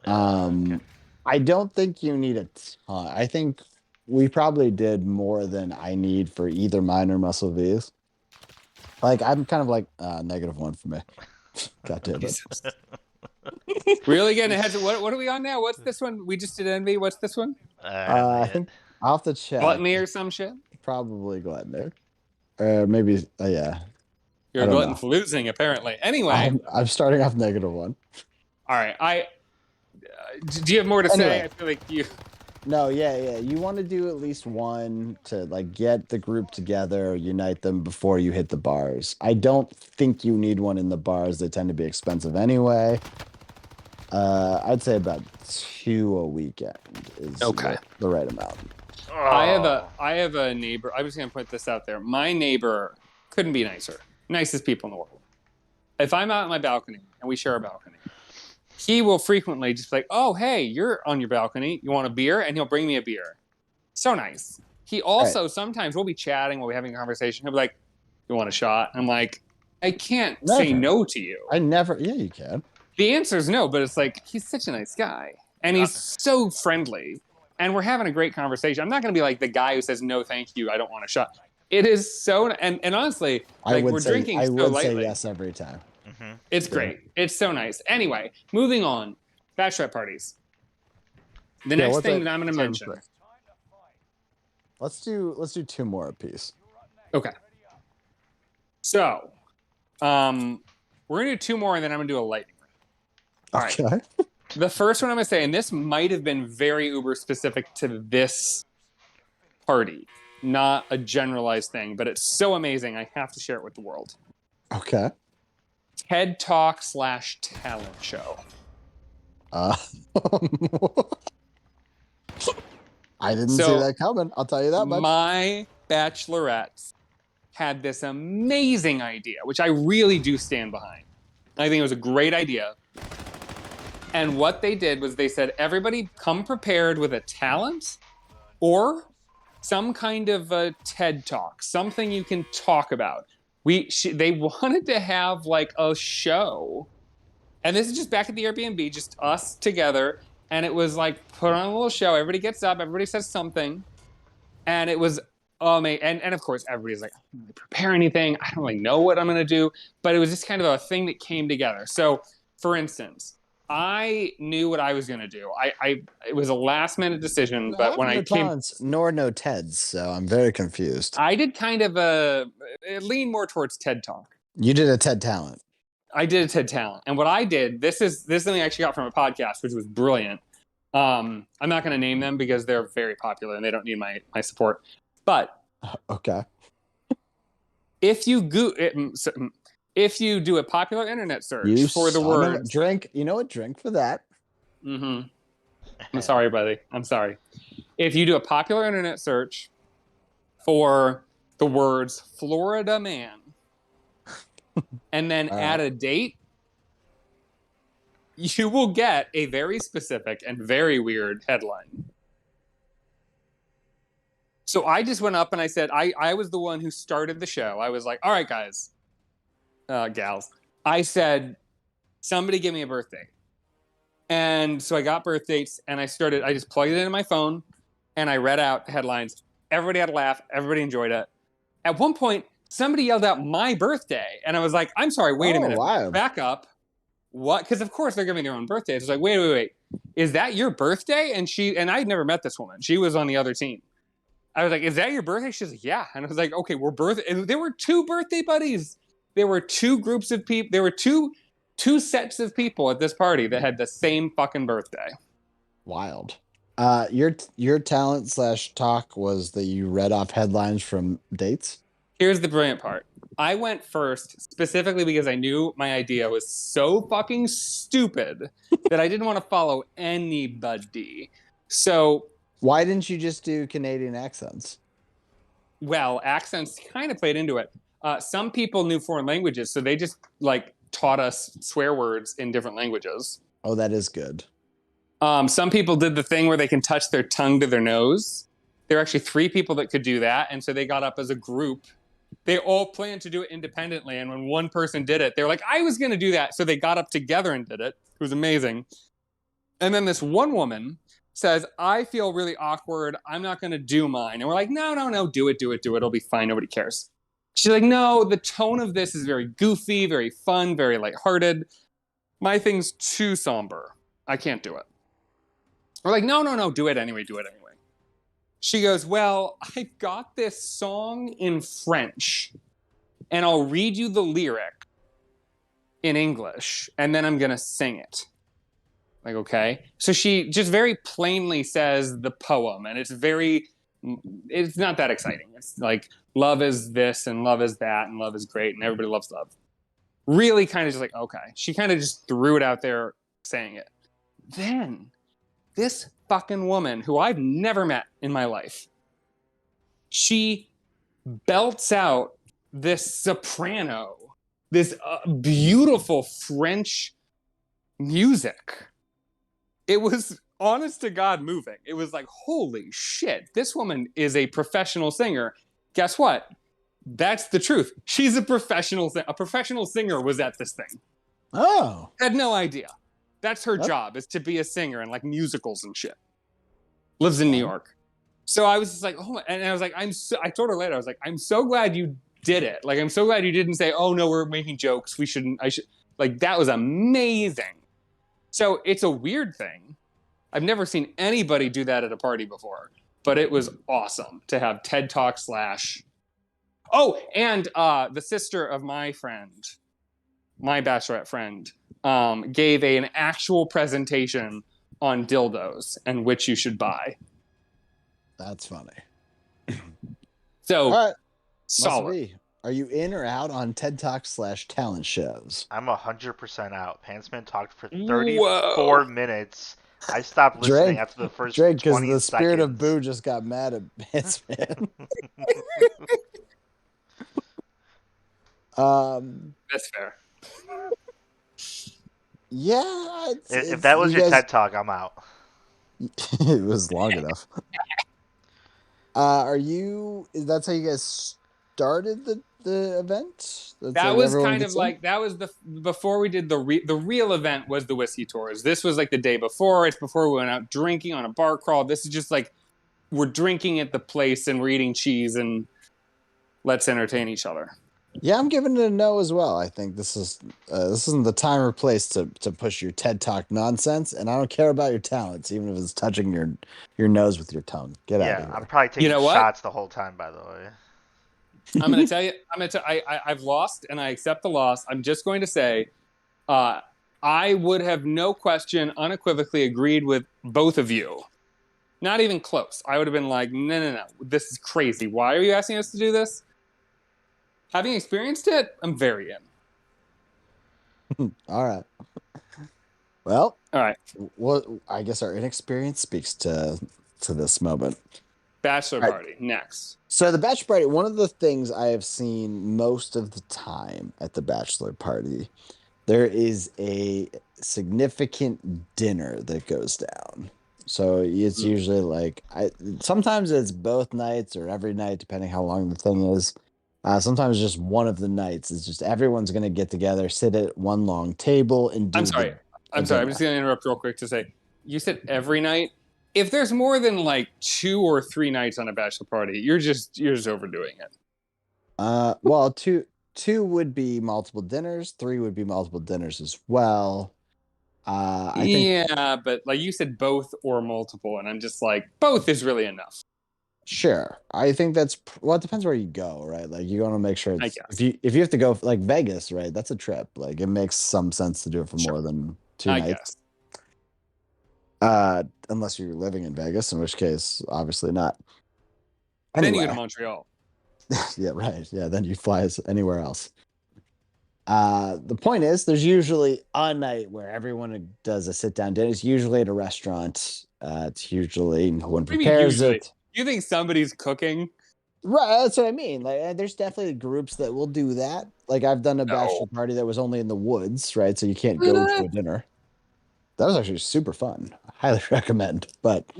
[SPEAKER 2] Okay. I don't think you need a ton. I think we probably did more than I need for either mine or Muscle V's. Like, I'm kind of like -1 for me. God damn it.
[SPEAKER 3] Really getting ahead. What are we on now? What's this one? We just did Envy. What's this one?
[SPEAKER 2] I think I'll have to check.
[SPEAKER 3] Gluttony or some shit?
[SPEAKER 2] Probably Gluttony. Maybe, yeah.
[SPEAKER 3] You're a glutton for losing, apparently. Anyway.
[SPEAKER 2] I'm starting off -1.
[SPEAKER 3] All right. Do you have more to say? I feel like you...
[SPEAKER 2] No, yeah. You want to do at least one to, like, get the group together, unite them before you hit the bars. I don't think you need one in the bars. They tend to be expensive anyway. I'd say about 2 a weekend is the right amount.
[SPEAKER 3] I have a neighbor. I'm just going to put this out there. My neighbor couldn't be nicer. Nicest people in the world. If I'm out on my balcony, and we share a balcony, he will frequently just be like, oh, hey, you're on your balcony. You want a beer? And he'll bring me a beer. So nice. He also, sometimes we'll be chatting, we'll be having a conversation. He'll be like, you want a shot? I'm like, I can't say no to you.
[SPEAKER 2] Yeah, you can.
[SPEAKER 3] The answer is no, but it's like, he's such a nice guy. And he's so friendly. And we're having a great conversation. I'm not going to be like the guy who says, no, thank you, I don't want a shot. It is so, and honestly, like we're drinking so lightly. I would say
[SPEAKER 2] yes every time.
[SPEAKER 1] Mm-hmm.
[SPEAKER 3] It's great. It's so nice. Anyway, moving on. Bachelorette parties. The next thing that I'm going to mention.
[SPEAKER 2] Let's do 2 more apiece.
[SPEAKER 3] Okay. So, we're going to do 2 more, and then I'm going to do a lightning round. All right. The first one I'm going to say, and this might have been very uber specific to this party, not a generalized thing, but it's so amazing, I have to share it with the world.
[SPEAKER 2] Okay.
[SPEAKER 3] TED Talk / talent show.
[SPEAKER 2] I didn't see that coming. I'll tell you that much.
[SPEAKER 3] My bachelorettes had this amazing idea, which I really do stand behind. I think it was a great idea. And what they did was they said, everybody come prepared with a talent or some kind of a TED Talk, something you can talk about. They wanted to have like a show. And this is just back at the Airbnb, just us together. And it was like, put on a little show. Everybody gets up. Everybody says something. And it was amazing. And of course, everybody's like, I don't really prepare anything. I don't really know what I'm going to do. But it was just kind of a thing that came together. So, for instance, I knew what I was going to do. It was a last minute decision, but when I came,
[SPEAKER 2] nor no TEDs, so I'm very confused.
[SPEAKER 3] I did kind of lean more towards TED Talk.
[SPEAKER 2] You did a TED Talent.
[SPEAKER 3] I did a TED Talent, and what I did, this is something I actually got from a podcast, which was brilliant. I'm not going to name them because they're very popular and they don't need my support. But
[SPEAKER 2] Okay.
[SPEAKER 3] if you do a popular internet search
[SPEAKER 2] You
[SPEAKER 3] for the
[SPEAKER 2] son of a
[SPEAKER 3] words
[SPEAKER 2] drink. You know what? Drink for that.
[SPEAKER 3] I'm sorry, buddy. I'm sorry. If you do a popular internet search for the words Florida man and then add a date, you will get a very specific and very weird headline. So I just went up and I said, I was the one who started the show. I was like, all right, guys, gals. I said, somebody give me a birthday. And so I got birth dates and I just plugged it into my phone and I read out the headlines. Everybody had a laugh. Everybody enjoyed it. At one point, somebody yelled out my birthday. And I was like, I'm sorry, wait a minute.
[SPEAKER 2] Wow.
[SPEAKER 3] Back up. What? Because of course they're giving their own birthdays. It's like, wait. Is that your birthday? And I'd never met this woman. She was on the other team. I was like, is that your birthday? She's like, yeah. And I was like, okay, and there were 2 birthday buddies. There were 2 groups of people. There were two sets of people at this party that had the same fucking birthday.
[SPEAKER 2] Wild. Your talent / talk was that you read off headlines from dates.
[SPEAKER 3] Here's the brilliant part. I went first specifically because I knew my idea was so fucking stupid that I didn't want to follow anybody. So
[SPEAKER 2] why didn't you just do Canadian accents?
[SPEAKER 3] Well, accents kind of played into it. Some people knew foreign languages, so they just taught us swear words in different languages.
[SPEAKER 2] Oh, that is good.
[SPEAKER 3] Some people did the thing where they can touch their tongue to their nose. There were actually 3 people that could do that, and so they got up as a group. They all planned to do it independently, and when one person did it, they were like, I was going to do that. So they got up together and did it. It was amazing. And then this one woman says, I feel really awkward. I'm not going to do mine. And we're like, no, do it. It'll be fine. Nobody cares. She's like, no, the tone of this is very goofy, very fun, very lighthearted. My thing's too somber. I can't do it. We're like, no, do it anyway. She goes, well, I've got this song in French, and I'll read you the lyric in English, and then I'm going to sing it. Like, okay. So she just very plainly says the poem, and it's not that exciting. It's like, love is this, and love is that, and love is great, and everybody loves love. Really kind of just like, okay. She kind of just threw it out there saying it. Then this fucking woman, who I've never met in my life, she belts out this soprano, this beautiful French music. It was, honest to God, moving. It was like, holy shit, this woman is a professional singer. Guess what? That's the truth. She's a professional singer was at this thing.
[SPEAKER 2] Oh.
[SPEAKER 3] Had no idea. That's her job, is to be a singer and musicals and shit. Lives in New York. So I was just like, oh, and I was like, I told her later, I was like, I'm so glad you did it. Like, I'm so glad you didn't say, oh no, we're making jokes. That was amazing. So it's a weird thing. I've never seen anybody do that at a party before, but it was awesome to have TED Talk / Oh, and the sister of my friend, my bachelorette friend, gave an actual presentation on dildos and which you should buy.
[SPEAKER 2] That's funny.
[SPEAKER 3] So,
[SPEAKER 2] all right.
[SPEAKER 3] solid.
[SPEAKER 2] Are you in or out on TED Talk / talent shows?
[SPEAKER 1] I'm 100% out. Pantsman talked for 34 minutes. I stopped listening after the first 20 seconds.
[SPEAKER 2] Because the spirit of Boo just got mad at Pantsman.
[SPEAKER 3] That's fair.
[SPEAKER 2] Yeah.
[SPEAKER 1] If that was your TED Talk, I'm out.
[SPEAKER 2] It was long enough. That's how you guys started the event?
[SPEAKER 3] That was kind of like, that was before we did the real event was the whiskey tours. This was like the day before. It's before we went out drinking on a bar crawl. This is just like, we're drinking at the place and we're eating cheese and let's entertain each other.
[SPEAKER 2] Yeah, I'm giving it a no as well. I think this isn't the time or place to push your TED Talk nonsense, and I don't care about your talents, even if it's touching your nose with your tongue. Get out of here.
[SPEAKER 1] Yeah, I'm probably taking shots the whole time, by the way.
[SPEAKER 3] I'm going to tell you, I've lost, and I accept the loss. I'm just going to say, I would have no question, unequivocally agreed with both of you. Not even close. I would have been like, no. This is crazy. Why are you asking us to do this? Having experienced it, I'm very in.
[SPEAKER 2] All right. Well,
[SPEAKER 3] all right.
[SPEAKER 2] Well, I guess our inexperience speaks to this moment.
[SPEAKER 3] Bachelor party, next.
[SPEAKER 2] So the bachelor party, one of the things I have seen most of the time at the bachelor party, there is a significant dinner that goes down. So it's usually like sometimes it's both nights or every night, depending how long the thing is. Sometimes just one of the nights is just everyone's going to get together, sit at one long table, and do.
[SPEAKER 3] I'm sorry. I'm just going to interrupt real quick to say, you said every night. If there's more than like 2 or 3 nights on a bachelor party, you're just overdoing it.
[SPEAKER 2] Well, two would be multiple dinners. 3 would be multiple dinners as well. I think,
[SPEAKER 3] but like you said, both or multiple, and I'm just like, both is really enough.
[SPEAKER 2] Sure, I think that's it depends where you go, right? Like you want to make sure it's,
[SPEAKER 3] I guess.
[SPEAKER 2] if you have to go like Vegas, right? That's a trip. Like it makes some sense to do it for more than 2 nights.
[SPEAKER 3] Guess.
[SPEAKER 2] Unless you're living in Vegas, in which case, obviously not.
[SPEAKER 3] Anyway. Then you go to Montreal.
[SPEAKER 2] Yeah, right. Yeah, then you fly anywhere else. The point is, there's usually a night where everyone does a sit-down dinner. It's usually at a restaurant. It's usually no one prepares it.
[SPEAKER 3] You think somebody's cooking?
[SPEAKER 2] Right, that's what I mean. Like, there's definitely groups that will do that. Like, I've done a bachelor party that was only in the woods, right? So you can't go to a dinner. That was actually super fun. I highly recommend. But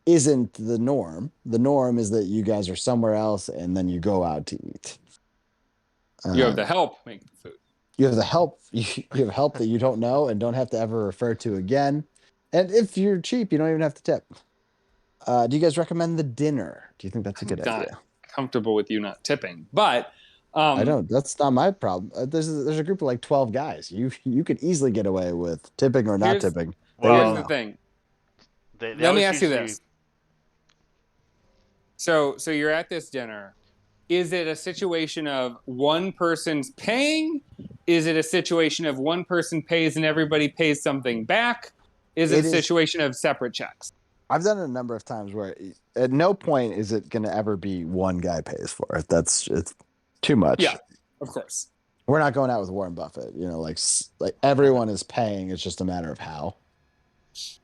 [SPEAKER 2] isn't the norm. The norm is that you guys are somewhere else and then you go out to eat.
[SPEAKER 3] You have the help make the food.
[SPEAKER 2] You have the help. You have help that you don't know and don't have to ever refer to again. And if you're cheap, you don't even have to tip. Do you guys recommend the dinner? Do you think that's a good idea?
[SPEAKER 3] Comfortable with you not tipping, but
[SPEAKER 2] I don't. That's not my problem. There's a group of like 12 guys. You could easily get away with tipping or not tipping.
[SPEAKER 3] Well, here's the thing. Let me ask you this. So you're at this dinner. Is it a situation of one person's paying? Is it a situation of one person pays and everybody pays something back? Is it a situation of separate checks?
[SPEAKER 2] I've done it a number of times where at no point is it going to ever be one guy pays for it. It's too much.
[SPEAKER 3] Yeah, of course.
[SPEAKER 2] We're not going out with Warren Buffett. You know, like everyone is paying. It's just a matter of how.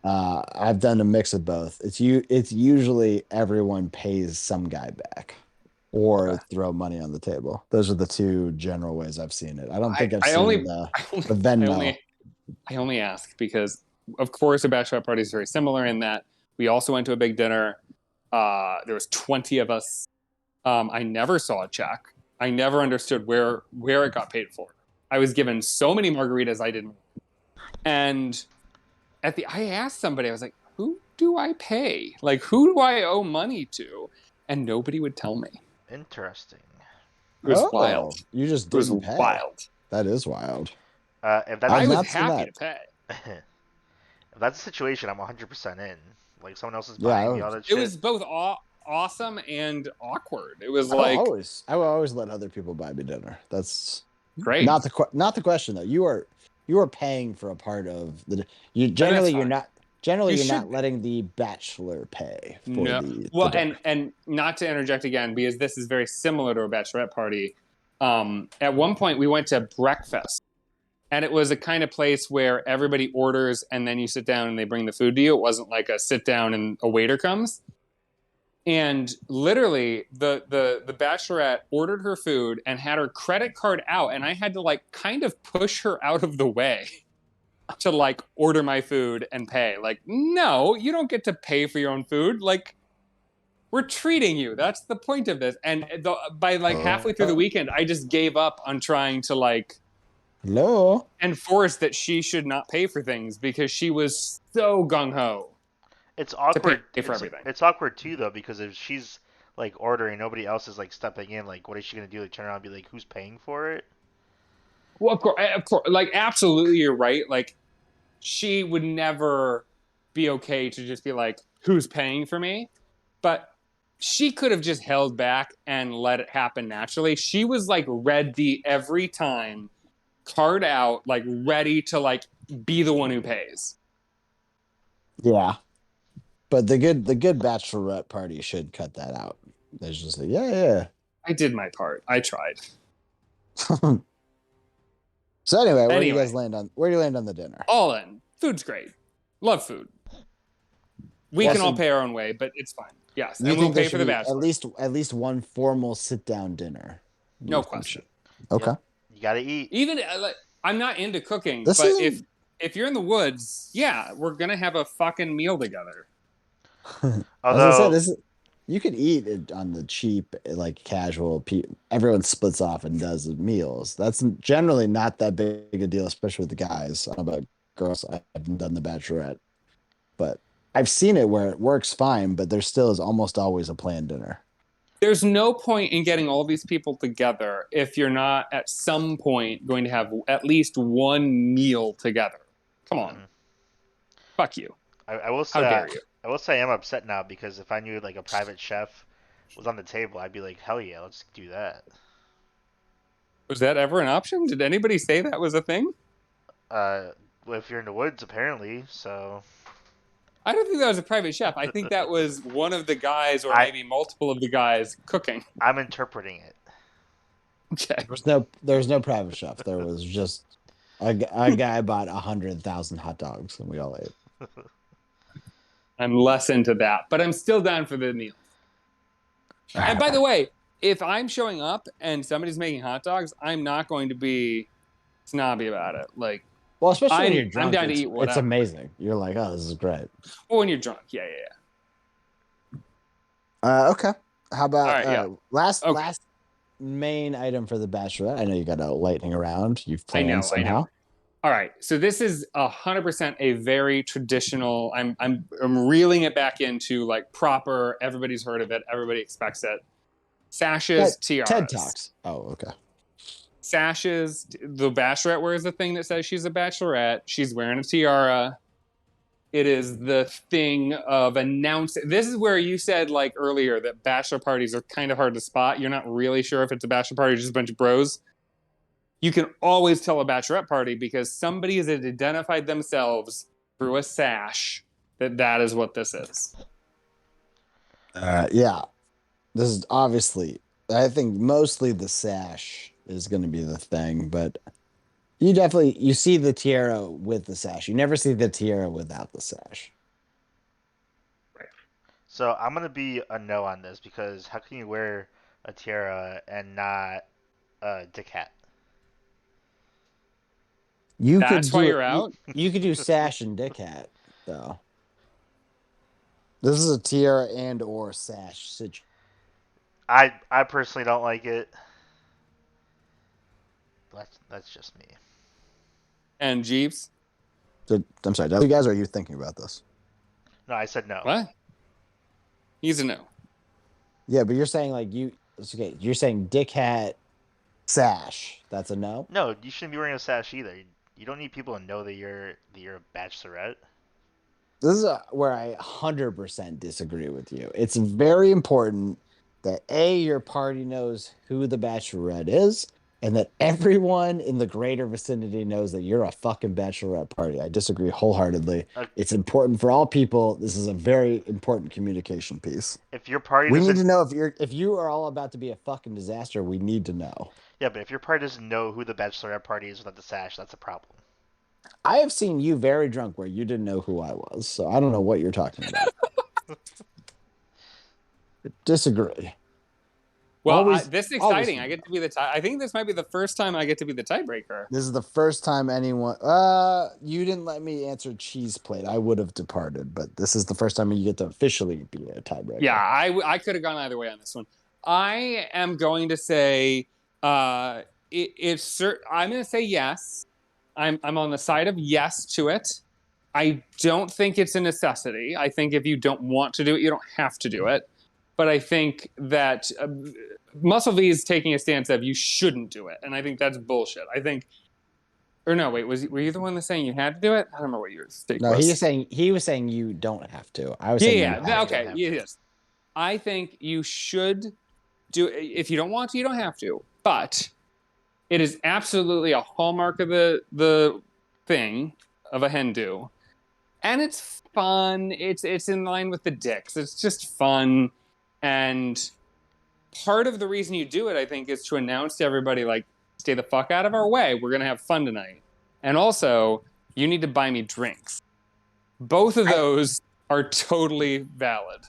[SPEAKER 2] I've done a mix of both. It's usually everyone pays some guy back or throw money on the table. Those are the 2 general ways I've seen it. I don't think I've seen the Venmo.
[SPEAKER 3] I only ask because, of course, a bachelorette party is very similar in that we also went to a big dinner. There was 20 of us. I never saw a check. I never understood where it got paid for. I was given so many margaritas I didn't. And I asked somebody, I was like, who do I pay? Like, who do I owe money to? And nobody would tell me.
[SPEAKER 1] Interesting.
[SPEAKER 3] It was wild.
[SPEAKER 2] You just didn't pay.
[SPEAKER 3] Wild.
[SPEAKER 2] That is wild.
[SPEAKER 1] If that's
[SPEAKER 3] I was happy to pay.
[SPEAKER 1] If that's the situation, I'm 100% in. Like someone else is buying the other shit.
[SPEAKER 3] It was both awesome and awkward. It was
[SPEAKER 2] I will always let other people buy me dinner. That's
[SPEAKER 3] great.
[SPEAKER 2] Not the question though. You are paying for a part of the. You're not letting the bachelor pay for the dinner.
[SPEAKER 3] and not to interject again because this is very similar to a bachelorette party. At one point we went to breakfast. And it was a kind of place where everybody orders and then you sit down and they bring the food to you. It wasn't like a sit down and a waiter comes. And literally the bachelorette ordered her food and had her credit card out. And I had to like kind of push her out of the way to like order my food and pay. Like, no, you don't get to pay for your own food. Like, we're treating you. That's the point of this. And by like halfway through the weekend, I just gave up on trying to like, enforce that she should not pay for things because she was so gung-ho.
[SPEAKER 1] It's awkward
[SPEAKER 3] to pay for everything.
[SPEAKER 1] It's awkward too though because if she's like ordering, nobody else is like stepping in. Like, what is she gonna do? Like, turn around and be like, "Who's paying for it?"
[SPEAKER 3] Well, of course, like absolutely, you're right. Like, she would never be okay to just be like, "Who's paying for me?" But she could have just held back and let it happen naturally. She was like ready every time card out, like ready to like be the one who pays.
[SPEAKER 2] Yeah. But the good bachelorette party should cut that out. There's just like, yeah.
[SPEAKER 3] I did my part. I tried.
[SPEAKER 2] So anyway, where do you guys land on the dinner?
[SPEAKER 3] All in. Food's great. Love food. We can all pay our own way, but it's fine. Yes, and we'll pay for the bachelor.
[SPEAKER 2] At least one formal sit-down dinner.
[SPEAKER 3] No question.
[SPEAKER 2] Okay.
[SPEAKER 1] Yep. You gotta eat.
[SPEAKER 3] Even I'm not into cooking, but if you're in the woods, yeah, we're gonna have a fucking meal together.
[SPEAKER 1] Although,
[SPEAKER 2] as I said, you could eat it on the cheap, like casual. Everyone splits off and does meals. That's generally not that big a deal, especially with the guys. I don't know about girls. I haven't done the Bachelorette, but I've seen it where it works fine, but there still is almost always a planned dinner.
[SPEAKER 3] There's no point in getting all these people together if you're not at some point going to have at least one meal together. Come on. Fuck you.
[SPEAKER 1] I will say,
[SPEAKER 3] how dare you?
[SPEAKER 1] I will say I'm upset now because if I knew like a private chef was on the table, I'd be like, hell yeah, let's do that.
[SPEAKER 3] Was that ever an option? Did anybody say that was a thing?
[SPEAKER 1] Well, if you're in the woods, apparently, so...
[SPEAKER 3] I don't think that was a private chef. I think that was one of the guys, or maybe multiple of the guys, cooking.
[SPEAKER 1] I'm interpreting it.
[SPEAKER 3] Okay.
[SPEAKER 2] There's no private chef. There was just a guy bought 100,000 hot dogs, and we all ate.
[SPEAKER 3] I'm less into that, but I'm still down for the meal. And by the way, if I'm showing up and somebody's making hot dogs, I'm not going to be snobby about it. Like,
[SPEAKER 2] well, especially when you're drunk,
[SPEAKER 3] I'm down to eat whatever.
[SPEAKER 2] It's amazing. You're like, oh, this is great.
[SPEAKER 3] Well, when you're drunk, yeah.
[SPEAKER 2] Okay. How about last
[SPEAKER 3] last
[SPEAKER 2] main item for the Bachelorette? I know you got a lightning around. You've planned somehow.
[SPEAKER 3] I know. All right, so this is 100% a very traditional. I'm reeling it back into like proper. Everybody's heard of it. Everybody expects it. Sashes, tiaras.
[SPEAKER 2] TED Talks. Oh, okay.
[SPEAKER 3] Sashes. The Bachelorette wears the thing that says she's a Bachelorette. She's wearing a tiara. It is the thing of announcing. This is where you said like earlier that bachelor parties are kind of hard to spot. You're not really sure if it's a bachelor party or just a bunch of bros. You can always tell a bachelorette party because somebody has identified themselves through a sash that is what this is.
[SPEAKER 2] Yeah. This is obviously, I think mostly the sash is going to be the thing, but you see the tiara with the sash. You never see the tiara without the sash.
[SPEAKER 1] Right. So I'm going to be a no on this because how can you wear a tiara and not a dick hat?
[SPEAKER 3] That's why you're out?
[SPEAKER 2] You could do sash and dick hat, though. This is a tiara and or sash situation.
[SPEAKER 1] I personally don't like it. That's just me.
[SPEAKER 3] And Jeeves?
[SPEAKER 2] I'm sorry, you guys, are you thinking about this?
[SPEAKER 1] No, I said no.
[SPEAKER 3] What? He's a no.
[SPEAKER 2] Yeah, but you're saying like okay, you're saying dick hat, sash. That's a no?
[SPEAKER 1] No, you shouldn't be wearing a sash either. You don't need people to know that you're a bachelorette.
[SPEAKER 2] This is where I 100% disagree with you. It's very important that your party knows who the bachelorette is, and that everyone in the greater vicinity knows that you're a fucking bachelorette party. I disagree wholeheartedly. It's important for all people. This is a very important communication piece.
[SPEAKER 1] If your party
[SPEAKER 2] we need to know if you are all about to be a fucking disaster, we need to know.
[SPEAKER 1] Yeah, but if your party doesn't know who the bachelorette party is without the sash, that's a problem.
[SPEAKER 2] I have seen you very drunk where you didn't know who I was, so I don't know what you're talking about. Disagree.
[SPEAKER 3] Well, this is exciting. I get to be I think this might be the first time I get to be the tiebreaker.
[SPEAKER 2] This is the first time anyone. You didn't let me answer cheese plate. I would have departed, but this is the first time you get to officially be a tiebreaker.
[SPEAKER 3] Yeah, I could have gone either way on this one. I am going to say, I'm going to say yes. I'm on the side of yes to it. I don't think it's a necessity. I think if you don't want to do it, you don't have to do it. But I think that Muscle V is taking a stance of you shouldn't do it. And I think that's bullshit. Were you the one that's saying you had to do it? I don't remember what your stake was.
[SPEAKER 2] No, he was saying you don't have to. I was saying
[SPEAKER 3] okay. Yes. I think you should do it. If you don't want to, you don't have to. But It is absolutely a hallmark of the thing of a Hen Do. And it's fun. It's in line with the dicks. It's just fun. And part of the reason you do it, I think, is to announce to everybody, like, stay the fuck out of our way. We're going to have fun tonight. And also, you need to buy me drinks. Both of those are totally valid.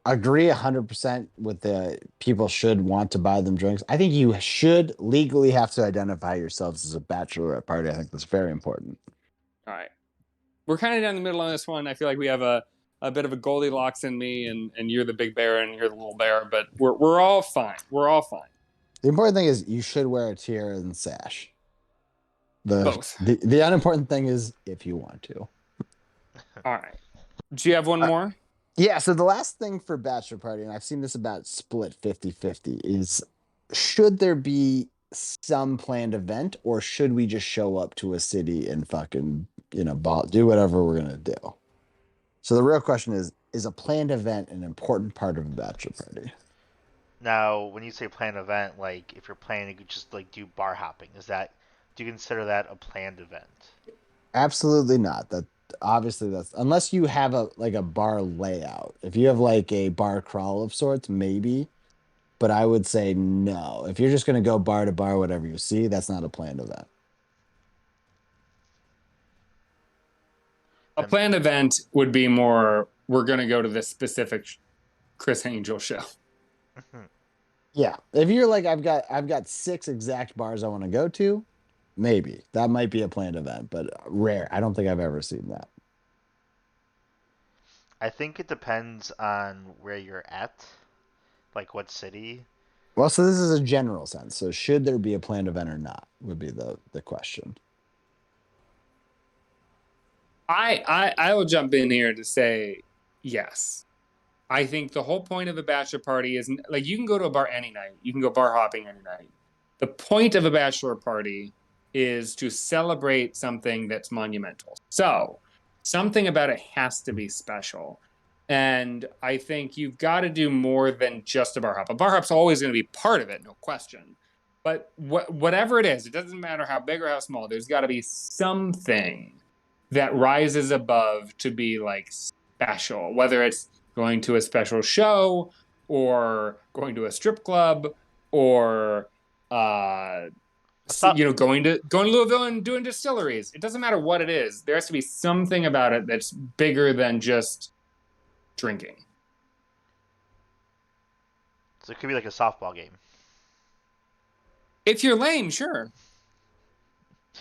[SPEAKER 2] Agree 100% with the people should want to buy them drinks. I think you should legally have to identify yourselves as a bachelorette party. I think that's very important.
[SPEAKER 3] All right. We're kind of down the middle on this one. I feel like we have a bit of a Goldilocks in me, and you're the big bear and you're the little bear, but we're all fine. We're all fine.
[SPEAKER 2] The important thing is you should wear a tiara and sash.
[SPEAKER 3] Both.
[SPEAKER 2] The unimportant thing is if you want to.
[SPEAKER 3] All right. Do you have one more?
[SPEAKER 2] Yeah, so the last thing for bachelor party, and I've seen this about split 50-50, is should there be some planned event, or should we just show up to a city and fucking, do whatever we're going to do? So the real question is a planned event an important part of a bachelor party?
[SPEAKER 1] Now, when you say planned event, like if you're planning to just like do bar hopping, do you consider that a planned event?
[SPEAKER 2] Absolutely not. Obviously that's unless you have a bar layout. If you have like a bar crawl of sorts, maybe. But I would say no. If you're just going to go bar to bar, whatever you see, that's not a planned event.
[SPEAKER 3] A planned event would be more, we're going to go to this specific Chris Angel show.
[SPEAKER 2] Yeah. If you're like, I've got 6 exact bars I want to go to, maybe. That might be a planned event, but rare. I don't think I've ever seen that.
[SPEAKER 1] I think it depends on where you're at, like what city.
[SPEAKER 2] Well, so this is a general sense. So should there be a planned event or not would be the question.
[SPEAKER 3] I will jump in here to say yes. I think the whole point of a bachelor party is, like, you can go to a bar any night. You can go bar hopping any night. The point of a bachelor party is to celebrate something that's monumental. So something about it has to be special. And I think you've got to do more than just a bar hop. A bar hop's always going to be part of it, no question. But whatever it is, it doesn't matter how big or how small, there's got to be something that rises above to be like special, whether it's going to a special show or going to a strip club or going to Louisville and doing distilleries. It doesn't matter what it is. There has to be something about it that's bigger than just drinking.
[SPEAKER 1] So it could be like a softball game.
[SPEAKER 3] If you're lame, sure.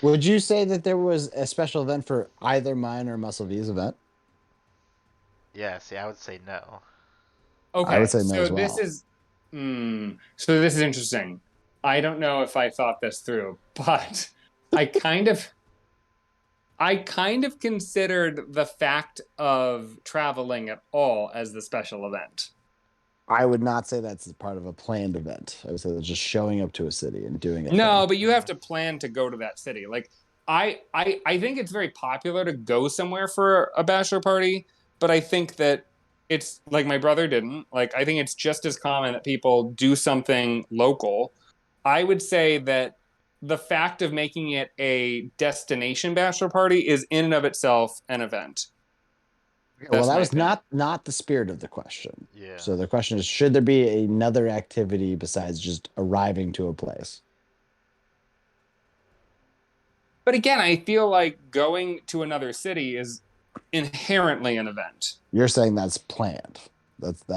[SPEAKER 2] Would you say that there was a special event for either mine or Muscle V's event?
[SPEAKER 1] Yeah, see, I would say no.
[SPEAKER 3] Okay,
[SPEAKER 2] I would say no as well.
[SPEAKER 3] So this is interesting. I don't know if I thought this through, but I kind of considered the fact of traveling at all as the special event.
[SPEAKER 2] I would not say that's part of a planned event. I would say that's just showing up to a city and doing it.
[SPEAKER 3] No, but you have to plan to go to that city. Like I think it's very popular to go somewhere for a bachelor party, but I think that it's like my brother didn't. Like I think it's just as common that people do something local. I would say that the fact of making it a destination bachelor party is in and of itself an event.
[SPEAKER 2] Well, that was not the spirit of the question.
[SPEAKER 1] Yeah.
[SPEAKER 2] So the question is, should there be another activity besides just arriving to a place?
[SPEAKER 3] But again, I feel like going to another city is inherently an event.
[SPEAKER 2] You're saying that's planned.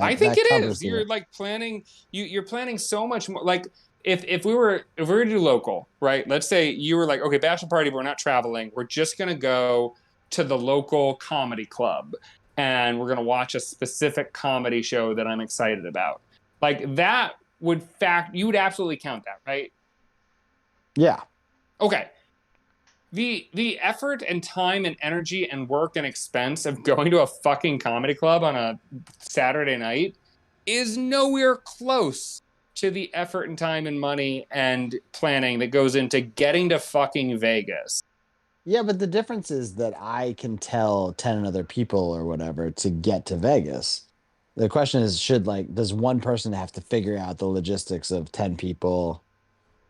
[SPEAKER 3] I think it is. You're like planning. You're planning so much more. Like if we were to do local, right? Let's say you were like, okay, bachelor party, but we're not traveling. We're just gonna go to the local comedy club and we're going to watch a specific comedy show that I'm excited about. Like that you would absolutely count that, right?
[SPEAKER 2] Yeah.
[SPEAKER 3] Okay. The effort and time and energy and work and expense of going to a fucking comedy club on a Saturday night is nowhere close to the effort and time and money and planning that goes into getting to fucking Vegas.
[SPEAKER 2] Yeah, but the difference is that I can tell 10 other people or whatever to get to Vegas. The question is, does one person have to figure out the logistics of 10 people?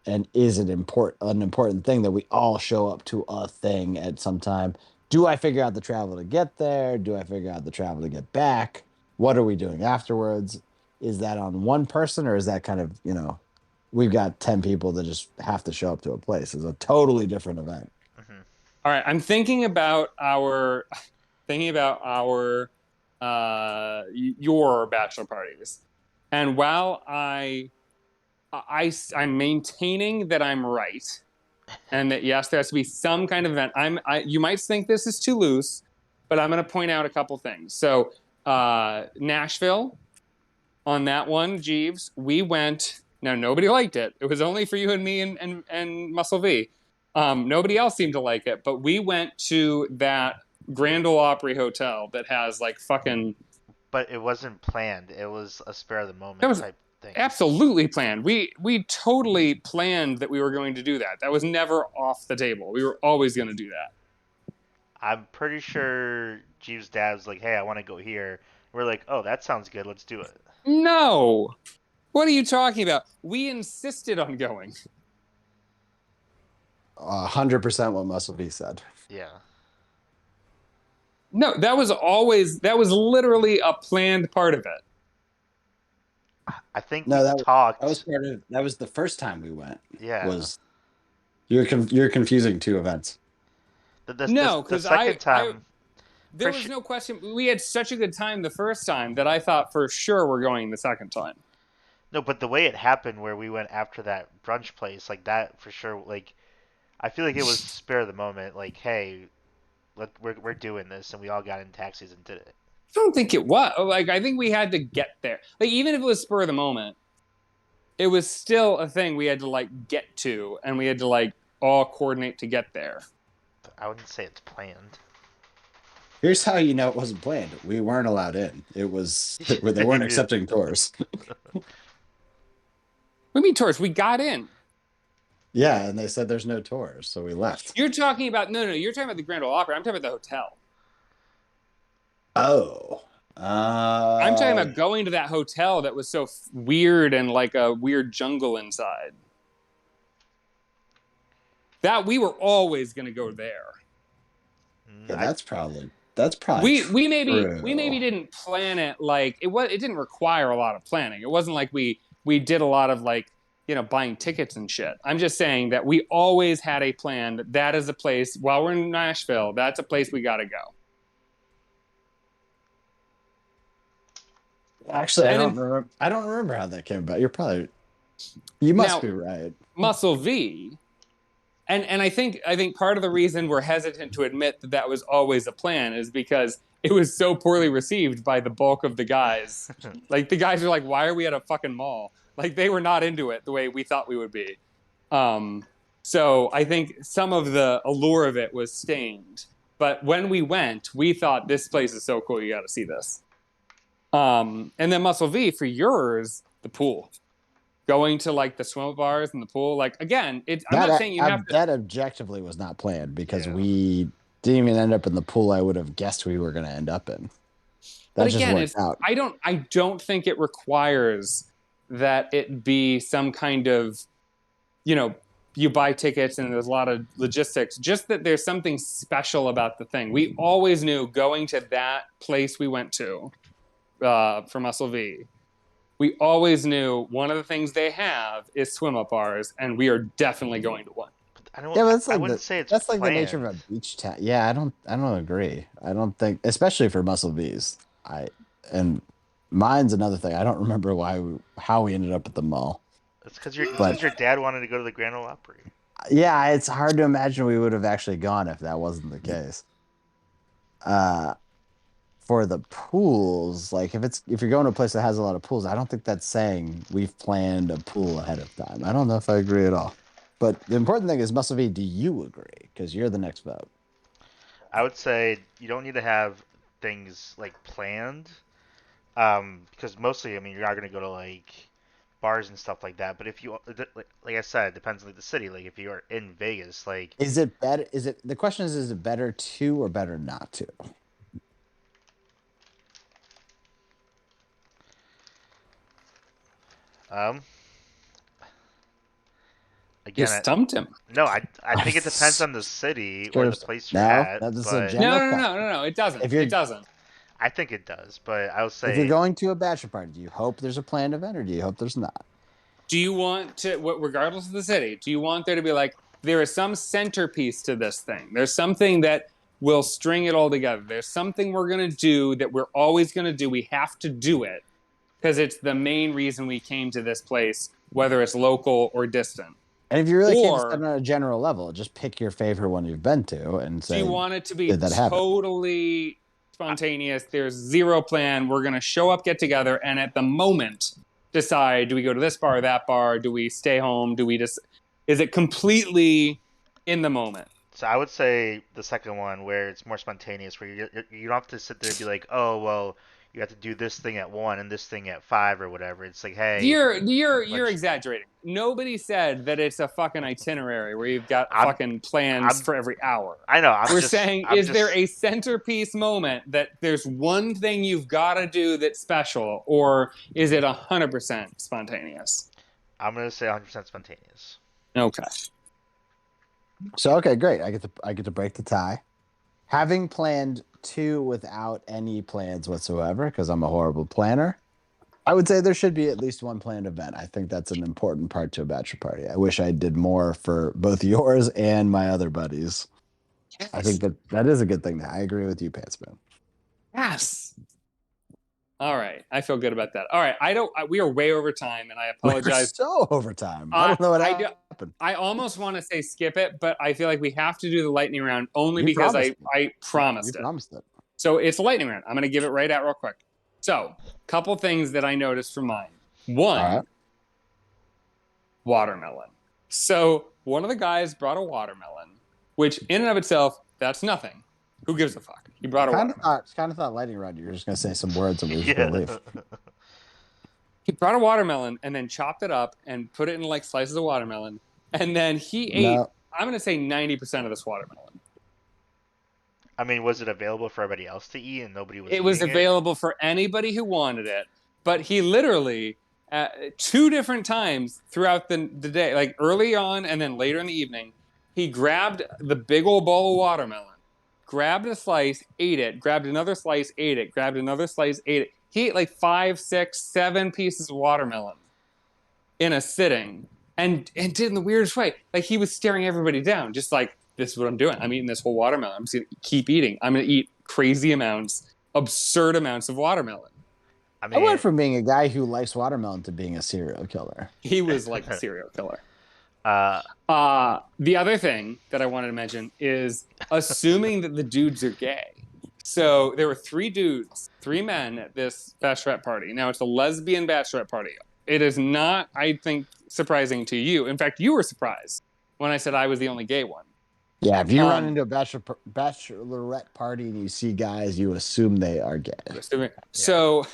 [SPEAKER 2] and is an important thing that we all show up to a thing at some time. Do I figure out the travel to get there? Do I figure out the travel to get back? What are we doing afterwards? Is that on one person, or is that kind of, we've got 10 people that just have to show up to a place? It's a totally different event.
[SPEAKER 1] Mm-hmm.
[SPEAKER 3] All right, I'm thinking about our your bachelor parties, and while I'm maintaining that I'm right, and that yes, there has to be some kind of event. You might think this is too loose, but I'm going to point out a couple things. So Nashville, on that one, Jeeves, we went. Now nobody liked it. It was only for you and me and Muscle V. Nobody else seemed to like it, but we went to that Grand Ole Opry hotel that has like fucking.
[SPEAKER 1] But it wasn't planned. It was a spur of the
[SPEAKER 3] That
[SPEAKER 1] moment
[SPEAKER 3] was
[SPEAKER 1] type thing.
[SPEAKER 3] absolutely planned. We totally planned that we were going to do that. That was never off the table. We were always going to do that.
[SPEAKER 1] I'm pretty sure Jeeves' dad was like, "Hey, I want to go here." We're like, "Oh, that sounds good. Let's do it."
[SPEAKER 3] No. What are you talking about? We insisted on going.
[SPEAKER 2] 100% what Muscle V said.
[SPEAKER 1] Yeah.
[SPEAKER 3] No, that was literally a planned part of it.
[SPEAKER 1] I think
[SPEAKER 2] No,
[SPEAKER 1] we
[SPEAKER 2] that
[SPEAKER 1] talked.
[SPEAKER 2] that was the first time we went.
[SPEAKER 1] Yeah.
[SPEAKER 2] Was you're confusing two events.
[SPEAKER 3] No,
[SPEAKER 1] The
[SPEAKER 3] because
[SPEAKER 1] second time.
[SPEAKER 3] there was no question. We had such a good time the first time that I thought for sure we're going the second time.
[SPEAKER 1] No, but the way it happened, where we went after that brunch place, like that for sure. Like, I feel like it was spur of the moment. Like, hey, we're doing this, and we all got in taxis and did it.
[SPEAKER 3] I don't think it was. Like, I think we had to get there. Like, even if it was spur of the moment, it was still a thing we had to like get to, and we had to like all coordinate to get there.
[SPEAKER 1] I wouldn't say it's planned.
[SPEAKER 2] Here's how you know it wasn't planned. We weren't allowed in. It was they weren't accepting tours.
[SPEAKER 3] We mean tours. We got in.
[SPEAKER 2] Yeah, and they said there's no tours, so we left.
[SPEAKER 3] You're talking about no. You're talking about the Grand Ole Opry. I'm talking about the hotel.
[SPEAKER 2] Oh.
[SPEAKER 3] I'm talking about going to that hotel that was so weird and like a weird jungle inside. That we were always going to go there.
[SPEAKER 2] Yeah, that's probably
[SPEAKER 3] we maybe
[SPEAKER 2] true.
[SPEAKER 3] didn't plan it like it didn't require a lot of planning. It wasn't like we did a lot of like, buying tickets and shit. I'm just saying that we always had a plan that is a place while we're in Nashville, that's a place we got to go.
[SPEAKER 2] Actually, I don't remember how that came about. You must be right.
[SPEAKER 3] Muscle V, and I think part of the reason we're hesitant to admit that was always a plan is because it was so poorly received by the bulk of the guys. Like, the guys are like, why are we at a fucking mall? Like, they were not into it the way we thought we would be. So I think some of the allure of it was stained. But when we went, we thought, this place is so cool, you got to see this. And then Muscle V, for yours, the pool. Going to like the swim bars and the pool. Like, again, I'm not saying you have to.
[SPEAKER 2] That objectively was not planned because we didn't even end up in the pool I would have guessed we were going to end up in.
[SPEAKER 3] But again, I don't think it requires that it be some kind of, you buy tickets and there's a lot of logistics. Just that there's something special about the thing. We always knew going to that place we went to for Muscle V, we always knew one of the things they have is swim-up bars, and we are definitely going to one.
[SPEAKER 1] I wouldn't say it's
[SPEAKER 2] that's
[SPEAKER 1] planned.
[SPEAKER 2] like the nature of a beach town. Yeah, I don't agree. I don't think, especially for Muscle V's. And mine's another thing. I don't remember how we ended up at the mall.
[SPEAKER 1] It's because your dad wanted to go to the Grand Ole Opry.
[SPEAKER 2] Yeah, it's hard to imagine we would have actually gone if that wasn't the case. For the pools, like if you're going to a place that has a lot of pools, I don't think that's saying we've planned a pool ahead of time. I don't know if I agree at all. But the important thing is, Muscle V, do you agree? Because you're the next vote.
[SPEAKER 1] I would say you don't need to have things like planned, because mostly, I mean, you're not gonna go to like bars and stuff like that. But if you, like I said, it depends on like the city. Like if you're in Vegas, like
[SPEAKER 2] Is it better? The question is it better to or better not to?
[SPEAKER 3] You
[SPEAKER 1] again,
[SPEAKER 3] stumped him.
[SPEAKER 1] no, I think it depends on the city or the place you're
[SPEAKER 2] No,
[SPEAKER 1] at,
[SPEAKER 2] that's a
[SPEAKER 1] but
[SPEAKER 2] general
[SPEAKER 3] No. It doesn't.
[SPEAKER 2] If you're-
[SPEAKER 3] It doesn't.
[SPEAKER 1] I think it does. But I would
[SPEAKER 2] If you're
[SPEAKER 1] say
[SPEAKER 2] going to a bachelor party, do you hope there's a planned event or do you hope there's not?
[SPEAKER 3] Do you want to, regardless of the city, do you want there to be like, there is some centerpiece to this thing? There's something that will string it all together. There's something we're going to do that we're always going to do. We have to do it because it's the main reason we came to this place, whether it's local or distant.
[SPEAKER 2] And if you really can't
[SPEAKER 3] Or
[SPEAKER 2] decide on a general level, just pick your favorite one you've been to and
[SPEAKER 3] do
[SPEAKER 2] say,
[SPEAKER 3] you want it to be
[SPEAKER 2] did that happen?
[SPEAKER 3] totally spontaneous? There's zero plan. We're going to show up, get together, and at the moment decide, do we go to this bar or that bar? Do we stay home? Do we just, is it completely in the moment?
[SPEAKER 1] so. I would say the second one where it's more spontaneous, where you don't have to sit there and be like, oh well, you have to do this thing at 1 and this thing at 5 or whatever. It's like, hey,
[SPEAKER 3] You're exaggerating. Nobody said that it's a fucking itinerary where you've got fucking plans for every hour.
[SPEAKER 1] I know.
[SPEAKER 3] We're saying, is there a centerpiece moment that there's one thing you've got to do that's special, or is it 100% spontaneous?
[SPEAKER 1] I'm gonna say 100% spontaneous.
[SPEAKER 3] Okay.
[SPEAKER 2] So okay, great. I get to break the tie. Having planned 2 without any plans whatsoever, because I'm a horrible planner, I would say there should be at least one planned event. I think that's an important part to a bachelor party. I wish I did more for both yours and my other buddies.
[SPEAKER 3] Yes.
[SPEAKER 2] I think that is a good thing. I agree with you, Pantsman.
[SPEAKER 3] Yes. All right. I feel good about that. All right. We are way over time, and I apologize.
[SPEAKER 2] We're so overtime. I don't know what happened.
[SPEAKER 3] I almost want to say skip it, but I feel like we have to do the lightning round only
[SPEAKER 2] You
[SPEAKER 3] because
[SPEAKER 2] promised
[SPEAKER 3] I promised
[SPEAKER 2] You
[SPEAKER 3] it.
[SPEAKER 2] promised it.
[SPEAKER 3] So it's a lightning round. I'm going to give it right out real quick. So, couple things that I noticed from mine. One,
[SPEAKER 2] All right.
[SPEAKER 3] watermelon. So one of the guys brought a watermelon, which in and of itself, that's nothing. Who gives a fuck? He brought a watermelon.
[SPEAKER 2] Kind of thought lightning round. You were just gonna say some words and we was gonna leave.
[SPEAKER 3] He brought a watermelon and then chopped it up and put it in like slices of watermelon, and then he ate. I'm gonna say 90% of this watermelon.
[SPEAKER 1] I mean, was it available for everybody else to eat and nobody was?
[SPEAKER 3] It was available for anybody who wanted it, but he literally, at 2 different times throughout the day, like early on and then later in the evening, he grabbed the big old bowl of watermelon, grabbed a slice, ate it, grabbed another slice, ate it, grabbed another slice, ate it. He ate like 5, 6, 7 pieces of watermelon in a sitting, and did in the weirdest way. Like he was staring everybody down, just like, this is what I'm doing. I'm eating this whole watermelon. I'm just going to keep eating. I'm going to eat crazy amounts, absurd amounts of watermelon.
[SPEAKER 2] I went from being a guy who likes watermelon to being a serial killer.
[SPEAKER 3] He was like a serial killer. The other thing that I wanted to mention is assuming that the dudes are gay. So there were 3 dudes, 3 men at this bachelorette party. Now it's a lesbian bachelorette party. It is not, I think, surprising to you. In fact, you were surprised when I said I was the only gay one.
[SPEAKER 2] Yeah, if you run into a bachelorette party and you see guys, you assume they are gay.
[SPEAKER 3] So,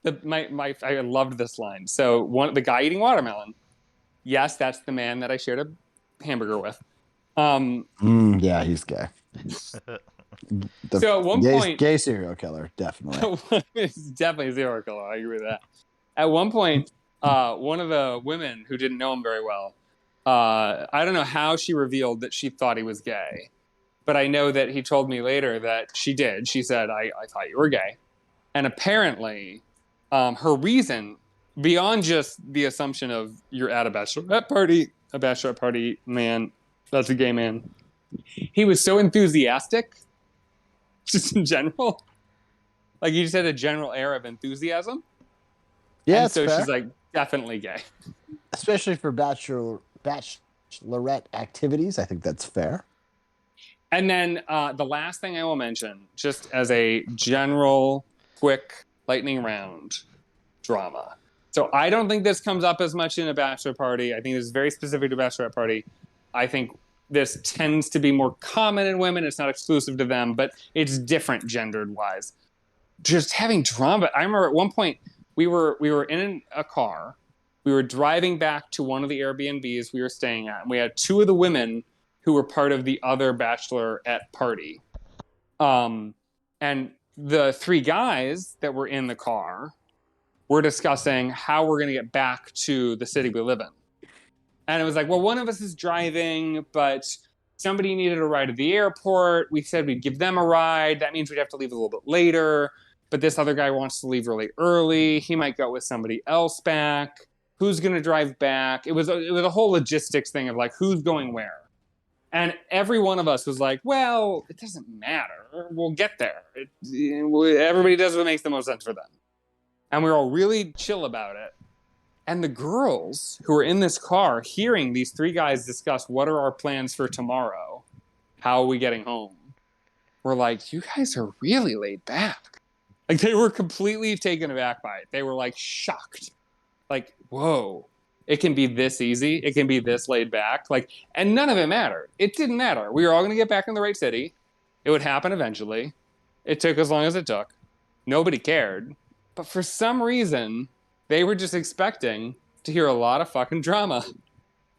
[SPEAKER 3] I loved this line. So, the guy eating watermelon, yes, that's the man that I shared a hamburger with.
[SPEAKER 2] Yeah, he's gay.
[SPEAKER 3] So at one point,
[SPEAKER 2] gay serial killer, definitely.
[SPEAKER 3] It's definitely a serial killer. I agree with that. At one point, one of the women who didn't know him very well, I don't know how she revealed that she thought he was gay, but I know that he told me later that she did. She said, I thought you were gay. And apparently, her reason, beyond just the assumption of you're at a bachelorette party, man, that's a gay man. He was so enthusiastic, just in general. Like, he just had a general air of enthusiasm.
[SPEAKER 2] Yeah,
[SPEAKER 3] and so
[SPEAKER 2] fair.
[SPEAKER 3] she's like, definitely gay.
[SPEAKER 2] Especially for bachelorette activities, I think that's fair.
[SPEAKER 3] And then the last thing I will mention, just as a general, quick lightning round, drama. So I don't think this comes up as much in a bachelor party. I think this is very specific to a bachelorette party. I think this tends to be more common in women. It's not exclusive to them, but it's different gendered-wise. Just having drama. I remember at one point we were in a car. We were driving back to one of the Airbnbs we were staying at, and we had 2 of the women who were part of the other bachelorette party. And the 3 guys that were in the car were discussing how we're going to get back to the city we live in. And it was like, well, one of us is driving, but somebody needed a ride at the airport. We said we'd give them a ride. That means we'd have to leave a little bit later. But this other guy wants to leave really early. He might go with somebody else back. Who's going to drive back? It was a whole logistics thing of like, who's going where? And every one of us was like, well, it doesn't matter. We'll get there. Everybody does what makes the most sense for them. And we were all really chill about it. And the girls who were in this car hearing these three guys discuss what are our plans for tomorrow, how are we getting home, were like, you guys are really laid back. Like, they were completely taken aback by it. They were like shocked. Like, whoa, it can be this easy. It can be this laid back. Like, and none of it mattered. It didn't matter. We were all going to get back in the right city. It would happen eventually. It took as long as it took. Nobody cared. But for some reason, they were just expecting to hear a lot of fucking drama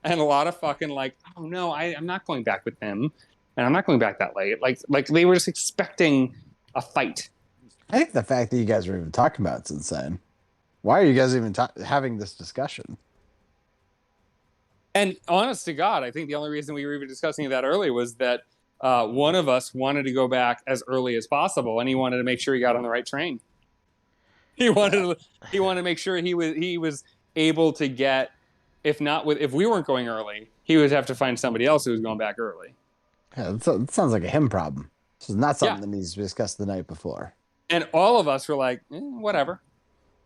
[SPEAKER 3] and a lot of fucking like, oh no, I'm not going back with him, and I'm not going back that late. Like they were just expecting a fight.
[SPEAKER 2] I think the fact that you guys are even talking about it's insane. Why are you guys even having this discussion?
[SPEAKER 3] And honest to God, I think the only reason we were even discussing that early was that one of us wanted to go back as early as possible, and he wanted to make sure he got on the right train. He wanted to make sure he was able to get, if we weren't going early, he would have to find somebody else who was going back early.
[SPEAKER 2] Yeah, it sounds like a him problem. This is not something that needs to be discussed the night before.
[SPEAKER 3] And all of us were like, whatever,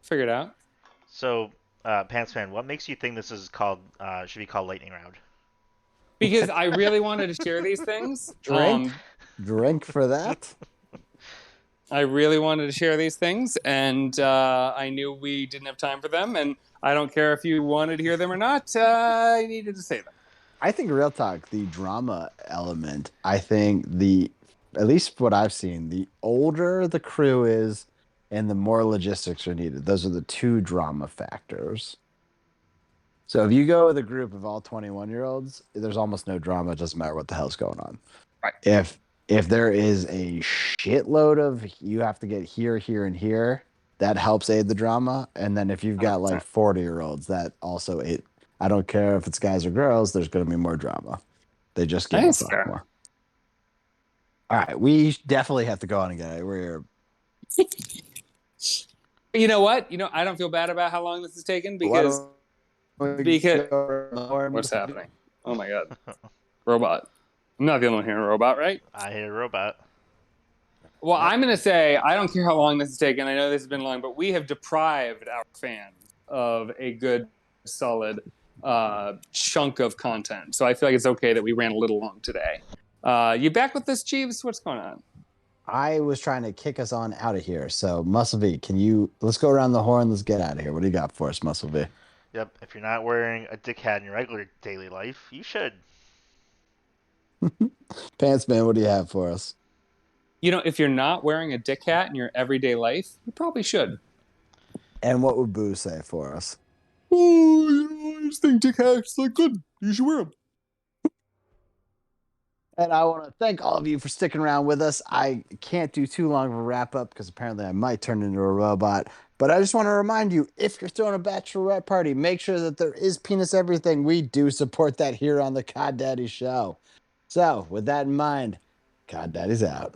[SPEAKER 3] figure it out.
[SPEAKER 1] So, Pantsman, what makes you think this is called should be called lightning round?
[SPEAKER 3] Because I really wanted to share these things.
[SPEAKER 2] Drink for that.
[SPEAKER 3] I really wanted to share these things, and I knew we didn't have time for them, and I don't care if you wanted to hear them or not. I needed to say them.
[SPEAKER 2] I think, real talk, the drama element, I think at least what I've seen, the older the crew is and the more logistics are needed. Those are the two drama factors. So if you go with a group of all 21-year-olds, there's almost no drama. It doesn't matter what the hell's going on.
[SPEAKER 3] Right.
[SPEAKER 2] If there is a shitload of you have to get here, here, and here, that helps aid the drama. And then if you've got 100%. Like 40-year-olds, that also aid. I don't care if it's guys or girls, there's going to be more drama. They just give a fuck more. All right, we definitely have to go on again. We're
[SPEAKER 3] You know what? I don't feel bad about how long this has taken because what's happening? Oh my God. Robot. I'm not the only one hearing a robot, right?
[SPEAKER 1] I hear a robot.
[SPEAKER 3] Well, I'm going to say, I don't care how long this has taken. I know this has been long, but we have deprived our fans of a good, solid chunk of content. So I feel like it's okay that we ran a little long today. You back with this, Jeeves? What's going on?
[SPEAKER 2] I was trying to kick us on out of here. So, Muscle V, let's go around the horn. Let's get out of here. What do you got for us, Muscle V?
[SPEAKER 1] Yep. If you're not wearing a dick hat in your regular daily life, you should.
[SPEAKER 2] Pants Man, what do you have for us?
[SPEAKER 3] If you're not wearing a dick hat in your everyday life, you probably should.
[SPEAKER 2] And what would Boo say for us?
[SPEAKER 3] Oh, I just think dick hats look good. You should wear them.
[SPEAKER 2] And I want to thank all of you for sticking around with us. I can't do too long of a wrap up because apparently I might turn into a robot. But I just want to remind you, if you're throwing a bachelorette party, make sure that there is penis everything. We do support that here on the Cod Daddy Show. So, with that in mind, Cod Daddy's out.